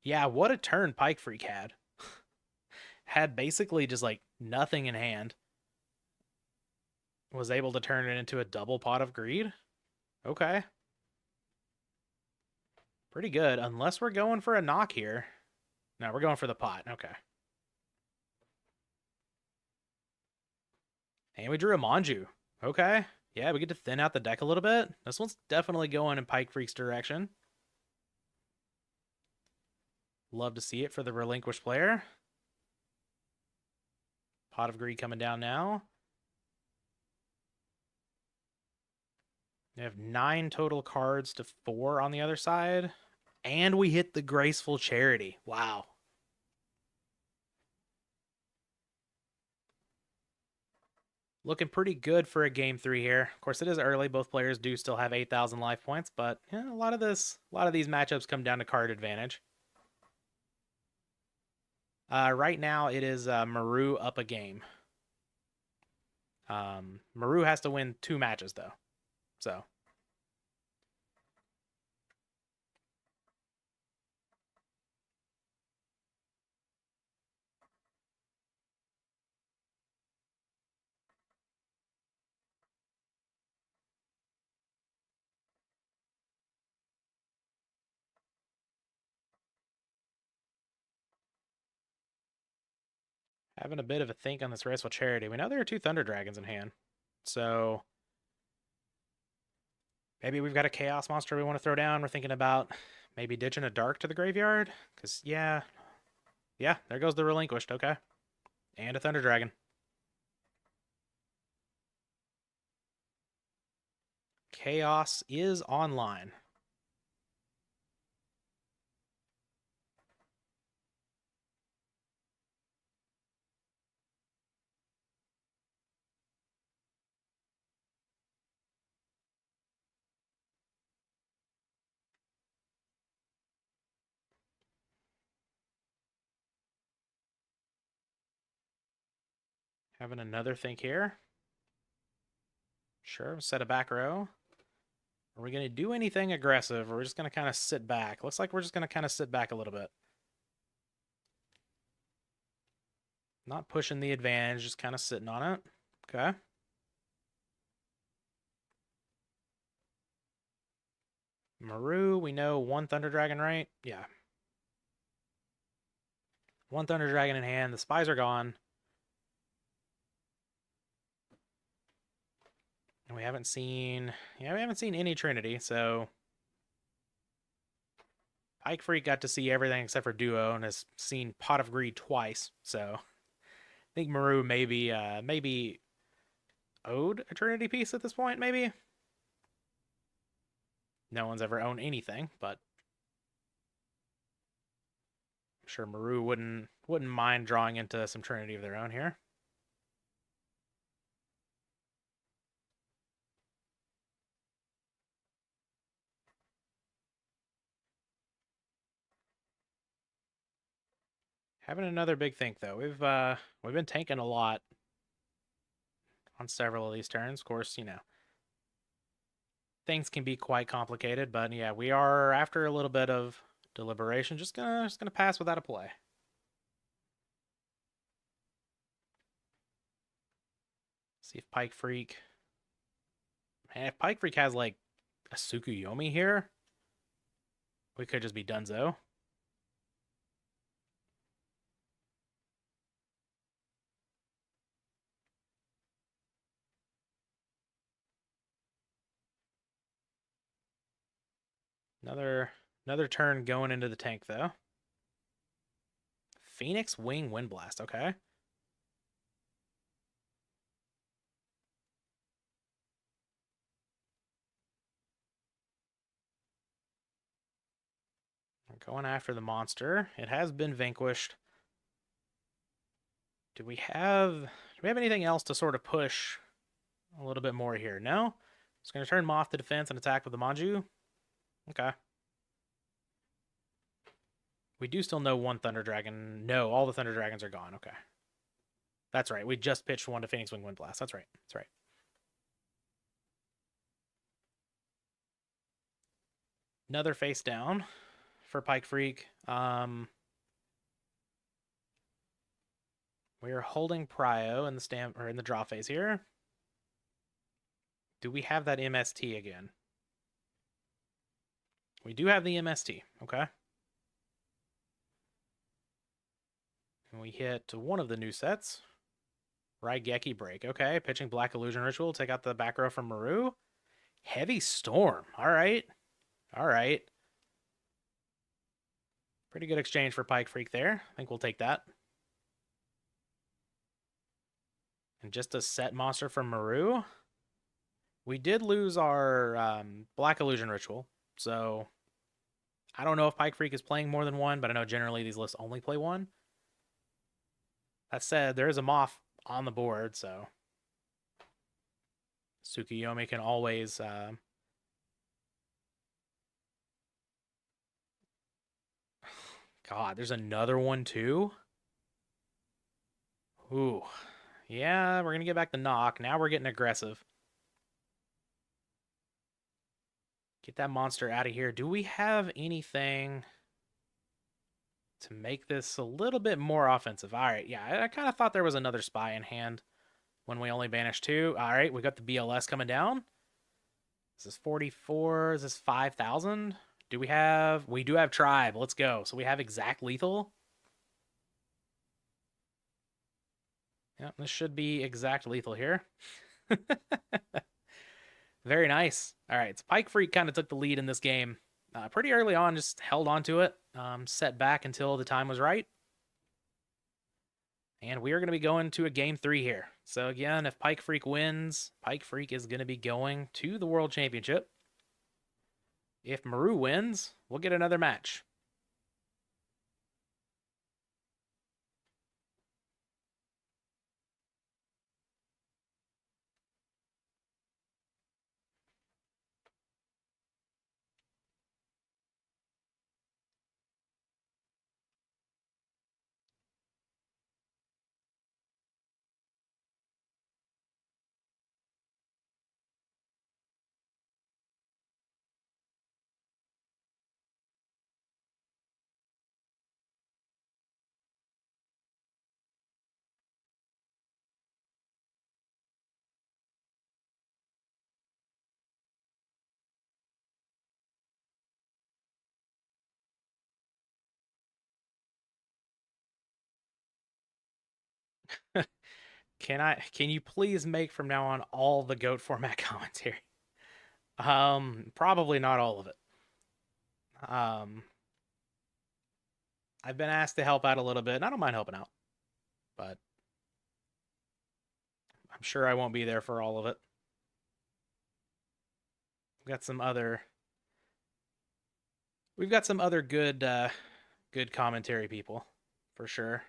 A: Yeah, what a turn Pikefreak had. Had basically just like nothing in hand. Was able to turn it into a double Pot of Greed. Okay. Pretty good, unless we're going for a knock here. No, we're going for the pot. Okay. And we drew a Manju. Okay. Yeah, we get to thin out the deck a little bit. This one's definitely going in Pikefreak's direction. Love to see it for the relinquished player. Pot of Greed coming down now. We have 9 total cards to 4 on the other side. And we hit the Graceful Charity. Wow. Looking pretty good for a game 3 here. Of course, it is early. Both players do still have 8,000 life points, but yeah, a lot of these matchups come down to card advantage. Right now, it is Maru up a game. Maru has to win 2 matches, though. So Having a bit of a think on this Raceful Charity. We know there are 2 Thunder Dragons in hand. So maybe we've got a Chaos monster we want to throw down. We're thinking about maybe ditching a Dark to the graveyard. Because, yeah, there goes the Relinquished. Okay. And a Thunder Dragon. Chaos is online. Having another think here. Sure, set a back row. Are we going to do anything aggressive, or we're just going to kind of sit back? Looks like we're just going to kind of sit back a little bit. Not pushing the advantage, just kind of sitting on it. Okay. Maru, we know 1 Thunder Dragon, right? Yeah. 1 Thunder Dragon in hand. The spies are gone. And we haven't seen any Trinity, so Pikefreak got to see everything except for Duo and has seen Pot of Greed twice, so I think Maru maybe owed a Trinity piece at this point, maybe. No one's ever owned anything, but I'm sure Maru wouldn't mind drawing into some Trinity of their own here. Having another big think though. We've been tanking a lot on several of these turns. Of course, you know, things can be quite complicated, but yeah, we are after a little bit of deliberation. Just gonna pass without a play. See if Pikefreak. Man, if Pikefreak has like a Tsukuyomi here, we could just be donezo. Another turn going into the tank though. Phoenix Wing Windblast, okay. We're going after the monster. It has been vanquished. Do we have anything else to sort of push a little bit more here? No? It's going to turn Moth to defense and attack with the Manju. Okay. We do still know 1 Thunder Dragon. No, all the Thunder Dragons are gone. Okay. That's right. We just pitched 1 to Phoenix Wing Windblast. That's right. That's right. Another face down for Pikefreak. We are holding Prio in the draw phase here. Do we have that MST again? We do have the MST. Okay. And we hit one of the new sets. Raigeki Break. Okay. Pitching Black Illusion Ritual. Take out the back row from Maru. Heavy Storm. All right. All right. Pretty good exchange for Pikefreak there. I think we'll take that. And just a set monster from Maru. We did lose our Black Illusion Ritual. So I don't know if Pikefreak is playing more than 1, but I know generally these lists only play 1. That said, there is a Moth on the board, so Tsukuyomi can always God, there's another one too? Ooh. Yeah, we're going to get back the knock. Now we're getting aggressive. Get that monster out of here. Do we have anything to make this a little bit more offensive? All right, yeah, I kind of thought there was another spy in hand when we only banished 2. All right, we got the BLS coming down. This is 44. Is this 5,000? Do we have... We do have Tribe. Let's go. So we have exact lethal. Yep, this should be exact lethal here. Very nice. All right, so Pikefreak kind of took the lead in this game pretty early on, just held on to it, set back until the time was right. And we are going to be going to a game 3 here. So again, if Pikefreak wins, Pikefreak is going to be going to the World Championship. If Maru wins, we'll get another match. Can you please make from now on all the GOAT format commentary? Probably not all of it. I've been asked to help out a little bit, and I don't mind helping out, but I'm sure I won't be there for all of it. We've got some other good commentary people for sure.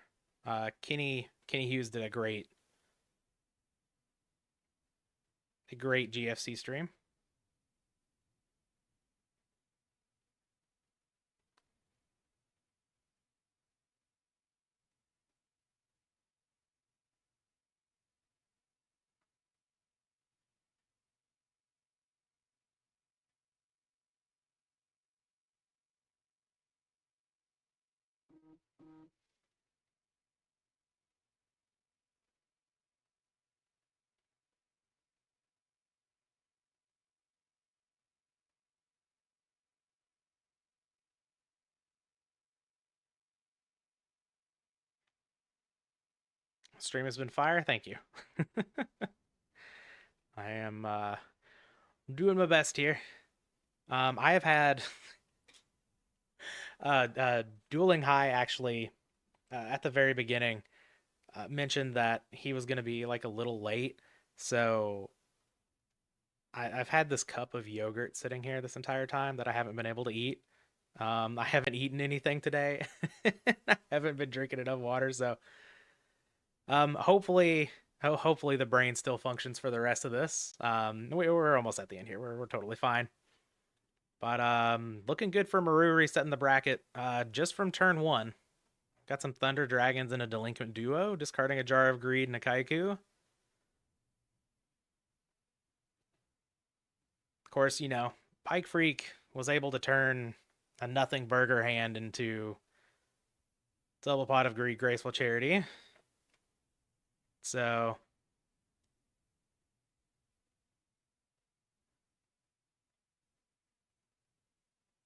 A: Kenny Hughes did a great GFC stream. Stream has been fire. Thank you. I am doing my best here. I have had Dueling High actually at the very beginning mentioned that he was going to be like a little late, so I've had this cup of yogurt sitting here this entire time that I haven't been able to eat. I haven't eaten anything today. I haven't been drinking enough water, so hopefully, hopefully the brain still functions for the rest of this. We're almost at the end here. We're totally fine. But looking good for Maru resetting the bracket just from turn 1. Got some Thunder Dragons and a Delinquent Duo, discarding a Jar of Greed and a Kaiku. Of course, you know, Pikefreak was able to turn a nothing burger hand into double pot of greed, graceful charity. So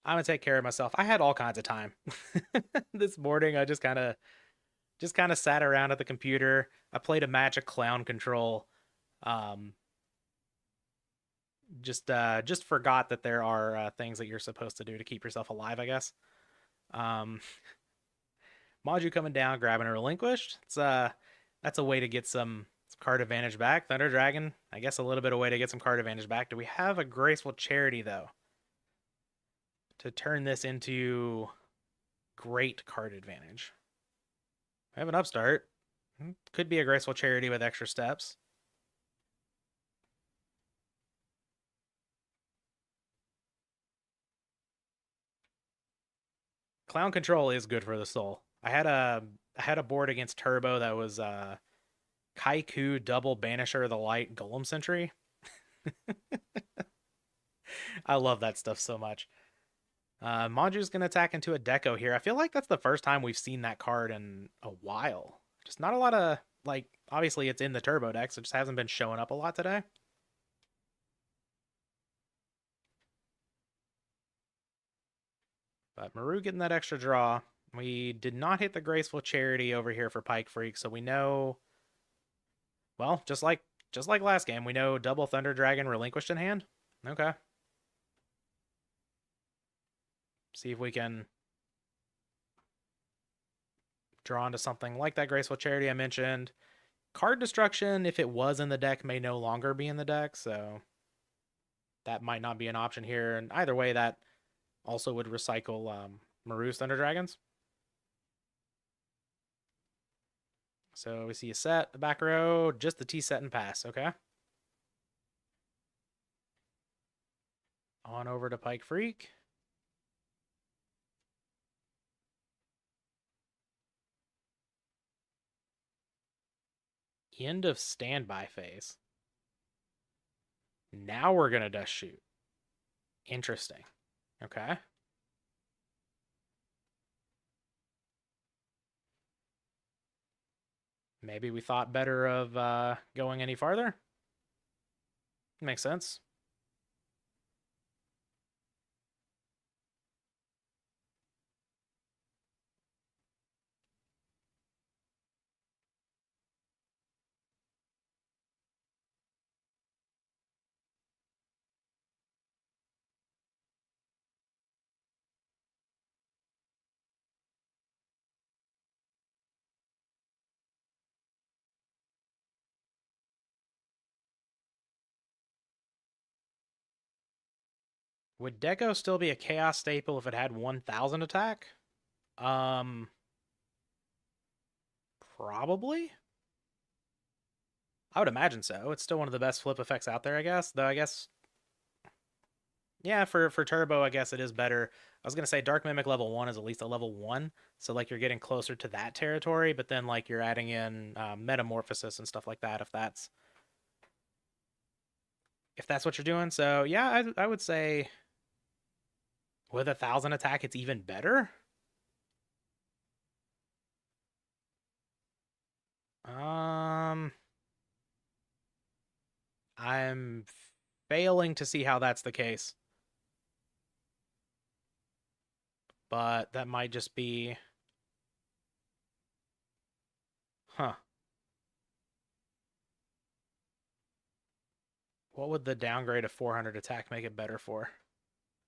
A: I'm gonna take care of myself. I had all kinds of time this morning. I just kind of sat around at the computer. I played a match of Clown Control. Um, just forgot that there are things that you're supposed to do to keep yourself alive, I guess. Um, Maju coming down, grabbing a relinquished. That's a way to get some card advantage back. Thunder Dragon, I guess a little bit of way to get some card advantage back. Do we have a Graceful Charity though to turn this into great card advantage? I have an Upstart. Could be a Graceful Charity with extra steps. Clown Control is good for the soul. I had a board against Turbo that was Kaiku double Banisher of the Light Golem Sentry. I love that stuff so much. Maju's going to attack into a Deco here. I feel like that's the first time we've seen that card in a while. Just not a lot of, like, obviously it's in the Turbo decks. It just hasn't been showing up a lot today. But Maru getting that extra draw. We did not hit the Graceful Charity over here for Pikefreak, so we know Well, just like last game, we know double Thunder Dragon relinquished in hand. Okay. See if we can draw into something like that Graceful Charity I mentioned. Card destruction, if it was in the deck, may no longer be in the deck, so that might not be an option here. And either way, that also would recycle Maru's Thunder Dragons. So we see a set, the back row, just the T set and pass, okay? On over to Pikefreak. End of standby phase. Now we're going to dust shoot. Interesting. Okay. Maybe we thought better of going any farther. Makes sense. Would Deco still be a Chaos staple if it had 1,000 attack? Um, Probably. I would imagine so. It's still one of the best flip effects out there, I guess. Though I guess, yeah, for Turbo, I guess it is better. I was gonna say Dark Mimic level 1 is at least a level 1, so like you're getting closer to that territory. But then like you're adding in Metamorphosis and stuff like that if that's what you're doing. So yeah, I would say with 1,000 attack, it's even better. Um, I'm failing to see how that's the case, but that might just be, huh? What would the downgrade of 400 attack make it better for?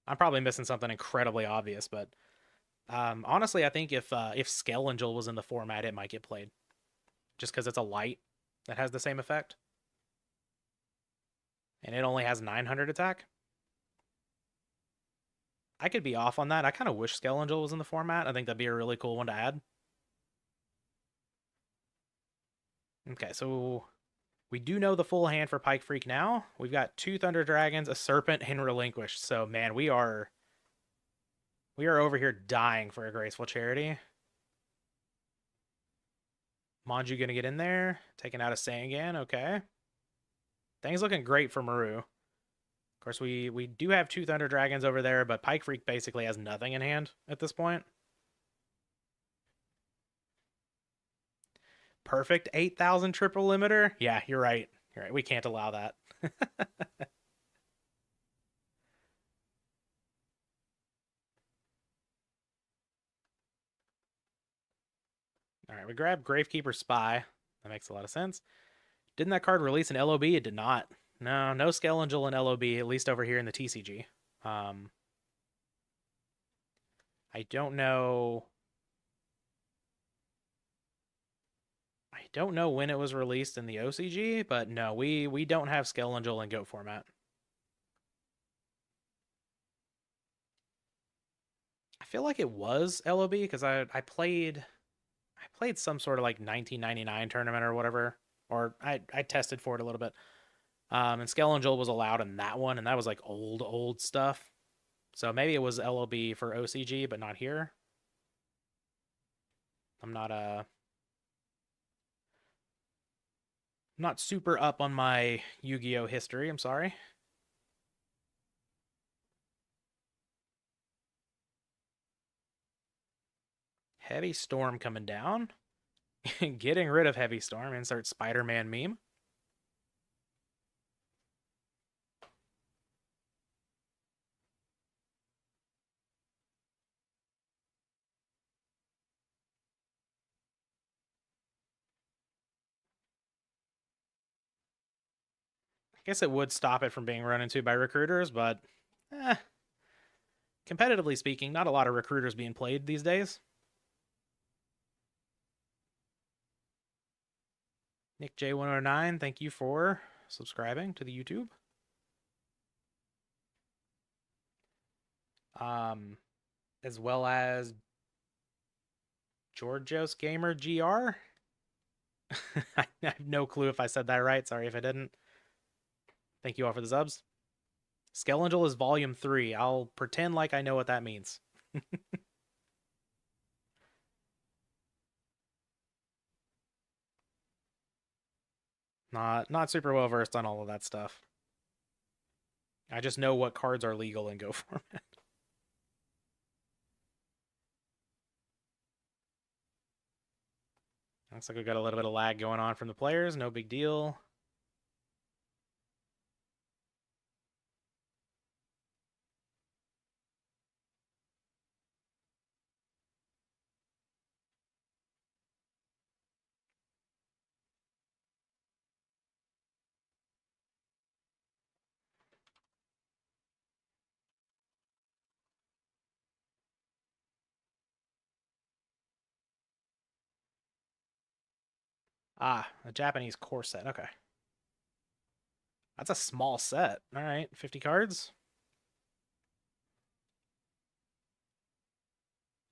A: I'm probably missing something incredibly obvious, but honestly, I think if Skelengel was in the format, it might get played just because it's a light that has the same effect, and it only has 900 attack. I could be off on that. I kind of wish Skelengel was in the format. I think that'd be a really cool one to add. Okay, so we do know the full hand for Pikefreak now. We've got 2 Thunder Dragons, a Serpent, and Relinquished. So man, we are over here dying for a Graceful Charity. Manju gonna get in there, taking out a Sangan. Okay, things looking great for Maru. Of course, we do have 2 Thunder Dragons over there, but Pikefreak basically has nothing in hand at this point. Perfect 8,000 triple limiter. Yeah, you're right. You're right. We can't allow that. All right, we grab Gravekeeper Spy. That makes a lot of sense. Didn't that card release an LOB? It did not. No Skelengel in LOB, at least over here in the TCG. Um, I don't know. I don't know when it was released in the OCG, but no, we don't have Skelengel in GOAT format. I feel like it was LOB because I played some sort of like 1999 tournament or whatever, or I tested for it a little bit. And Skelengel was allowed in that one, and that was like old stuff. So maybe it was LOB for OCG, but not here. I'm not super up on my Yu-Gi-Oh history. I'm sorry. Heavy Storm coming down. Getting rid of Heavy Storm. Insert Spider-Man meme. guess it would stop it from being run into by recruiters, but competitively speaking, not a lot of recruiters being played these days. Nick J109, thank you for subscribing to the YouTube. As well as Georgios Gamer GR. I have no clue if I said that right. Sorry if I didn't. Thank you all for the subs. Skelangel is volume 3. I'll pretend like I know what that means. Not super well versed on all of that stuff. I just know what cards are legal in Go format. Looks like we got a little bit of lag going on from the players. No big deal. Ah, a Japanese core set. Okay. That's a small set. All right, 50 cards.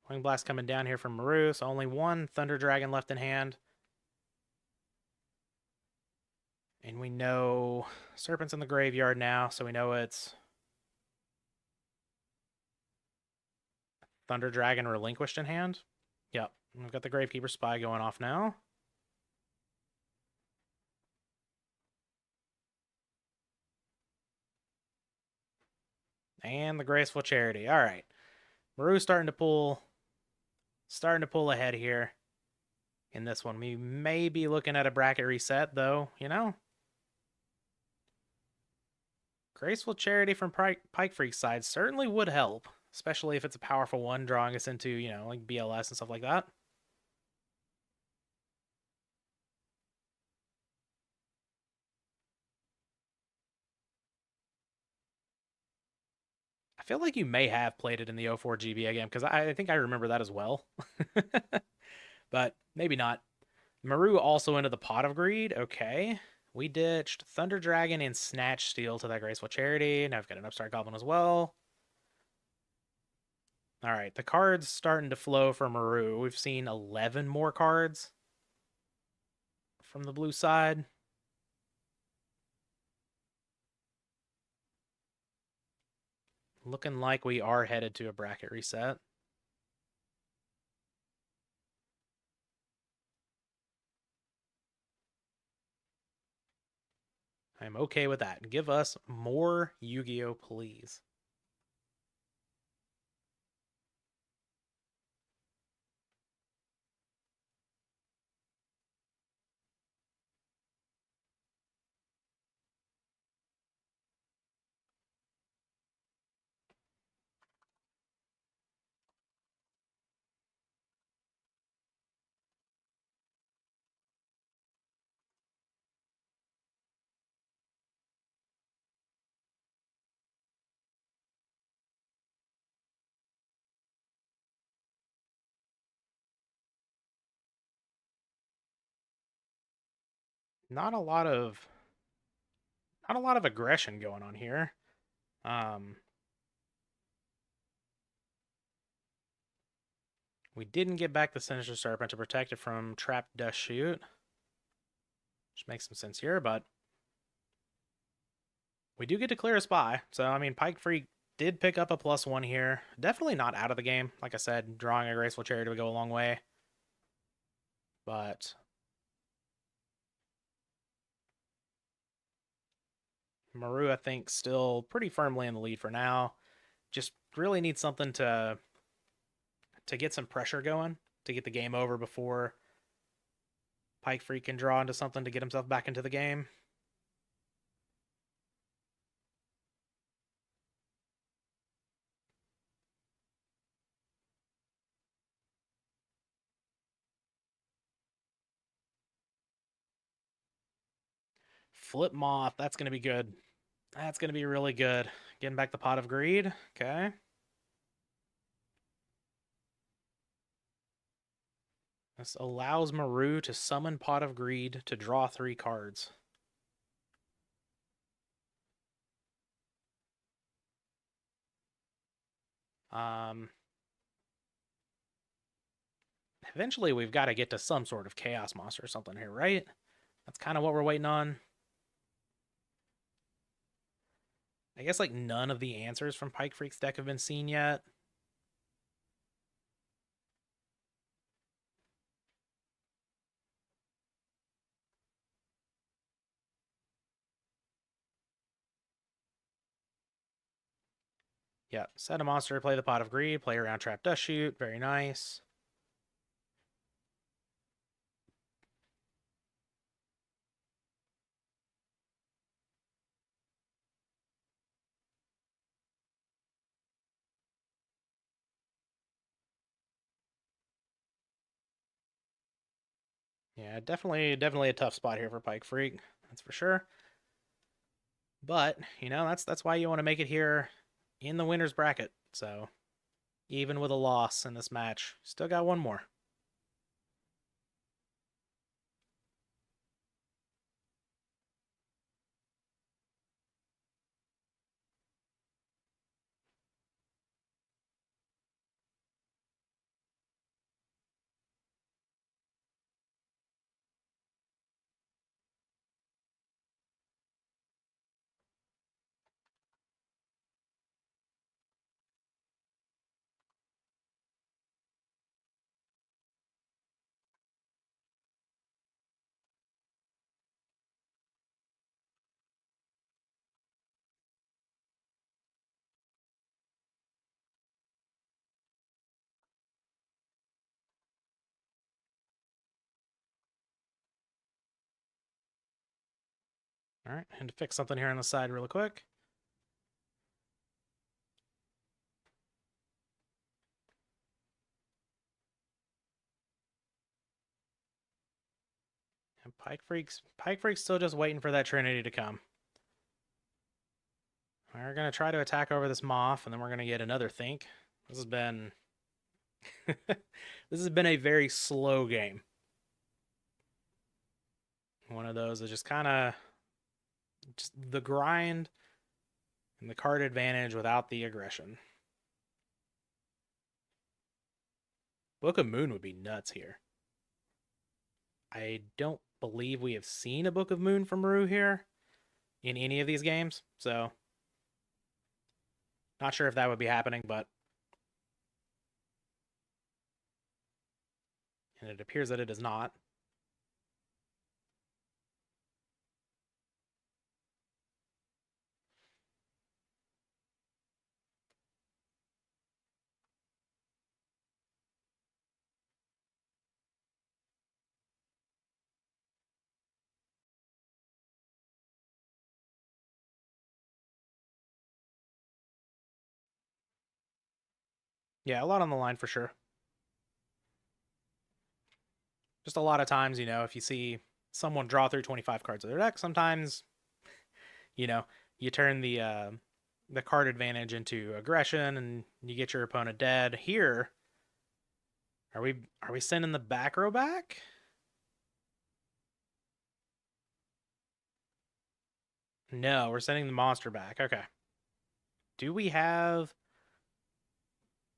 A: Wing Blast coming down here from Maru, so only one Thunder Dragon left in hand. And we know Serpent's in the graveyard now, so we know it's Thunder Dragon relinquished in hand. Yep, we've got the Gravekeeper Spy going off now. And the Graceful Charity. All right. Maru's starting to pull ahead here in this one. We may be looking at a bracket reset, though, you know? Graceful Charity from Pikefreak's side certainly would help, especially if it's a powerful one, drawing us into, you know, like BLS and stuff like that. I feel like you may have played it in the 04 GBA game, because I think I remember that as well. But maybe not. Maru also into the Pot of Greed. Okay. We ditched Thunder Dragon and Snatch Steel to that Graceful Charity. Now we've got an Upstart Goblin as well. All right, the cards starting to flow for Maru. We've seen 11 more cards from the blue side. Looking like we are headed to a bracket reset. I'm okay with that. Give us more Yu-Gi-Oh, please. Not a lot of aggression going on here. We didn't get back the Sinister Serpent to protect it from Trapped Dust Shoot, which makes some sense here, but we do get to clear a spy. So, I mean, Pikefreak did pick up a +1 here. Definitely not out of the game. Like I said, drawing a Graceful Charity would go a long way. But Maru, I think, still pretty firmly in the lead for now. Just really needs something to get some pressure going, to get the game over before Pikefreak can draw into something to get himself back into the game. Flip Moth. That's going to be good. That's going to be really good. Getting back the Pot of Greed. Okay. This allows Maru to summon Pot of Greed to draw 3 cards. Eventually we've got to get to some sort of Chaos Monster or something here, right? That's kind of what we're waiting on. I guess like none of the answers from Pikefreak's deck have been seen yet. Yeah, set a monster, play the Pot of Greed, play around Trap Dust Shoot. Very nice. Yeah, definitely a tough spot here for Pikefreak. That's for sure. But, you know, that's why you want to make it here in the winner's bracket. So, even with a loss in this match, still got one more. All right, and to fix something here on the side really quick. And Pikefreak's still just waiting for that Trinity to come. We're gonna try to attack over this Moth, and then we're gonna get another Think. This has been this has been a very slow game. One of those that just kind of just the grind and the card advantage without the aggression. Book of Moon would be nuts here. I don't believe we have seen a Book of Moon from Maru here in any of these games, so not sure if that would be happening, but and it appears that it is not. Yeah, a lot on the line for sure. Just a lot of times, you know, if you see someone draw through 25 cards of their deck, sometimes, you know, you turn the card advantage into aggression and you get your opponent dead. Here, are we sending the back row back? No, we're sending the monster back. Okay. Do we have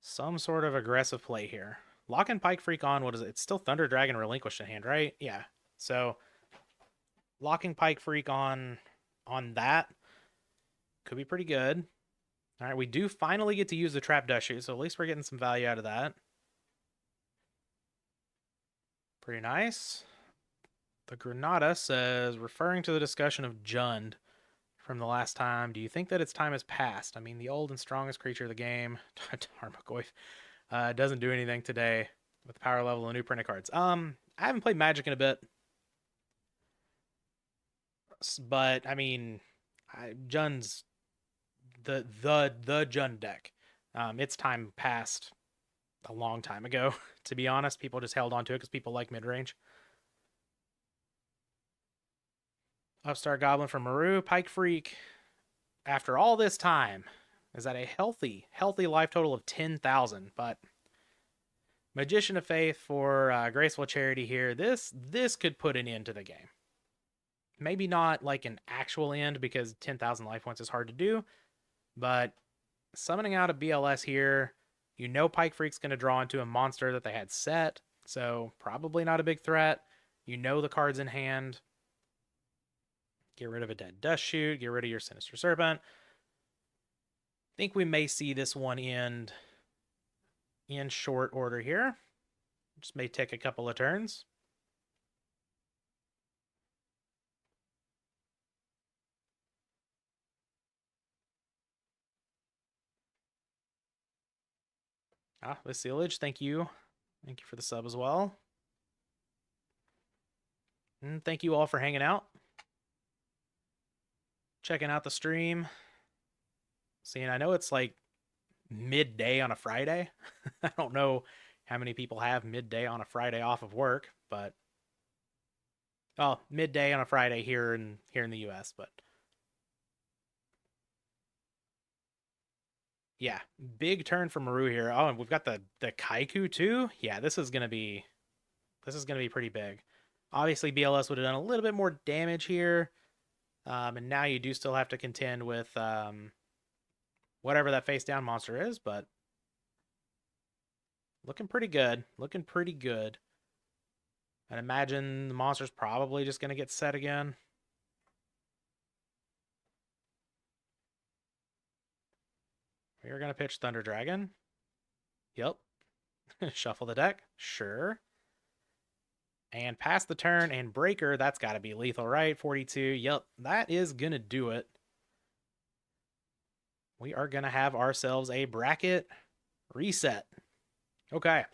A: some sort of aggressive play here? Locking Pikefreak on, what is it? It's still Thunder Dragon relinquished in hand, right? Yeah. So locking Pikefreak on that could be pretty good. All right, we do finally get to use the Trap Dust Shoot, so at least we're getting some value out of that. Pretty nice. The Granada says, referring to the discussion of Jund from the last time, do you think that its time has passed? I mean, the old and strongest creature of the game, Tarmogoyf, doesn't do anything today with the power level and new printed cards. I haven't played Magic in a bit, but I mean, Jund's the Jund deck. Its time passed a long time ago. To be honest, people just held on to it because people like mid range. Upstart Goblin from Maru. Pikefreak, after all this time, is at a healthy life total of 10,000. But Magician of Faith for Graceful Charity here. This could put an end to the game. Maybe not like an actual end because 10,000 life points is hard to do, but summoning out a BLS here, you know Pikefreak's going to draw into a monster that they had set, so probably not a big threat. You know the cards in hand. Get rid of a Dead Dust Shoot, get rid of your Sinister Serpent. Think we may see this one end in short order here. Just may take a couple of turns. Vasilij, thank you. Thank you for the sub as well. And thank you all for hanging out. Checking out the stream. Seeing, I know it's like midday on a Friday. I don't know how many people have midday on a Friday off of work, but midday on a Friday here in the US, but yeah, big turn for Maru here. Oh, and we've got the Kaiku too. Yeah, this is gonna be pretty big. Obviously, BLS would have done a little bit more damage here, and now you do still have to contend with whatever that face down monster is, but looking pretty good. Looking pretty good. I'd imagine the monster's probably just gonna get set again. We are gonna pitch Thunder Dragon. Yep. Shuffle the deck. Sure. And pass the turn and Breaker. That's got to be lethal, right? 42. Yep. That is going to do it. We are going to have ourselves a bracket reset. Okay.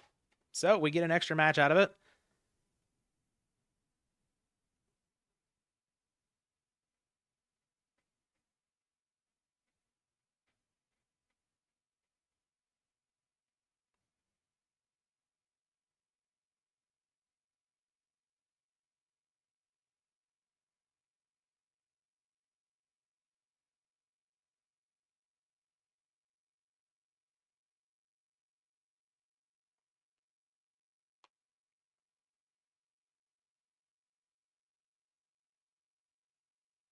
A: So we get an extra match out of it.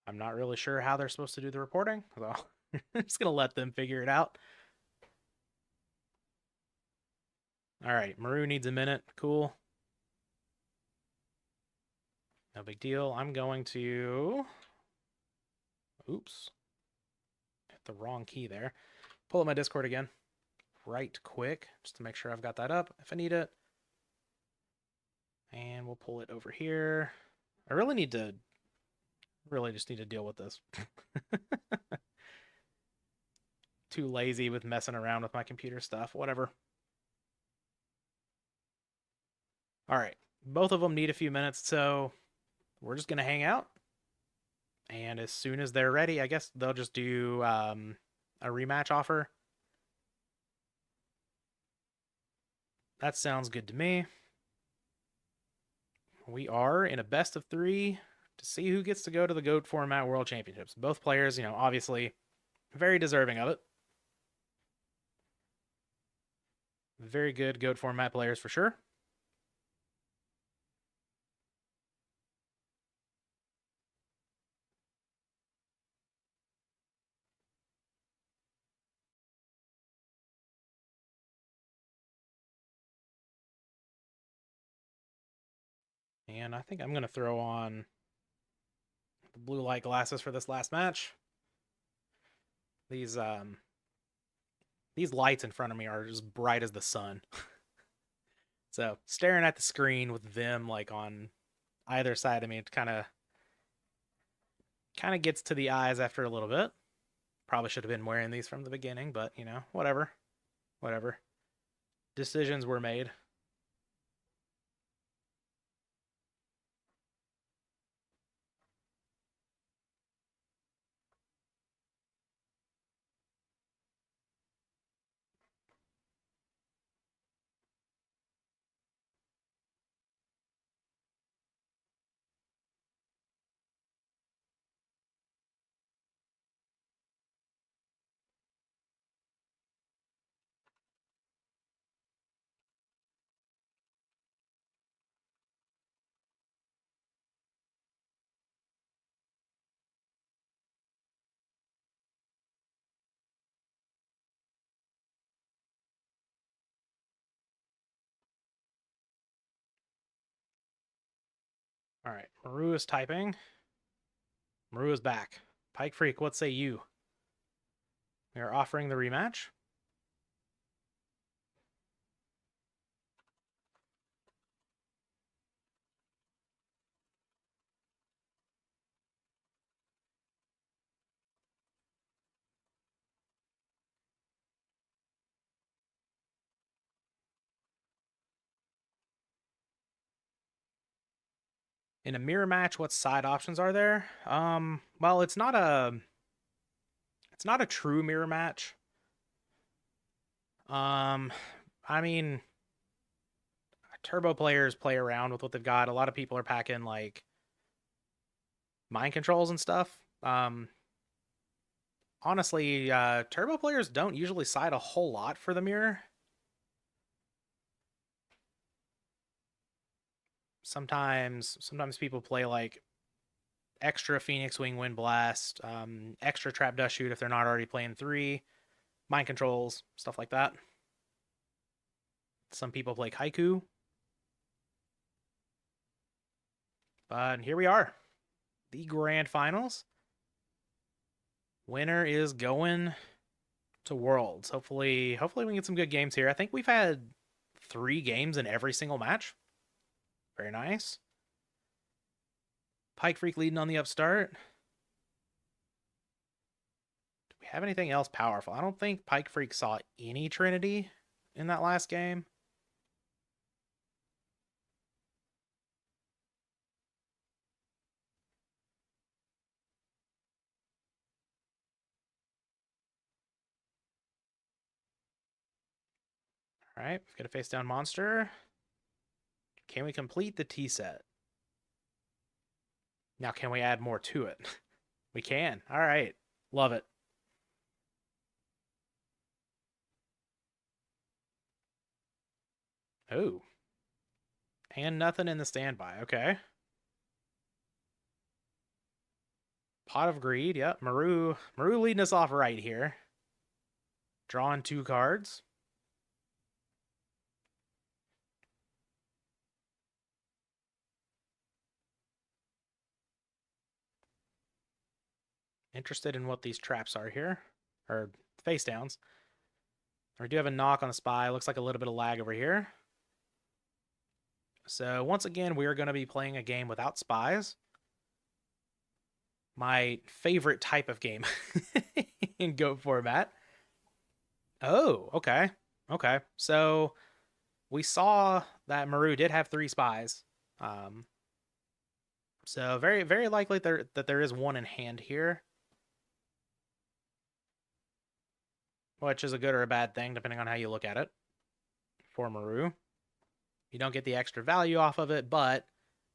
A: I'm not really sure how they're supposed to do the reporting, so I'm just going to let them figure it out. All right, Maru needs a minute. Cool. No big deal. I'm going to... Oops. Hit the wrong key there. Pull up my Discord again. Right quick, just to make sure I've got that up if I need it. And we'll pull it over here. I really just need to deal with this. Too lazy with messing around with my computer stuff. Whatever. All right. Both of them need a few minutes, so we're just going to hang out. And as soon as they're ready, I guess they'll just do a rematch offer. That sounds good to me. We are in a best of 3 to see who gets to go to the GOAT format World Championships. Both players, obviously very deserving of it. Very good GOAT format players for sure. And I think I'm going to throw on the blue light glasses for this last match. These lights in front of me are as bright as the sun. So staring at the screen with them like on either side of me, it kind of gets to the eyes after a little bit. Probably should have been wearing these from the beginning, but whatever. Decisions were made. All right, Maru is typing. Maru is back. Pikefreak, what say you? We are offering the rematch. In a mirror match, what side options are there? Well, it's not a true mirror match. Um, I mean, turbo players play around with what they've got. A lot of people are packing like mind controls and stuff. Honestly, turbo players don't usually side a whole lot for the mirror. Sometimes people play like extra Phoenix Wing Wind Blast, extra Trap Dust Shoot if they're not already playing 3, mind controls, stuff like that. Some people play Haiku. But here we are, the grand finals. Winner is going to Worlds. Hopefully we can get some good games here. I think we've had 3 games in every single match. Very nice. Pikefreak leading on the upstart. Do we have anything else powerful? I don't think Pikefreak saw any Trinity in that last game. All right, we've got a face down monster. Can we complete the T set? Now, can we add more to it? We can. All right. Love it. Oh. And nothing in the standby. Okay. Pot of Greed. Yep. Maru leading us off right here. Drawing 2 cards. Interested in what these traps are here. Or face downs. We do have a knock on the spy. Looks like a little bit of lag over here. So once again, we are going to be playing a game without spies. My favorite type of game in GOAT format. Oh, okay. Okay. So we saw that Maru did have 3 spies. Um, so very, very likely that there is one in hand here. Which is a good or a bad thing, depending on how you look at it. For Maru. You don't get the extra value off of it, but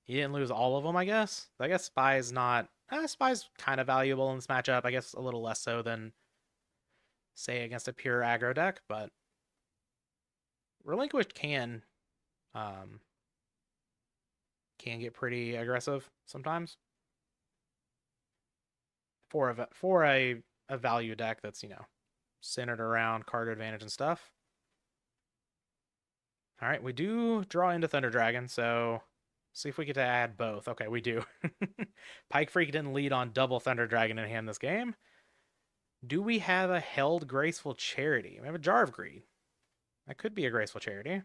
A: you didn't lose all of them, I guess. I guess Spy's not... Spy's kind of valuable in this matchup. I guess a little less so than, say, against a pure aggro deck, but... Relinquished can get pretty aggressive sometimes. For a value deck that's, centered around card advantage and stuff. All right, we do draw into Thunder Dragon, so see if we get to add both. Okay, we do. Pikefreak didn't lead on double Thunder Dragon in hand this game. Do we have a Held Graceful Charity? We have a Jar of Greed. That could be a Graceful Charity.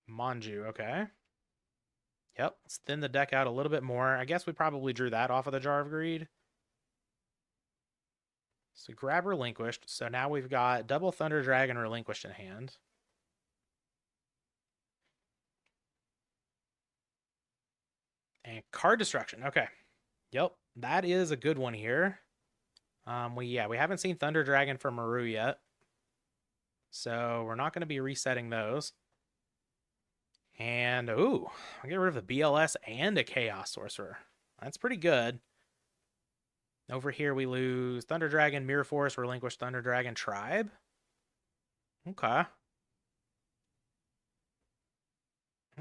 A: Manju, okay. Yep, let's thin the deck out a little bit more. I guess we probably drew that off of the Jar of Greed. So grab Relinquished. So now we've got double Thunder Dragon Relinquished in hand. And card destruction. Okay. Yep, that is a good one here. We haven't seen Thunder Dragon for Maru yet. So we're not going to be resetting those. And, ooh, I'll get rid of the BLS and a Chaos Sorcerer. That's pretty good. Over here we lose Thunder Dragon, Mirror Force, Relinquish Thunder Dragon, Tribe. Okay.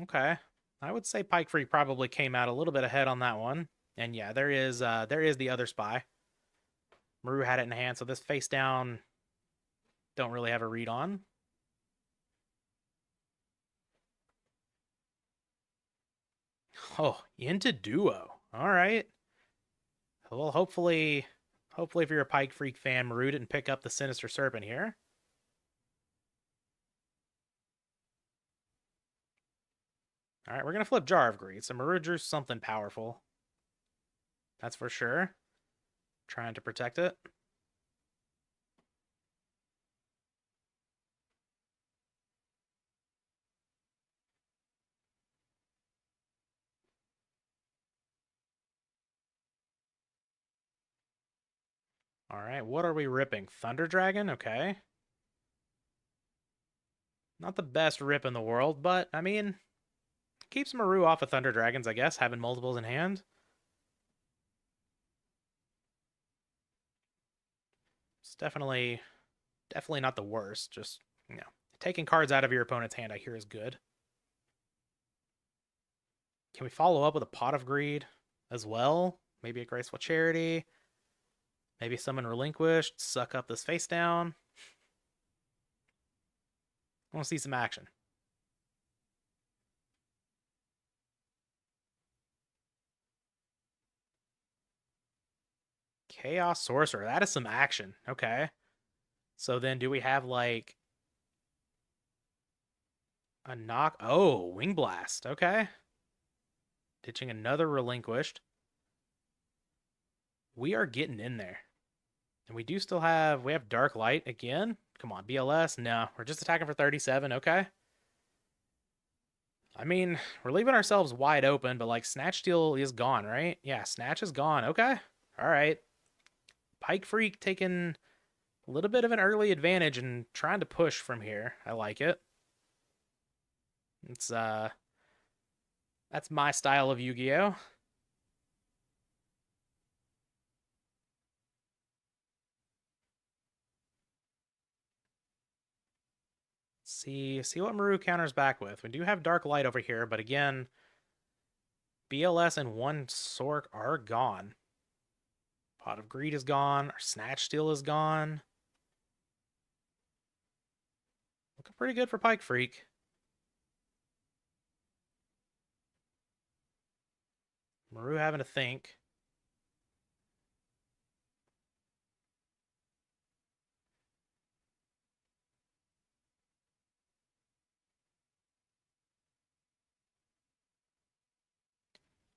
A: Okay. I would say Pikefreak probably came out a little bit ahead on that one. And yeah, there is the other spy. Maru had it in hand, so this face down, don't really have a read on. Oh, into duo. All right. Well, hopefully if you're a Pikefreak fan, Maru didn't pick up the Sinister Serpent here. All right, we're going to flip Jar of Greed. So Maru drew something powerful. That's for sure. Trying to protect it. All right, what are we ripping? Thunder Dragon? Okay. Not the best rip in the world, but, I mean, keeps Maru off of Thunder Dragons, I guess, having multiples in hand. It's definitely not the worst. Just, taking cards out of your opponent's hand, I hear, is good. Can we follow up with a Pot of Greed as well? Maybe a Graceful Charity. Maybe summon Relinquished, suck up this face down. I want to see some action. Chaos Sorcerer. That is some action. Okay. So then do we have like a knock? Oh, Wing Blast. Okay. Ditching another Relinquished. We are getting in there. And we do still have, we have Dark Light again. Come on, BLS. No, we're just attacking for 37. Okay. I mean, we're leaving ourselves wide open, but like Snatch Steal is gone, right? Yeah, Snatch is gone. Okay. All right. Pikefreak taking a little bit of an early advantage and trying to push from here. I like it. It's that's my style of Yu-Gi-Oh. See what Maru counters back with. We do have Dark Light over here, but again, BLS and one Sork are gone. Pot of Greed is gone. Our Snatch Steal is gone. Looking pretty good for Pikefreak. Maru having to think.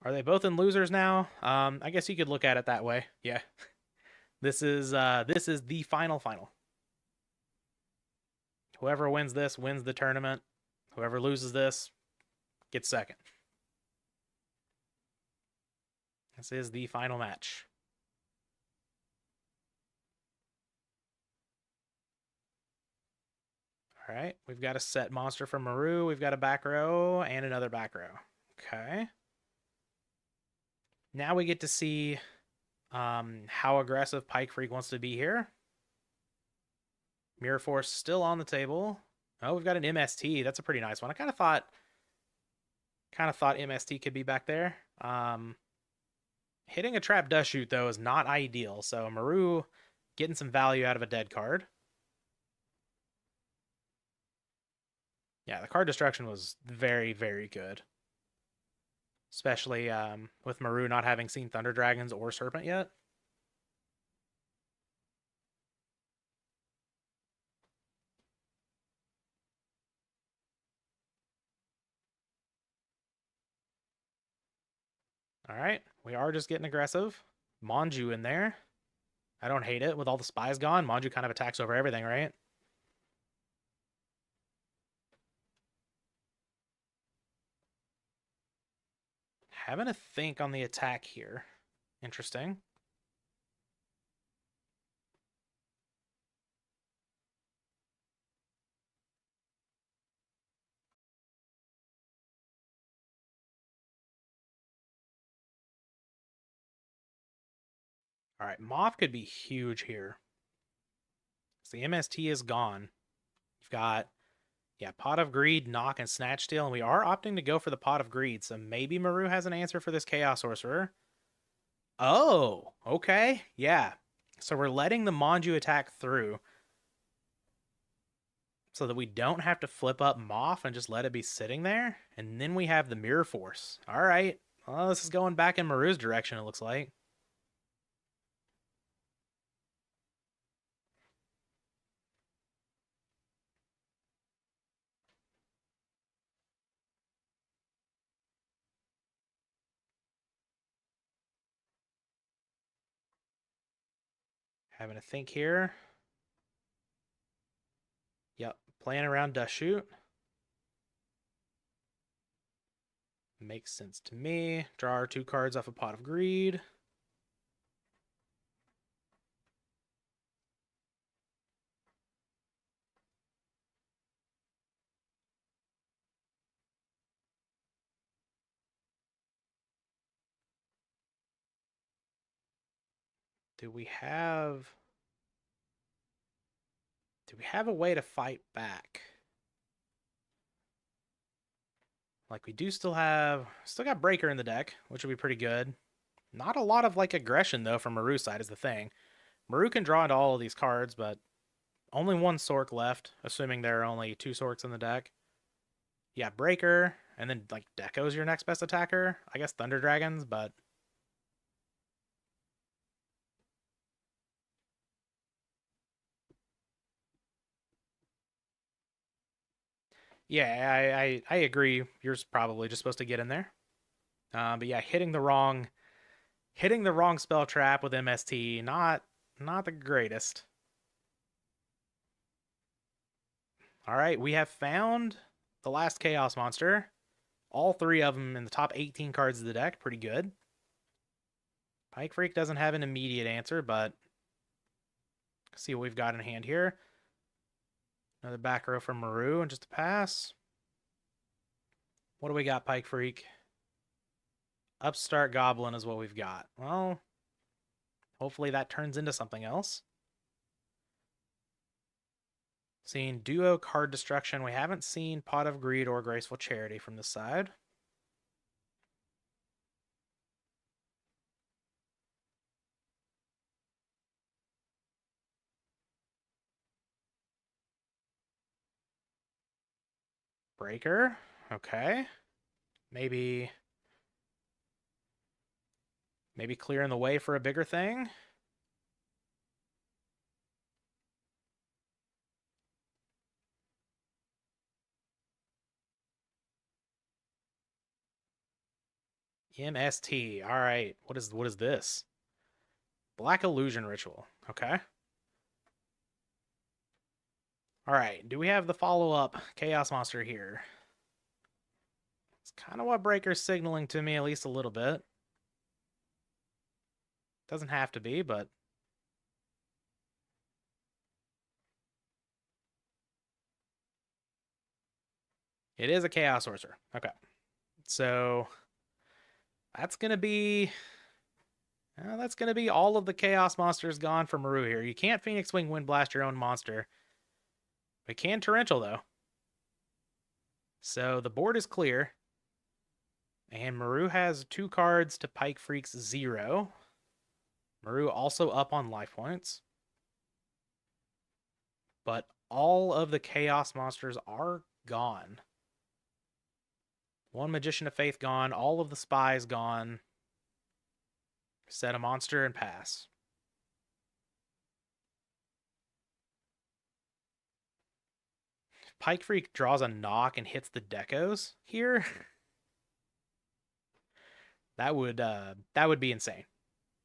A: Are they both in losers now? I guess you could look at it that way. Yeah. This is the final. Whoever wins this wins the tournament. Whoever loses this gets second. This is the final match. All right, we've got a set monster from Maru. We've got a back row and another back row. Okay. Now we get to see how aggressive Pikefreak wants to be here. Mirror Force still on the table. Oh, we've got an MST. That's a pretty nice one. I kind of thought MST could be back there. Hitting a trap dust shoot, though, is not ideal. So Maru getting some value out of a dead card. Yeah, the card destruction was very, very good. Especially with Maru not having seen Thunder Dragons or Serpent yet. All right, we are just getting aggressive. Manju in there. I don't hate it. With all the spies gone, Manju kind of attacks over everything, right? Having to think on the attack here. Interesting. All right, Moth could be huge here. So the MST is gone. You've got, Pot of Greed, Knock, and Snatch Steal, and we are opting to go for the Pot of Greed, so maybe Maru has an answer for this Chaos Sorcerer. Oh, okay. Yeah. So we're letting the Manju attack through so that we don't have to flip up Moth and just let it be sitting there. And then we have the Mirror Force. All right. Well, this is going back in Maru's direction, it looks like. Having to think here. Yep. Playing around Dust Shoot. Makes sense to me. Draw our 2 cards off a Pot of Greed. Do we have a way to fight back? Like we do still got Breaker in the deck, which would be pretty good. Not a lot of like aggression though from Maru's side is the thing. Maru can draw into all of these cards, but only 1 Sork left, assuming there are only 2 Sorks in the deck. Yeah, Breaker, and then like Deco's your next best attacker. I guess Thunder Dragons, but yeah, I agree. You're probably just supposed to get in there. But yeah, hitting the wrong spell trap with MST, not the greatest. All right, we have found the last Chaos Monster. All 3 of them in the top 18 cards of the deck. Pretty good. Pikefreak doesn't have an immediate answer, but see what we've got in hand here. Another back row from Maru and just a pass. What do we got, Pikefreak? Upstart Goblin is what we've got. Well, hopefully that turns into something else. Seeing Duo Card Destruction. We haven't seen Pot of Greed or Graceful Charity from this side. Breaker. Okay. Maybe clearing the way for a bigger thing. MST. All right. What is this? Black Illusion Ritual. Okay. All right. Do we have the follow-up Chaos Monster here? It's kind of what Breaker's signaling to me, at least a little bit. Doesn't have to be, but it is a Chaos Sorcerer. Okay. So that's gonna be all of the Chaos Monsters gone for Maru here. You can't Phoenix Wing Wind Blast your own monster. We can Torrential though. So the board is clear. And Maru has 2 cards to Pikefreak's 0. Maru also up on life points. But all of the Chaos Monsters are gone. 1 Magician of Faith gone. All of the Spies gone. Set a monster and pass. Pikefreak draws a knock and hits the Decos here. that would be insane.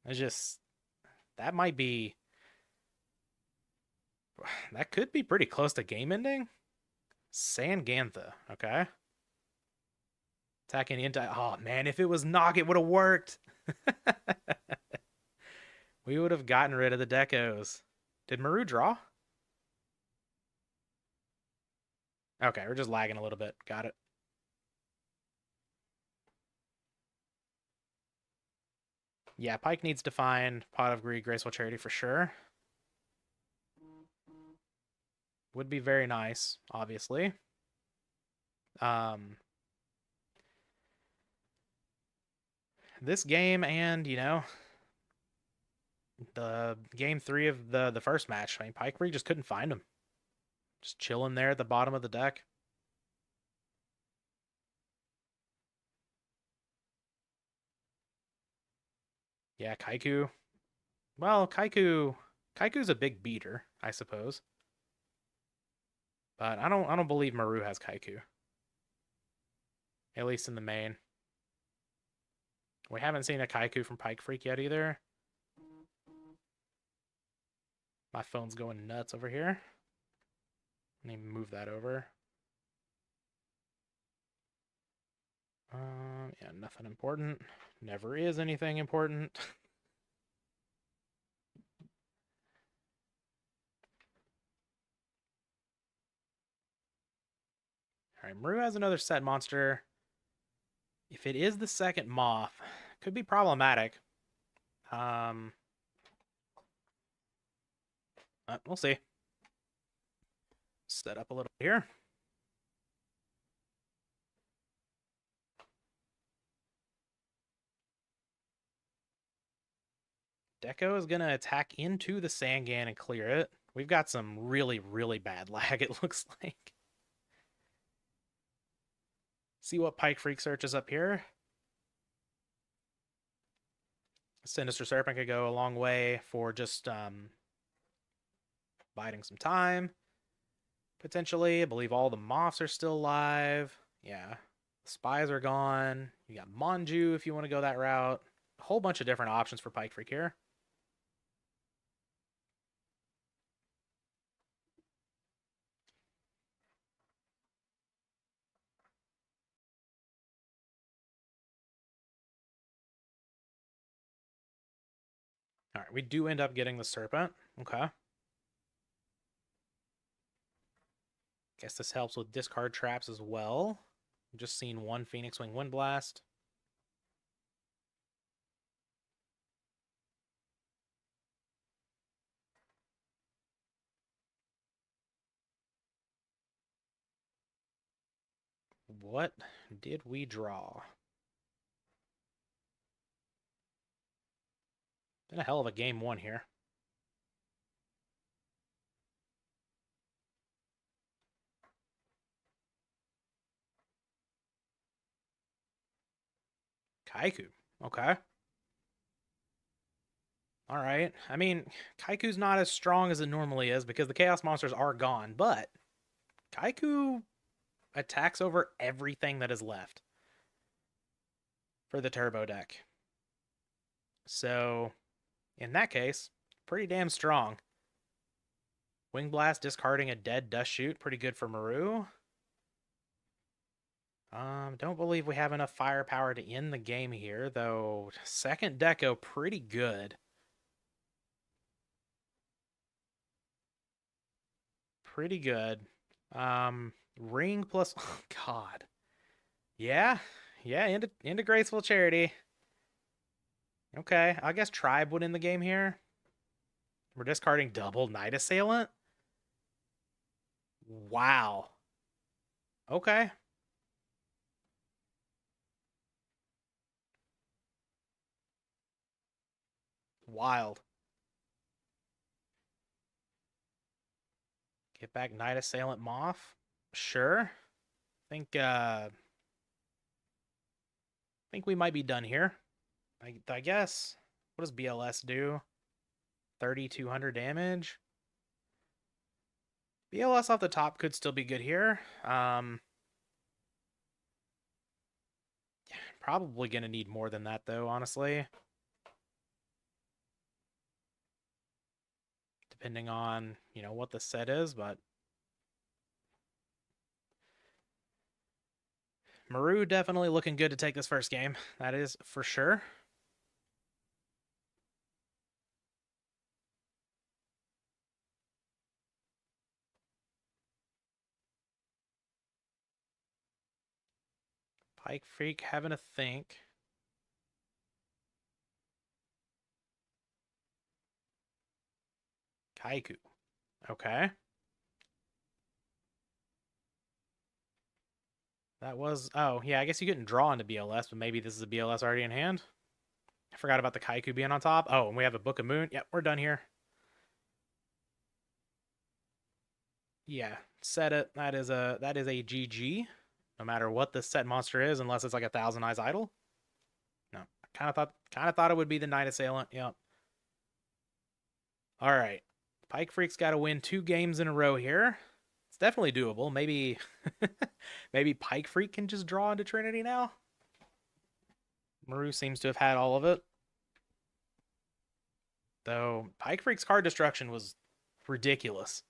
A: It's just that could be pretty close to game ending. Sangantha, okay. Attacking into, oh man, if it was knock, it would have worked. We would have gotten rid of the Decos. Did Maru draw? Okay, we're just lagging a little bit. Got it. Yeah, Pike needs to find Pot of Greed, Graceful Charity for sure. Would be very nice, obviously. This game and, the game 3 of the first match. I mean, Pikefreak just couldn't find him. Just chilling there at the bottom of the deck. Yeah, Kaiku. Well, Kaiku's a big beater, I suppose. But I don't believe Maru has Kaiku. At least in the main. We haven't seen a Kaiku from Pikefreak yet either. My phone's going nuts over here. Let me move that over. Yeah, nothing important. Never is anything important. All right, Maru has another set monster. If it is the second moth, could be problematic. We'll see. Set up a little here. Deco is going to attack into the Sangan and clear it. We've got some really, really bad lag, it looks like. See what Pikefreak searches up here. Sinister Serpent could go a long way for just biding some time. Potentially. I believe all the moths are still alive. Yeah. The spies are gone. You got Manju if you want to go that route. A whole bunch of different options for Pikefreak here. All right, we do end up getting the Serpent. Okay. Guess this helps with discard traps as well. I've just seen one Phoenix Wing Wind Blast. What did we draw? Been a hell of a game one here. Kaiku. Okay. All right. I mean, Kaiku's not as strong as it normally is because the Chaos Monsters are gone, but Kaiku attacks over everything that is left for the turbo deck. So, in that case, pretty damn strong. Wing Blast discarding a dead Dust Shoot, pretty good for Maru. Don't believe we have enough firepower to end the game here, though. Second Deco, pretty good. Pretty good. Ring plus, oh, God. Yeah, yeah, into Graceful Charity. Okay, I guess Tribe would end the game here. We're discarding double Night Assailant. Wow. Okay. Wild. Get back Night Assailant Moth. Sure. Think we might be done here. I guess. What does BLS do? 3,200 damage. BLS off the top could still be good here. Probably gonna need more than that though, honestly. Depending on, what the set is, but Maru definitely looking good to take this first game. That is for sure. Pikefreak having a think. Kaiku. Okay. That was... Oh, yeah, I guess you couldn't draw into BLS, but maybe this is a BLS already in hand? I forgot about the Kaiku being on top. Oh, and we have a Book of Moon. Yep, we're done here. Yeah, set it. That is a GG. No matter what this set monster is, unless it's like a Thousand Eyes Idol. No, I kind of thought it would be the Knight Assailant. Yep. All right, Pikefreak's got to win 2 games in a row here. It's definitely doable. Maybe, maybe Pikefreak can just draw into Trinity now. Maru seems to have had all of it. Though Pikefreak's card destruction was ridiculous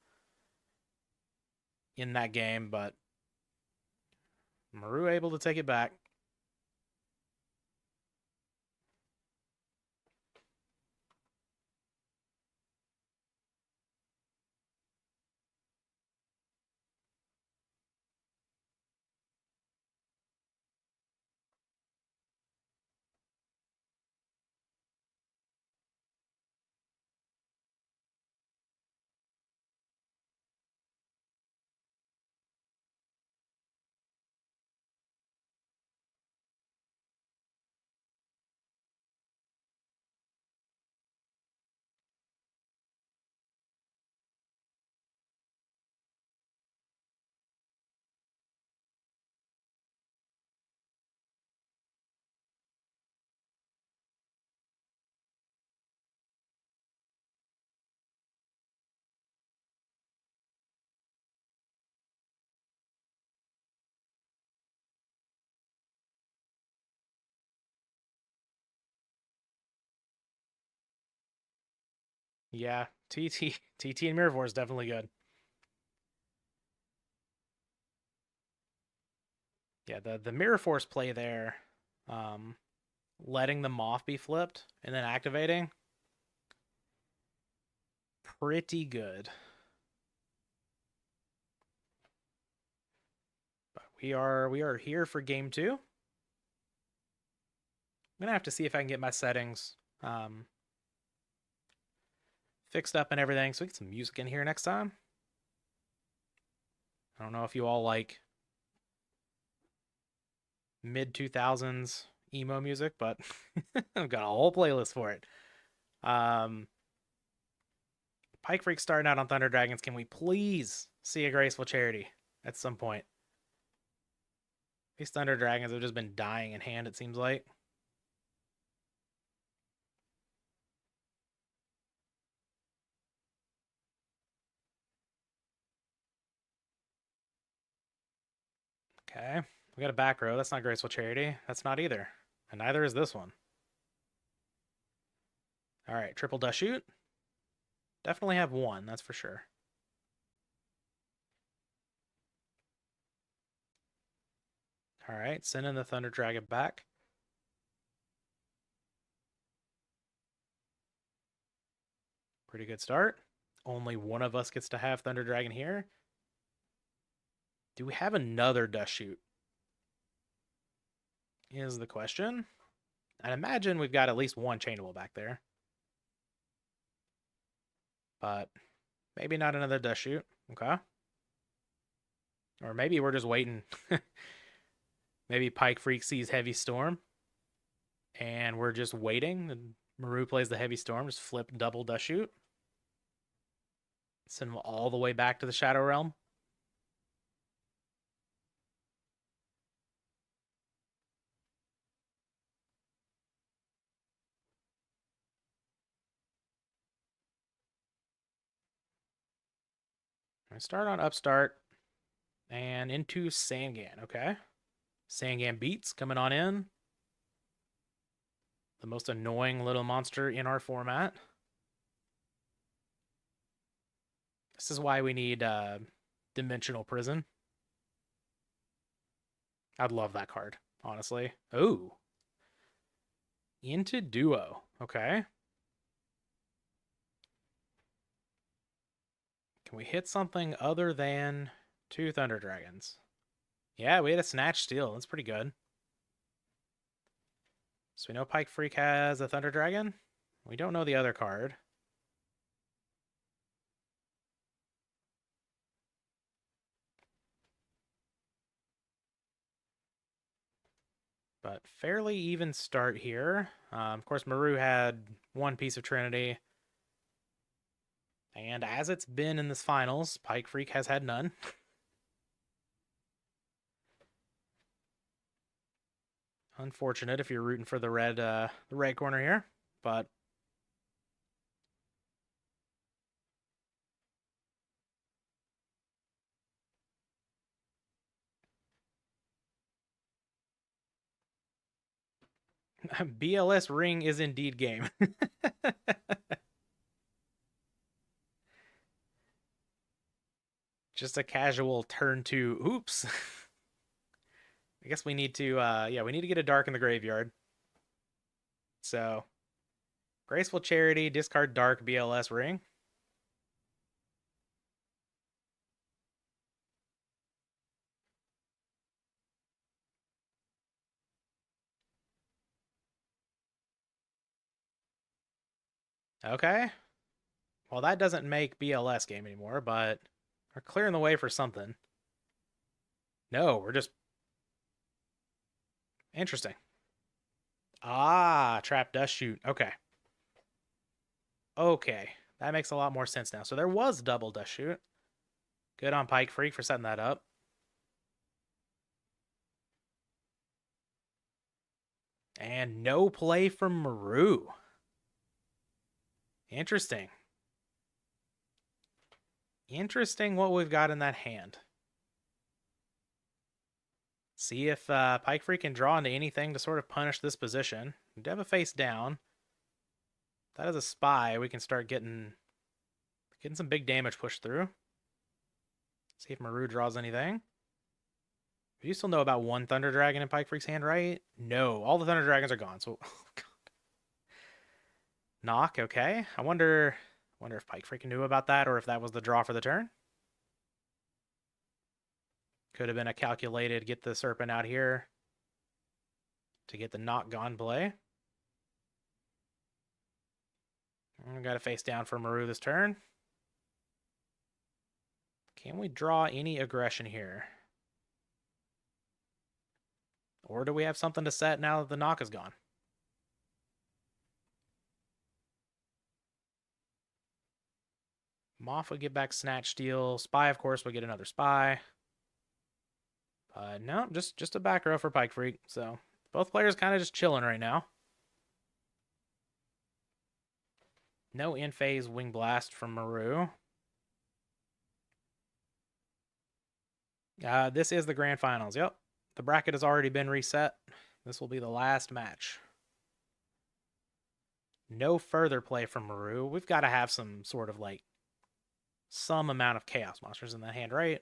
A: in that game, but Maru able to take it back. Yeah, TT and Mirror Force definitely good. Yeah, the Mirror Force play there, um, letting the Moth be flipped and then activating, pretty good. But we are here for game 2. I'm gonna have to see if I can get my settings fixed up and everything, so we get some music in here next time. I don't know if you all like mid 2000s emo music, but I've got a whole playlist for it. Pikefreak starting out on Thunder Dragons. Can we please see a Graceful Charity at some point? These Thunder Dragons have just been dying in hand, it seems like. Okay, we got a back row. That's not Graceful Charity. That's not either. And neither is this one. All right, triple Dust Shoot. Definitely have one, that's for sure. All right, sending the Thunder Dragon back. Pretty good start. Only one of us gets to have Thunder Dragon here. Do we have another Dust Shoot? Is the question. I'd imagine we've got at least one Chainable back there. But maybe not another Dust Shoot. Okay. Or maybe we're just waiting. Maybe Pikefreak sees Heavy Storm. And we're just waiting. And Maru plays the Heavy Storm. Just flip double Dust Shoot. Send them all the way back to the Shadow Realm. I start on Upstart and into Sangan. Okay. Sangan Beats coming on in. The most annoying little monster in our format. This is why we need Dimensional Prison. I'd love that card, honestly. Oh. Into Duo. Okay. Can we hit something other than 2 Thunder Dragons? Yeah, we had a Snatch Steal. That's pretty good. So we know Pikefreak has a Thunder Dragon. We don't know the other card. But fairly even start here. Of course, Maru had one piece of Trinity. And as it's been in this finals, Pikefreak has had none. Unfortunate if you're rooting for the red corner here, but BLS ring is indeed game. Just a casual turn to oops. I guess we need to yeah, we need to get a dark in the graveyard. So Graceful Charity, discard dark, BLS ring. Okay. Well, that doesn't make BLS game anymore, but we're clearing the way for something. No, we're just interesting. Ah, trap dust shoot. Okay. Okay. That makes a lot more sense now. So there was double dust shoot. Good on Pikefreak for setting that up. And no play from Maru. Interesting. Interesting what we've got in that hand. See if Pikefreak can draw into anything to sort of punish this position. We do have a face down. That is a spy. We can start getting some big damage pushed through. See if Maru draws anything. You still know about one Thunder Dragon in Pikefreak's hand, right? No, all the Thunder Dragons are gone. So, oh God. Knock, okay. I wonder if Pikefreak knew about that or if that was the draw for the turn. Could have been a calculated get the Serpent out here to get the knock gone play. We got a face down for Maru this turn. Can we draw any aggression here? Or do we have something to set now that the knock is gone? Moth would get back Snatch Steal. Spy, of course, would get another Spy. No, just a back row for Pikefreak. So both players kind of just chilling right now. No in-phase Wing Blast from Maru. This is the grand finals. Yep. The bracket has already been reset. This will be the last match. No further play from Maru. We've got to have some sort of like some amount of chaos monsters in the hand, right?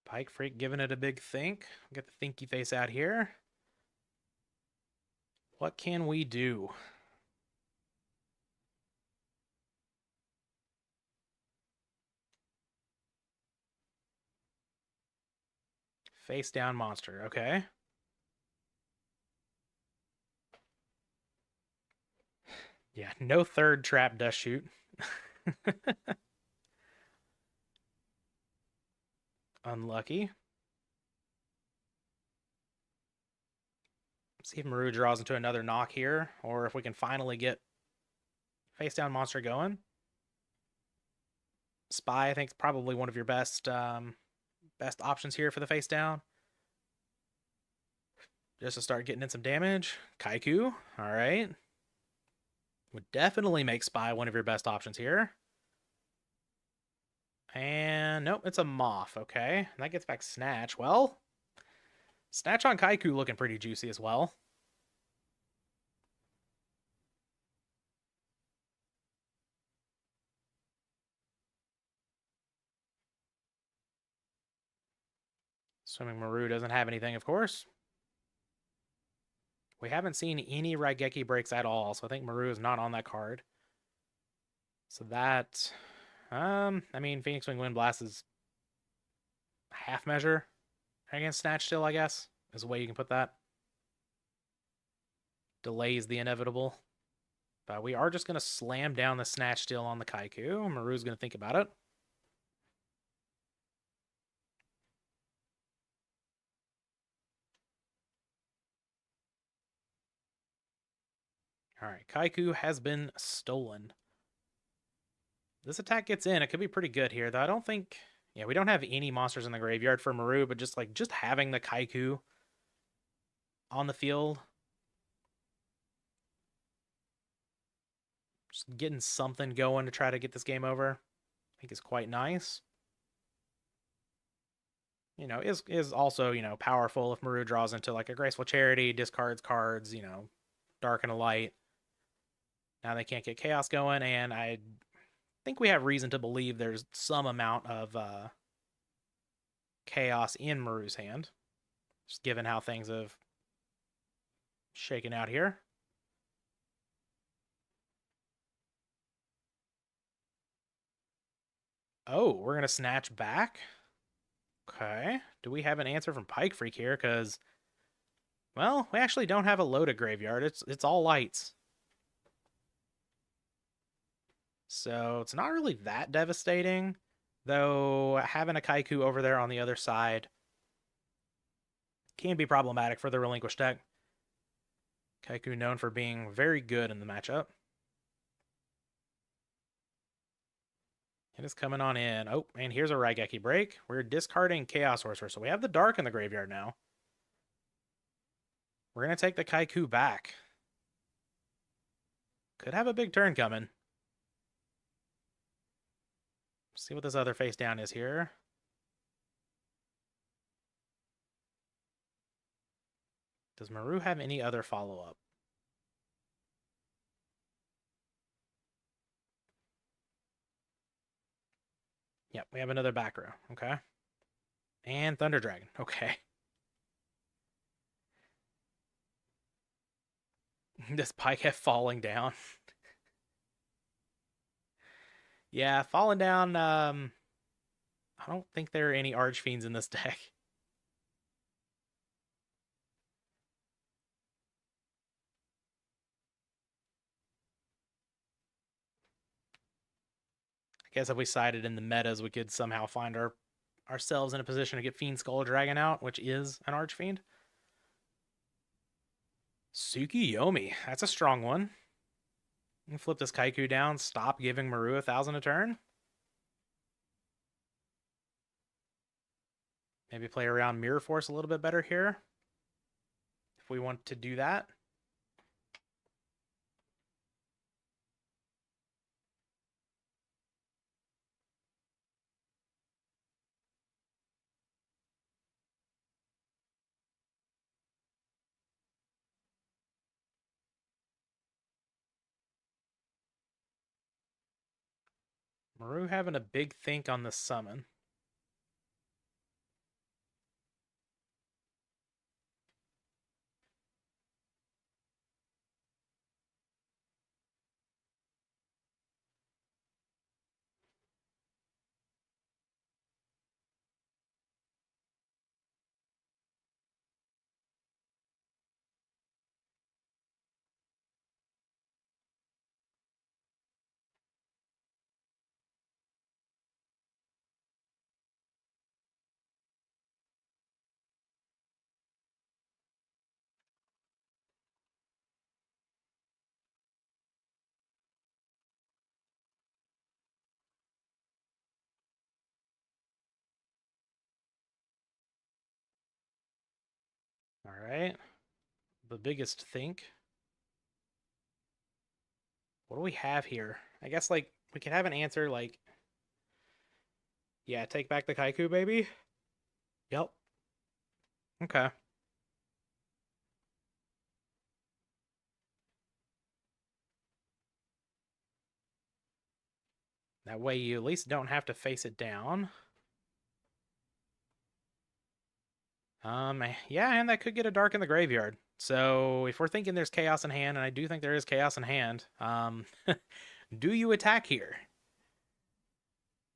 A: Pikefreak giving it a big think. Get the thinky face out here. What can we do? Face down monster. Okay. Yeah, no third trap dust shoot. Unlucky. See if Maru draws into another knock here, or if we can finally get face down monster going. Spy, I think, is probably one of your best best options here for the face down. Just to start getting in some damage. Kaiku, all right. Would definitely make Spy one of your best options here. And nope, it's a Moth, okay. That gets back Snatch. Well, Snatch on Kaiku looking pretty juicy as well. Swimming Maru doesn't have anything, of course. We haven't seen any Raigeki breaks at all, so I think Maru is not on that card. So that, I mean, Phoenix Wing Wind Blast is half measure against Snatch Still, I guess, is a way you can put that. Delays the inevitable. But we are just going to slam down the Snatch Still on the Kaiku. Maru's going to think about it. All right, Kaiku has been stolen. This attack gets in. It could be pretty good here, though. I don't think... Yeah, we don't have any monsters in the graveyard for Maru, but just having the Kaiku on the field, just getting something going to try to get this game over, I think is quite nice. You know, is also, you know, powerful if Maru draws into like a Graceful Charity, discards cards, you know, Dark and a Light. Now they can't get Chaos going, and I think we have reason to believe there's some amount of Chaos in Maru's hand, just given how things have shaken out here. Oh, we're going to snatch back? Okay. Do we have an answer from Pikefreak here? Because, well, we actually don't have a loaded graveyard. It's all lights. So it's not really that devastating, though having a Kaiku over there on the other side can be problematic for the relinquished deck. Kaiku known for being very good in the matchup. It is coming on in. Oh, and here's a Raigeki break. We're discarding Chaos Sorcerer, so we have the Dark in the graveyard now. We're going to take the Kaiku back. Could have a big turn coming. See what this other face down is here. Does Maru have any other follow-up? Yep, we have another back row. Okay. And Thunder Dragon. Okay. This Pike falling down. Yeah, falling down. I don't think there are any Archfiends in this deck. I guess if we sided in the metas, we could somehow find ourselves in a position to get Fiend Skull Dragon out, which is an Archfiend. Tsukiyomi. That's a strong one. Flip this Kaiku down, stop giving Maru 1,000 a turn. Maybe play around Mirror Force a little bit better here, if we want to do that. Maru having a big think on the summon. All right. The biggest think. What do we have here? I guess, like, we could have an answer, like, yeah, take back the Kaiku, baby. Yep. Okay. That way you at least don't have to face it down. Yeah, and that could get a Dark in the graveyard. So if we're thinking there's Chaos in hand, and I do think there is Chaos in hand, do you attack here?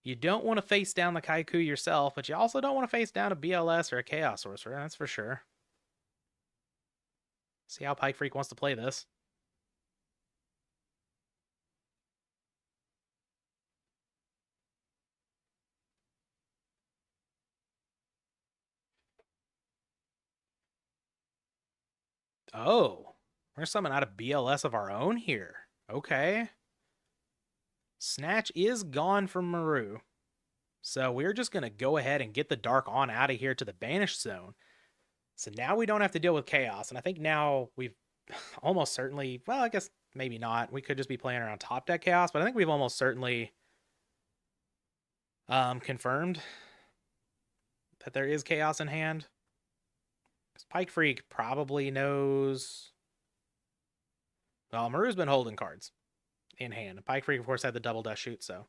A: You don't want to face down the Kaiku yourself, but you also don't want to face down a BLS or a Chaos Sorcerer, that's for sure. See how Pikefreak wants to play this. Oh, we're summoning out a BLS of our own here. Okay. Snatch is gone from Maru. So we're just going to go ahead and get the Dark on out of here to the Banished Zone. So now we don't have to deal with Chaos. And I think now we've almost certainly, well, I guess maybe not. We could just be playing around top deck Chaos, but I think we've almost certainly confirmed that there is Chaos in hand. Because Pikefreak probably knows. Well, Maru's been holding cards in hand. Pikefreak, of course, had the double dust shoot, so.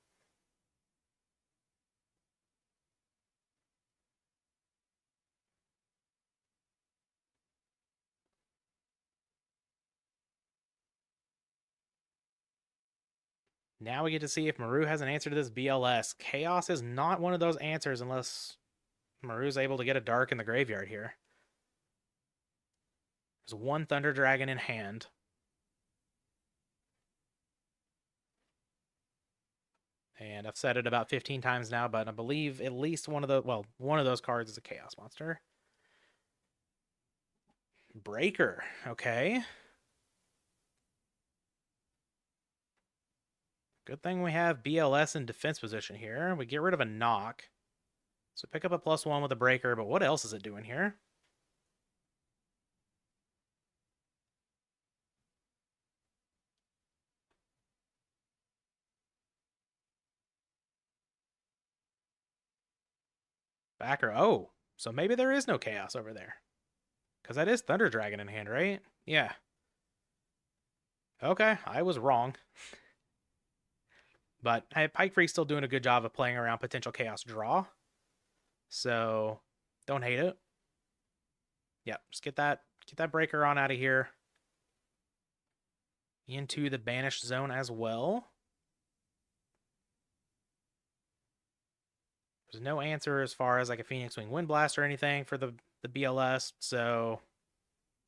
A: Now we get to see if Maru has an answer to this BLS. Chaos is not one of those answers unless Maru's able to get a dark in the graveyard here. There's one Thunder Dragon in hand. And I've said it about 15 times now, but I believe at least one of those cards is a Chaos Monster. Breaker, okay. Good thing we have BLS in defense position here. We get rid of a knock. So pick up a +1 with a breaker, but what else is it doing here? Backer. Oh, so maybe there is no Chaos over there. Because that is Thunder Dragon in hand, right? Yeah. Okay, I was wrong. But Pikefreak's still doing a good job of playing around potential Chaos draw. So don't hate it. Yeah, just get that breaker on out of here. Into the Banished Zone as well. There's no answer as far as like a Phoenix Wing Wind Blast or anything for the BLS, so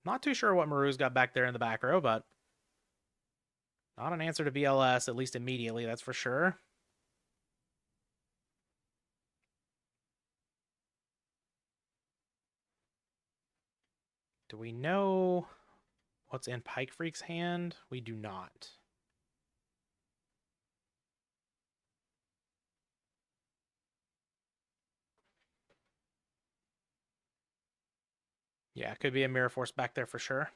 A: not too sure what Maru's got back there in the back row, but not an answer to BLS, at least immediately, that's for sure. Do we know what's in Pikefreak's hand? We do not. Yeah, it could be a Mirror Force back there for sure.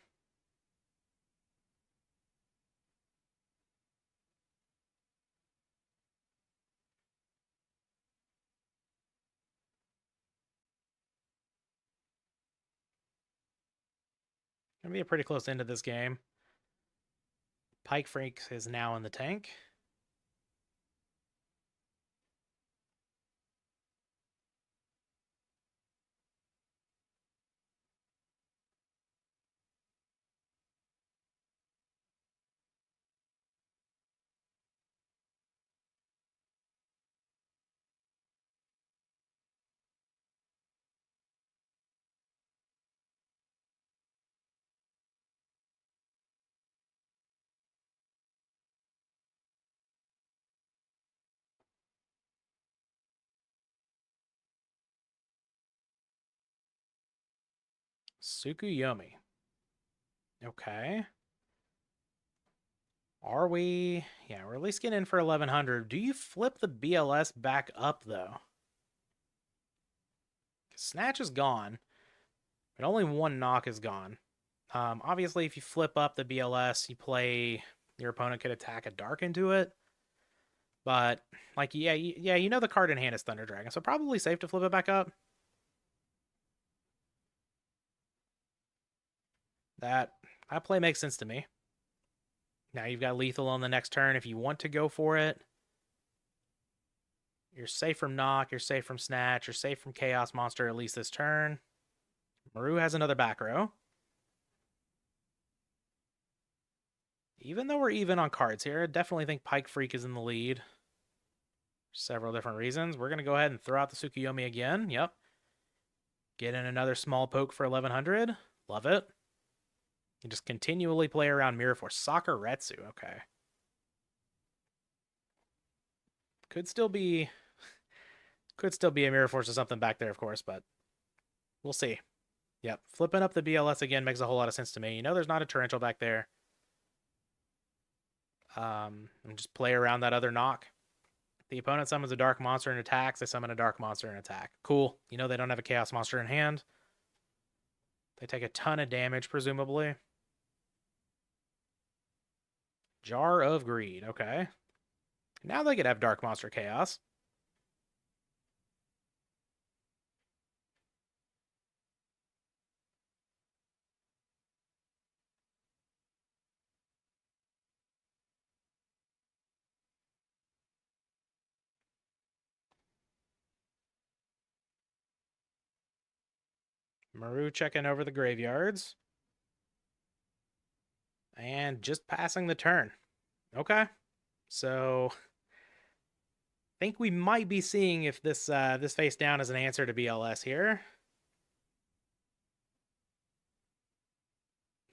A: Gonna be a pretty close end of this game. Pikefreak is now in the tank. Tsukuyomi. Okay. Are we? Yeah, we're at least getting in for 1100. Do you flip the BLS back up, though? Snatch is gone, but only one knock is gone. Obviously, if you flip up the BLS, your opponent could attack a dark into it. But, like, yeah, you know the card in hand is Thunder Dragon, so probably safe to flip it back up. That play makes sense to me. Now you've got lethal on the next turn if you want to go for it. You're safe from knock, you're safe from snatch, you're safe from Chaos Monster at least this turn. Maru has another back row. Even though we're even on cards here, I definitely think Pikefreak is in the lead. Several different reasons. We're going to go ahead and throw out the Tsukuyomi again. Yep. Get in another small poke for 1100. Love it. You just continually play around Mirror Force. Sakuretsu. Okay. Could still be a Mirror Force or something back there, of course, but we'll see. Yep. Flipping up the BLS again makes a whole lot of sense to me. You know there's not a Torrential back there. And just play around that other knock. The opponent summons a Dark Monster and attacks. They summon a Dark Monster and attack. Cool. You know they don't have a Chaos Monster in hand. They take a ton of damage, presumably. Jar of Greed. Okay. Now they could have Dark Monster Chaos. Maru checking over the graveyards. And just passing the turn. Okay. So I think we might be seeing if this this face down is an answer to BLS here.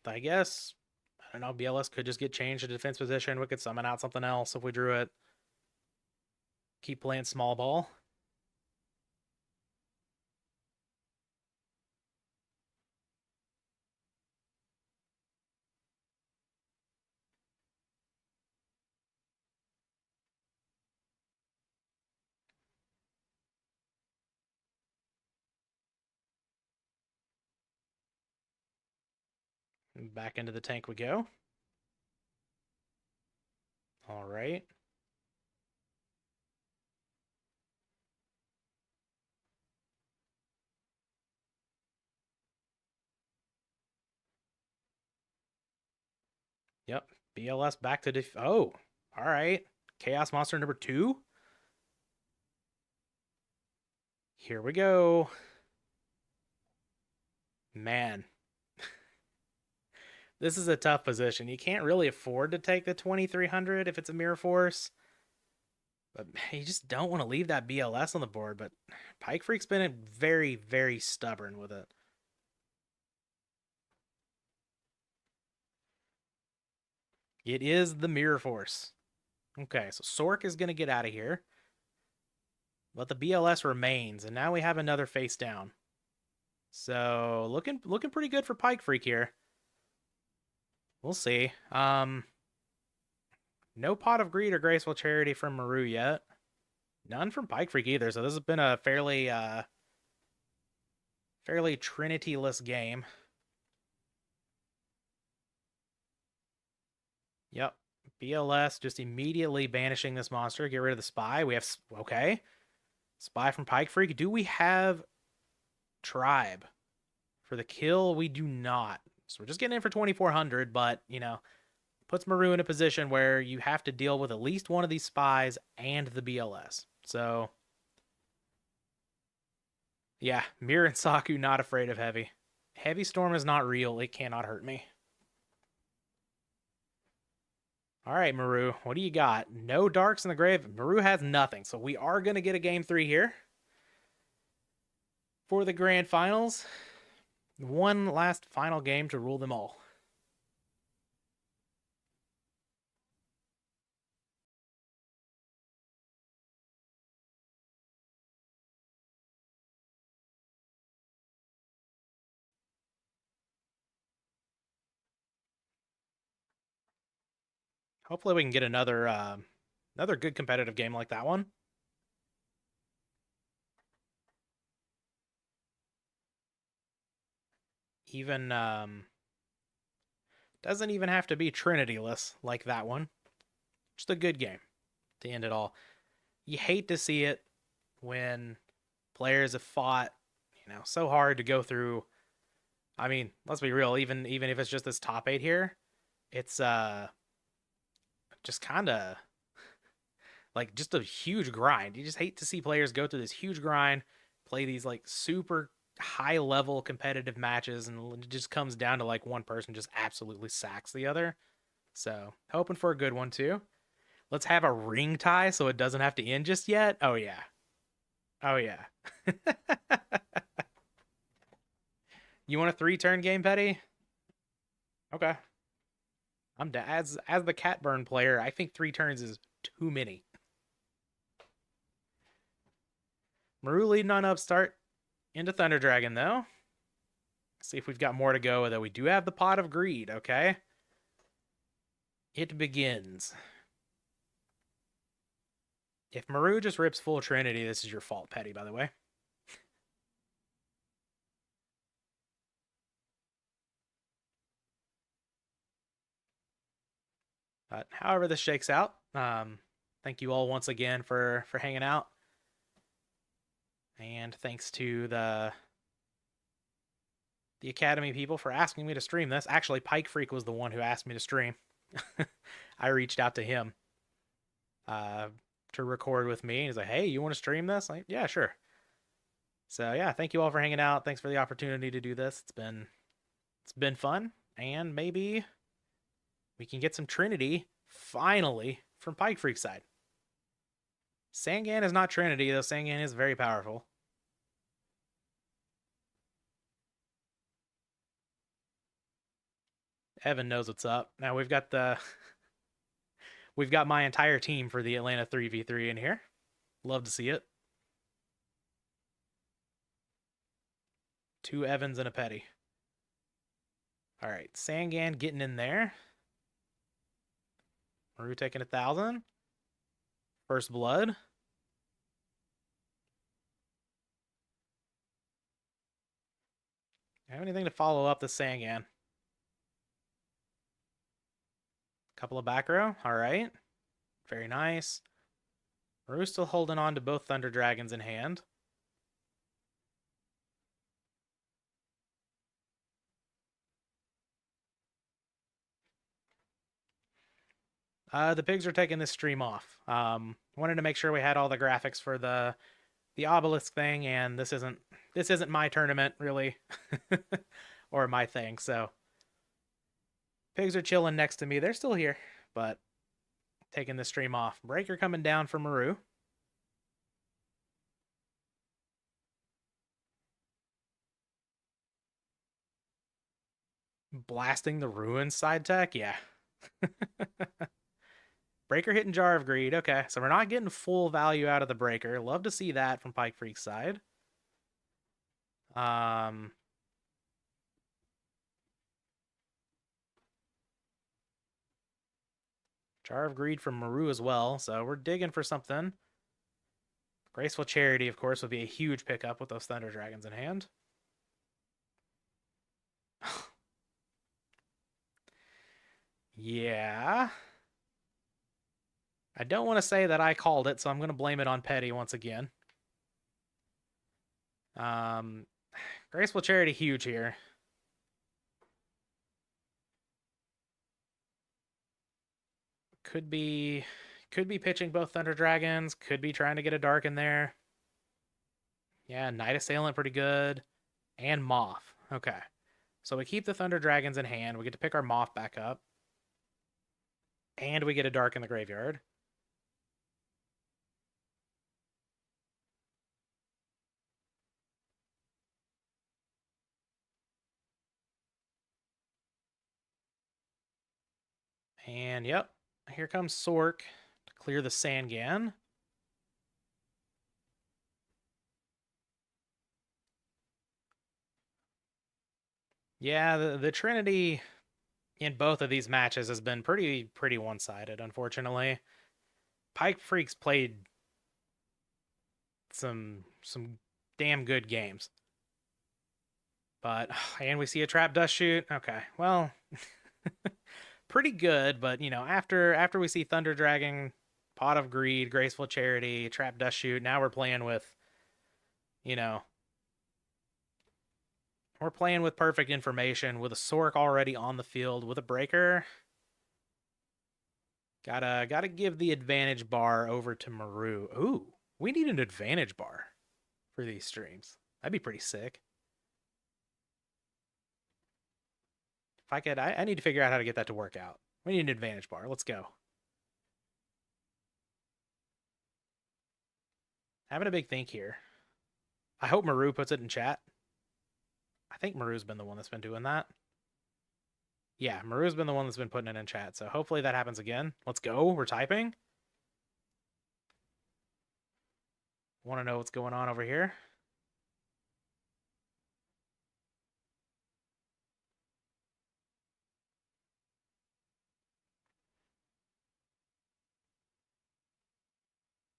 A: I guess, I don't know, BLS could just get changed to defense position. We could summon out something else if we drew it. Keep playing small ball. Back into the tank we go. All right. Yep. BLS back to oh, all right. Chaos Monster number 2. Here we go. Man. This is a tough position. You can't really afford to take the 2300 if it's a Mirror Force. But you just don't want to leave that BLS on the board. But Pikefreak's been very, very stubborn with it. It is the Mirror Force. Okay, so Sork is going to get out of here. But the BLS remains, and now we have another face down. So looking pretty good for Pikefreak here. We'll see. No Pot of Greed or Graceful Charity from Maru yet. None from Pikefreak either, so this has been a fairly Trinity-less game. Yep. BLS just immediately banishing this monster. Get rid of the spy. We have... Okay. Spy from Pikefreak. Do we have Tribe? For the kill, we do not. So we're just getting in for 2,400, but, you know, puts Maru in a position where you have to deal with at least one of these spies and the BLS. So, yeah, Mirror and Saku not afraid of Heavy. Heavy Storm is not real. It cannot hurt me. All right, Maru, what do you got? No darks in the grave. Maru has nothing, so we are going to get a game 3 here for the grand finals. One last final game to rule them all. Hopefully we can get another good competitive game like that one. Even doesn't even have to be Trinity-less like that one. Just a good game to end it all. You hate to see it when players have fought, you know, so hard to go through. I mean, let's be real, even if it's just this top 8 here, it's just kind of like just a huge grind. You just hate to see players go through this huge grind, play these like super high level competitive matches, and it just comes down to like one person just absolutely sacks the other. So hoping for a good one too. Let's have a ring tie so it doesn't have to end just yet. Oh yeah. Oh yeah. You want a 3-turn game, Petty? Okay. As the Catburn player, I think 3 turns is too many. Maru leading on upstart into Thunder Dragon though. See if we've got more to go, though we do have the Pot of Greed, okay? It begins. If Maru just rips full Trinity, this is your fault, Petty, by the way. But however this shakes out, thank you all once again for hanging out. And thanks to the Academy people for asking me to stream this. Actually, Pikefreak was the one who asked me to stream. I reached out to him to record with me. He's like, hey, you want to stream this? I'm like, yeah, sure. So yeah, thank you all for hanging out. Thanks for the opportunity to do this. It's been fun, and maybe we can get some Trinity finally from Pikefreak's side. Sangan is not Trinity, though Sangan is very powerful. Evan knows what's up. Now we've got my entire team for the Atlanta 3v3 in here. Love to see it. 2 Evans and a Petty. All right, Sangan getting in there. Maru taking 1,000. First blood. Have anything to follow up the Sangan? Couple of back row. All right. Very nice. Maru's still holding on to both Thunder Dragons in hand. The pigs are taking this stream off. Wanted to make sure we had all the graphics for the Obelisk thing, and this isn't my tournament really, or my thing. So pigs are chilling next to me. They're still here, but taking the stream off. Breaker coming down for Maru. Blasting the Ruin side tech, yeah. Breaker hitting Jar of Greed. Okay, so we're not getting full value out of the Breaker. Love to see that from Pikefreak's side. Jar of Greed from Maru as well, so we're digging for something. Graceful Charity, of course, would be a huge pickup with those Thunder Dragons in hand. Yeah. I don't want to say that I called it, so I'm going to blame it on Petty once again. Graceful Charity, huge here. Could be pitching both Thunder Dragons. Could be trying to get a Dark in there. Yeah, Night Assailant pretty good. And Moth. Okay. So we keep the Thunder Dragons in hand. We get to pick our Moth back up. And we get a Dark in the graveyard. And yep, here comes Sork to clear the Sangan. Yeah, the Trinity in both of these matches has been pretty one-sided, unfortunately. Pikefreak's played some damn good games. But, and we see a Trap Dust Shoot. Okay, well, pretty good, but, you know, after we see Thunder Dragon, Pot of Greed, Graceful Charity, Trap Dust Shoot, now we're playing with, you know, we're playing with perfect information, with a Sork already on the field, with a Breaker. Gotta give the advantage bar over to Maru. Ooh, we need an advantage bar for these streams. That'd be pretty sick. If I could, I need to figure out how to get that to work out. We need an advantage bar. Let's go. Having a big think here. I hope Maru puts it in chat. I think Maru's been the one that's been doing that. Yeah, Maru's been the one that's been putting it in chat, so hopefully that happens again. Let's go. We're typing. Want to know what's going on over here?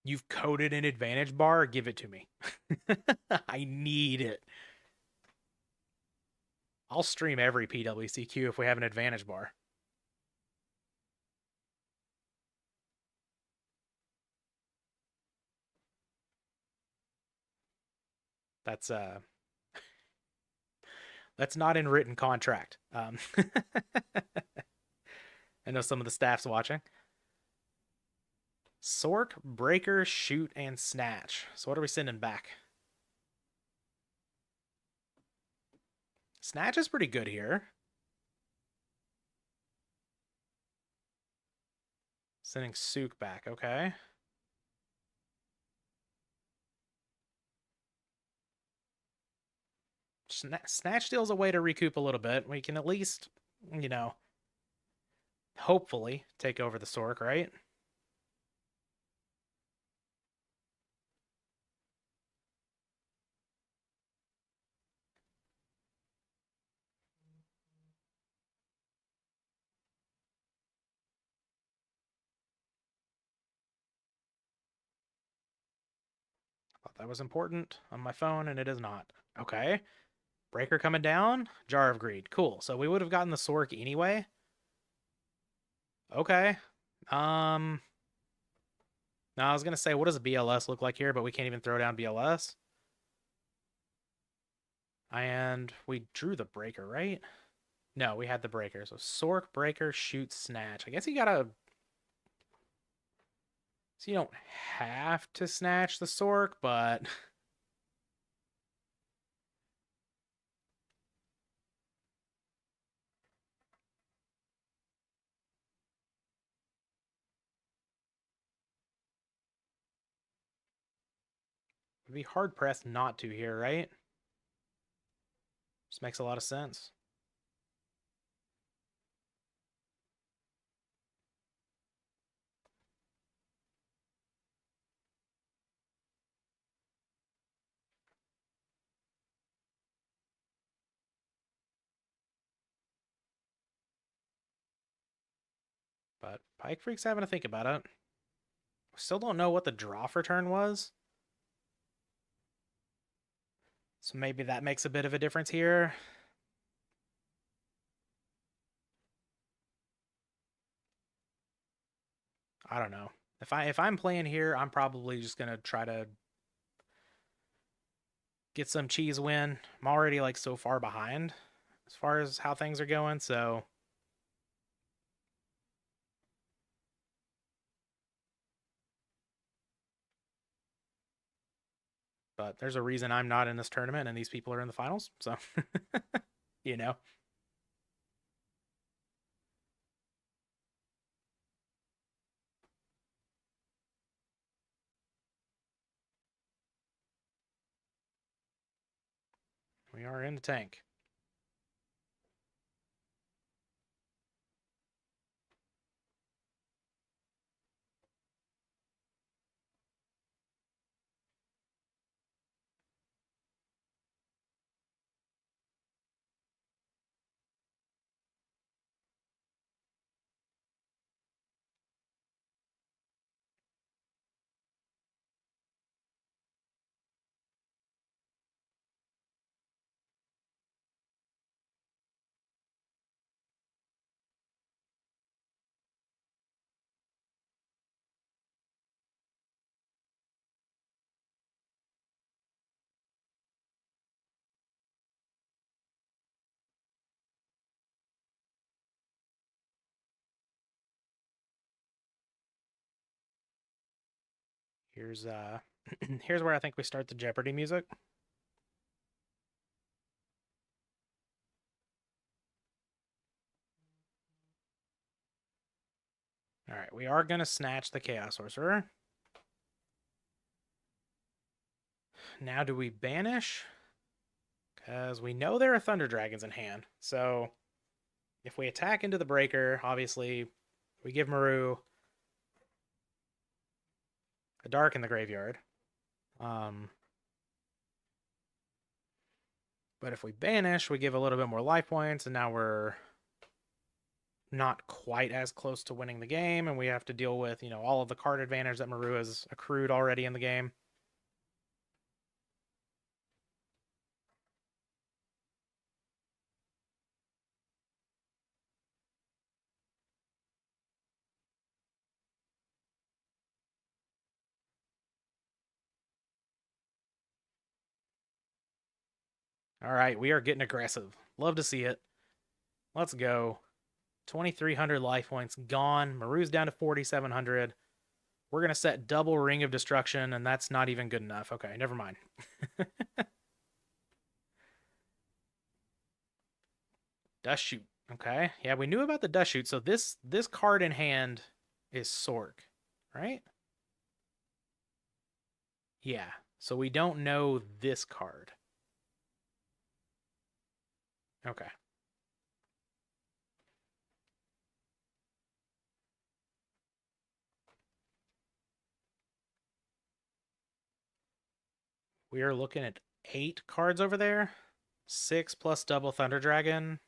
A: You've coded an advantage bar? Give it to me. I need it. I'll stream every PWCQ if we have an advantage bar. That's not in written contract. I know some of the staff's watching. Sork, Breaker, Shoot, and Snatch. So what are we sending back? Snatch is pretty good here. Sending Sook back, okay. Snatch deals a way to recoup a little bit. We can at least, you know, hopefully take over the Sork, right? Thought that was important on my phone, and it is not. Okay. Breaker coming down. Jar of Greed. Cool. So we would have gotten the Sork anyway. Okay. Now I was gonna say, what does a BLS look like here? But we can't even throw down BLS. And we drew the Breaker, right? No, we had the Breaker. So Sork, Breaker, Shoot, Snatch. I guess you gotta... So you don't have to snatch the Sork, but... It'd be hard-pressed not to here, right? Just makes a lot of sense. But Pikefreak's having to think about it. Still don't know what the draw for turn was. So maybe that makes a bit of a difference here. I don't know. If I'm playing here, I'm probably just gonna try to get some cheese win. I'm already like so far behind as far as how things are going, so but there's a reason I'm not in this tournament and these people are in the finals, so you know. We are in the tank. Here's here's where I think we start the Jeopardy music. All right, we are going to snatch the Chaos Sorcerer. Now do we banish? Because we know there are Thunder Dragons in hand. So if we attack into the breaker, obviously we give Maru a dark in the graveyard. But if we banish, we give a little bit more life points, and now we're not quite as close to winning the game, and we have to deal with, all of the card advantage that Maru has accrued already in the game. All right, we are getting aggressive. Love to see it. Let's go. 2,300 life points gone. Maru's down to 4,700. We're going to set double Ring of Destruction, and that's not even good enough. Okay, never mind. Dust Shoot. Okay. Yeah, we knew about the Dust Shoot. So this card in hand is Sork, right? Yeah. So we don't know this card. Okay. We are looking at 8 cards over there. 6 plus double Thunder Dragon.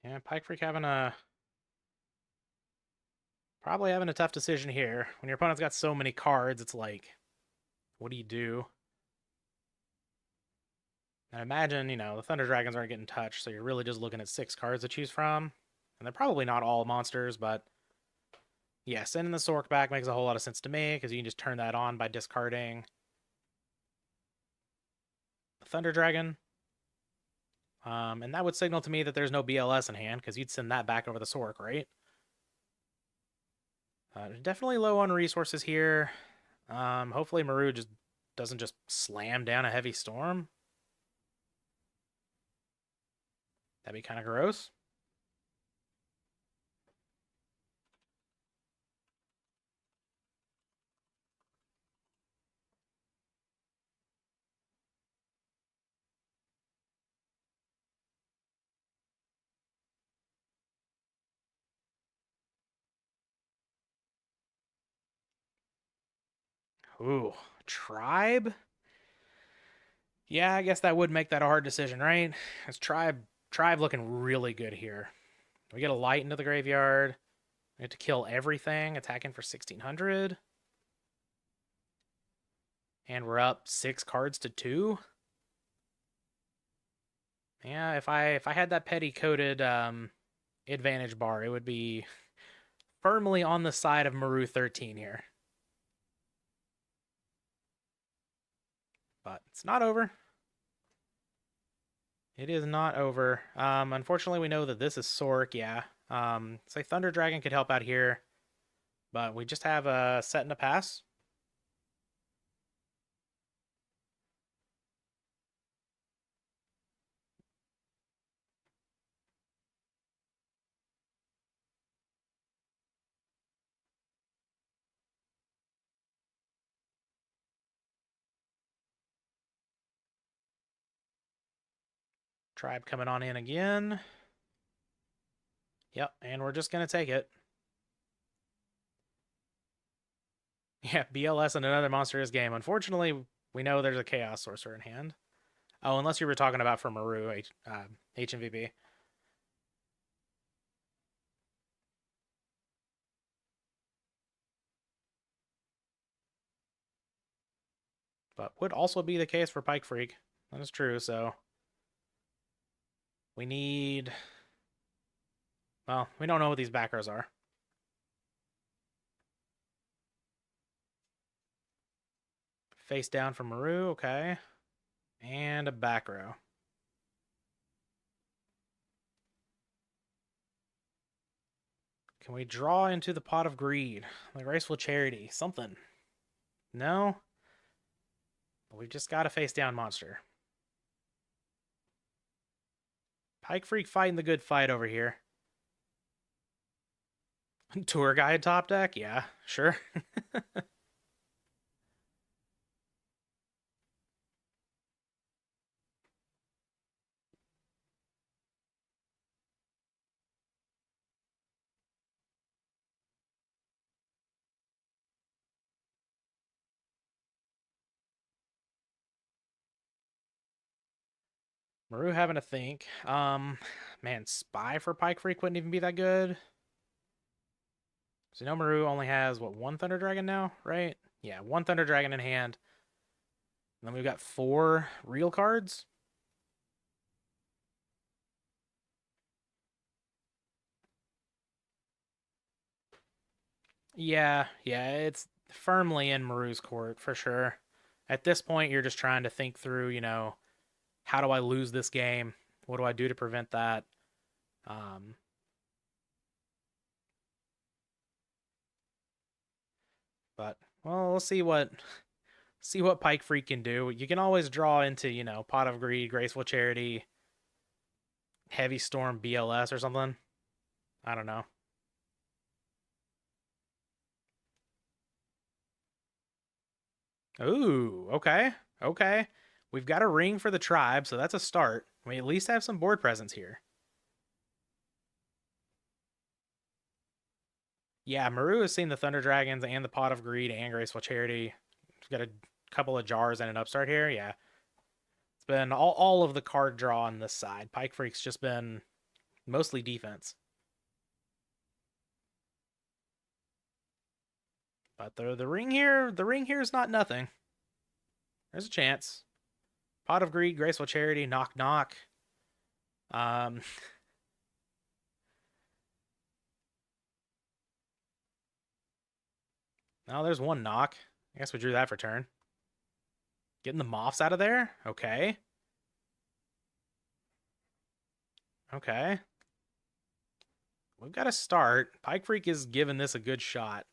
A: Yeah, Pikefreak probably having a tough decision here. When your opponent's got so many cards, it's like, what do you do? And imagine, the Thunder Dragons aren't getting touched, so you're really just looking at 6 cards to choose from. And they're probably not all monsters, but yeah, sending the Sork back makes a whole lot of sense to me, because you can just turn that on by discarding the Thunder Dragon. And that would signal to me that there's no BLS in hand, because you'd send that back over the Sork, right? Definitely low on resources here. Hopefully Maru just doesn't just slam down a heavy storm. That'd be kind of gross. Ooh, Tribe? Yeah, I guess that would make that a hard decision, right? It's Tribe looking really good here. We get a light into the graveyard. We have to kill everything, attacking for 1,600. And we're up 6 cards to 2. Yeah, if I had that petty coated advantage bar, it would be firmly on the side of Maru 13 here. But it's not over. It is not over. Unfortunately, we know that this is Sork, yeah. Say Thunder Dragon could help out here. But we just have a set and a pass. Tribe coming on in again. Yep, and we're just going to take it. Yeah, BLS and another monstrous game. Unfortunately, we know there's a Chaos Sorcerer in hand. Oh, unless you were talking about for Maru HMVB. But would also be the case for Pikefreak. That is true, so we need... Well, we don't know what these backers are. Face down for Maru, okay. And a back row. Can we draw into the pot of greed? The graceful charity. Something. No? But we've just got a face down monster. Pikefreak fighting the good fight over here. Tour guide top deck? Yeah, sure. Maru having to think. Man, Spy for Pikefreak wouldn't even be that good. So, Maru only has, what, one Thunder Dragon now, right? Yeah, one Thunder Dragon in hand. And then we've got 4 real cards. Yeah, it's firmly in Maru's court, for sure. At this point, you're just trying to think through, how do I lose this game? What do I do to prevent that? But, well, we'll see what Pikefreak can do. You can always draw into, Pot of Greed, Graceful Charity, Heavy Storm, BLS or something. I don't know. Ooh, okay. Okay. We've got a ring for the tribe, so that's a start. We at least have some board presence here. Yeah, Maru has seen the Thunder Dragons and the Pot of Greed and Graceful Charity. We've got a couple of jars and an upstart here. Yeah. It's been all of the card draw on this side. Pikefreak's just been mostly defense. But the ring here is not nothing. There's a chance. Pot of Greed, Graceful Charity, knock knock. Um No, there's one knock. I guess we drew that for turn. Getting the moths out of there? Okay. Okay. We've got to start. Pikefreak is giving this a good shot.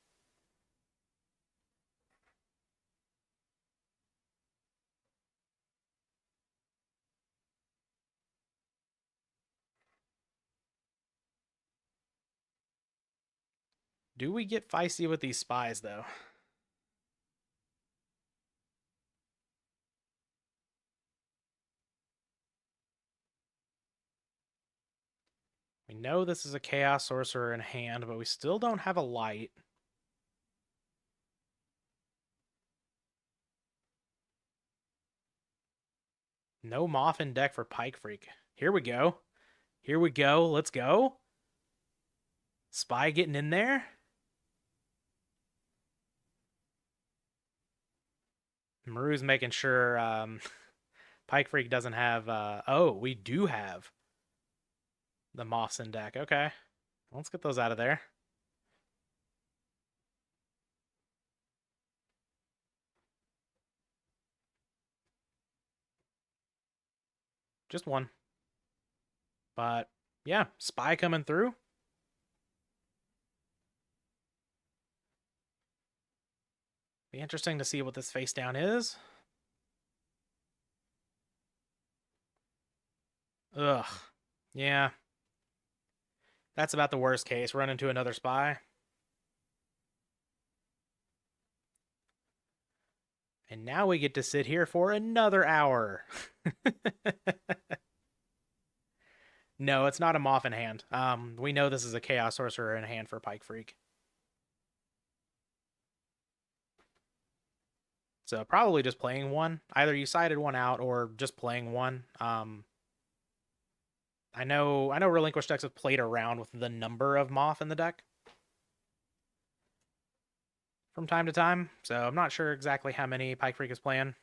A: Do we get feisty with these spies, though? We know this is a Chaos Sorcerer in hand, but we still don't have a light. No Moth in deck for Pikefreak. Here we go. Here we go. Let's go. Spy getting in there. Maru's making sure Pikefreak doesn't have... oh, we do have the Moths in deck. Okay. Let's get those out of there. Just one. But, yeah, Spy coming through. Be interesting to see what this face down is. Ugh. Yeah. That's about the worst case. Run into another Spy. And now we get to sit here for another hour. No, it's not a Moth in hand. We know this is a Chaos Sorcerer in hand for Pikefreak. So probably just playing one. Either you sided one out or just playing one. I know Relinquished decks have played around with the number of Moth in the deck from time to time, so I'm not sure exactly how many Pikefreak is playing.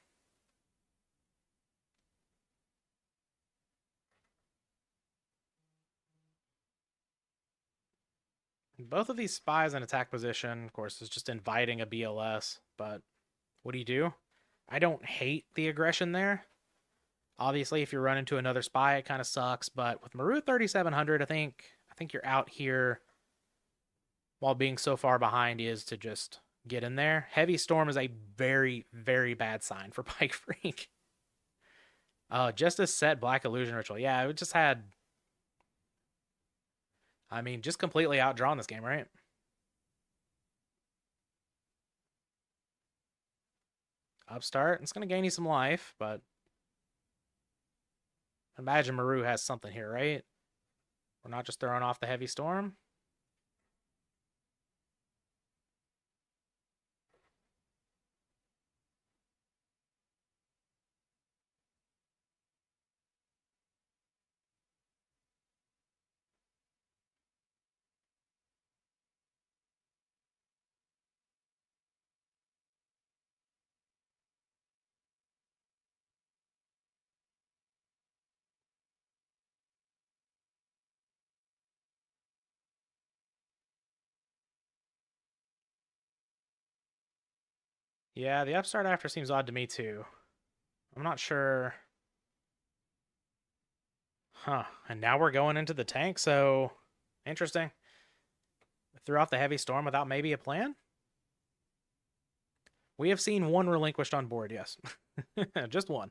A: Both of these spies in attack position, of course, is just inviting a BLS, but what do? I don't hate the aggression there. Obviously, if you run into another spy, it kind of sucks. But with Maru 3700, I think you're out here while being so far behind is to just get in there. Heavy Storm is a very, very bad sign for Pikefreak. Just a set Black Illusion Ritual. Yeah, it just had... I mean, just completely outdrawn this game, right? Upstart. It's going to gain you some life, but... Imagine Maru has something here, right? We're not just throwing off the Heavy Storm. Yeah, the upstart after seems odd to me too. I'm not sure. Huh. And now we're going into the tank, so interesting. Threw off the Heavy Storm without maybe a plan? We have seen one relinquished on board, yes. Just one.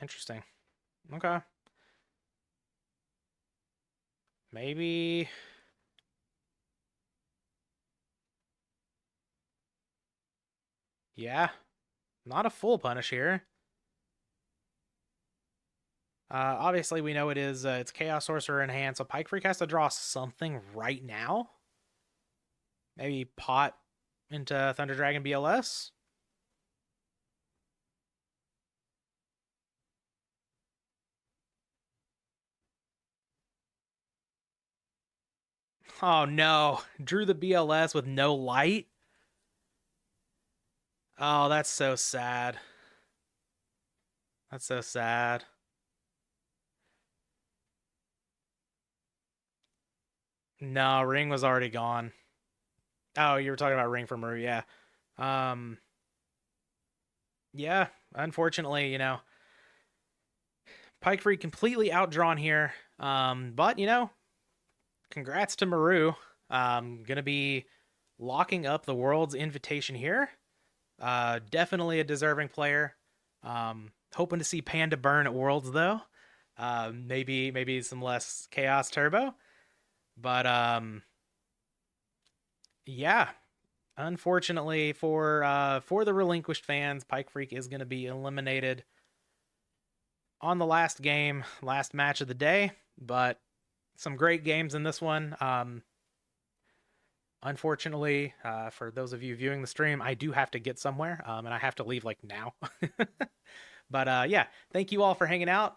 A: Interesting. Okay. Maybe... Yeah. Not a full punish here. Obviously, we know it's Chaos Sorcerer in hand, so Pikefreak has to draw something right now. Maybe pot into Thunder Dragon BLS. Oh no, drew the BLS with no light. Oh, that's so sad. That's so sad. No, Ring was already gone. Oh, you were talking about Ring for Maru, yeah. Um, yeah, unfortunately, Pikefreak completely outdrawn here. But, congrats to Maru. Gonna be locking up the world's invitation here. Definitely a deserving player. Hoping to see Panda burn at Worlds though. Maybe some less Chaos Turbo. But yeah. Unfortunately for the relinquished fans, Pikefreak is going to be eliminated on the last game, last match of the day. But some great games in this one. Unfortunately, for those of you viewing the stream, I do have to get somewhere, and I have to leave like now. But yeah, thank you all for hanging out.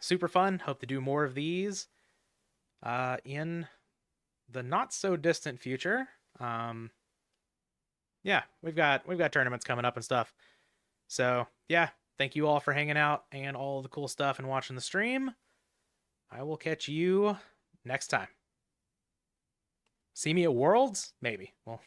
A: Super fun. Hope to do more of these in the not so distant future. Yeah, we've got tournaments coming up and stuff. So yeah, thank you all for hanging out and all the cool stuff and watching the stream. I will catch you next time. See me at Worlds? Maybe. Well,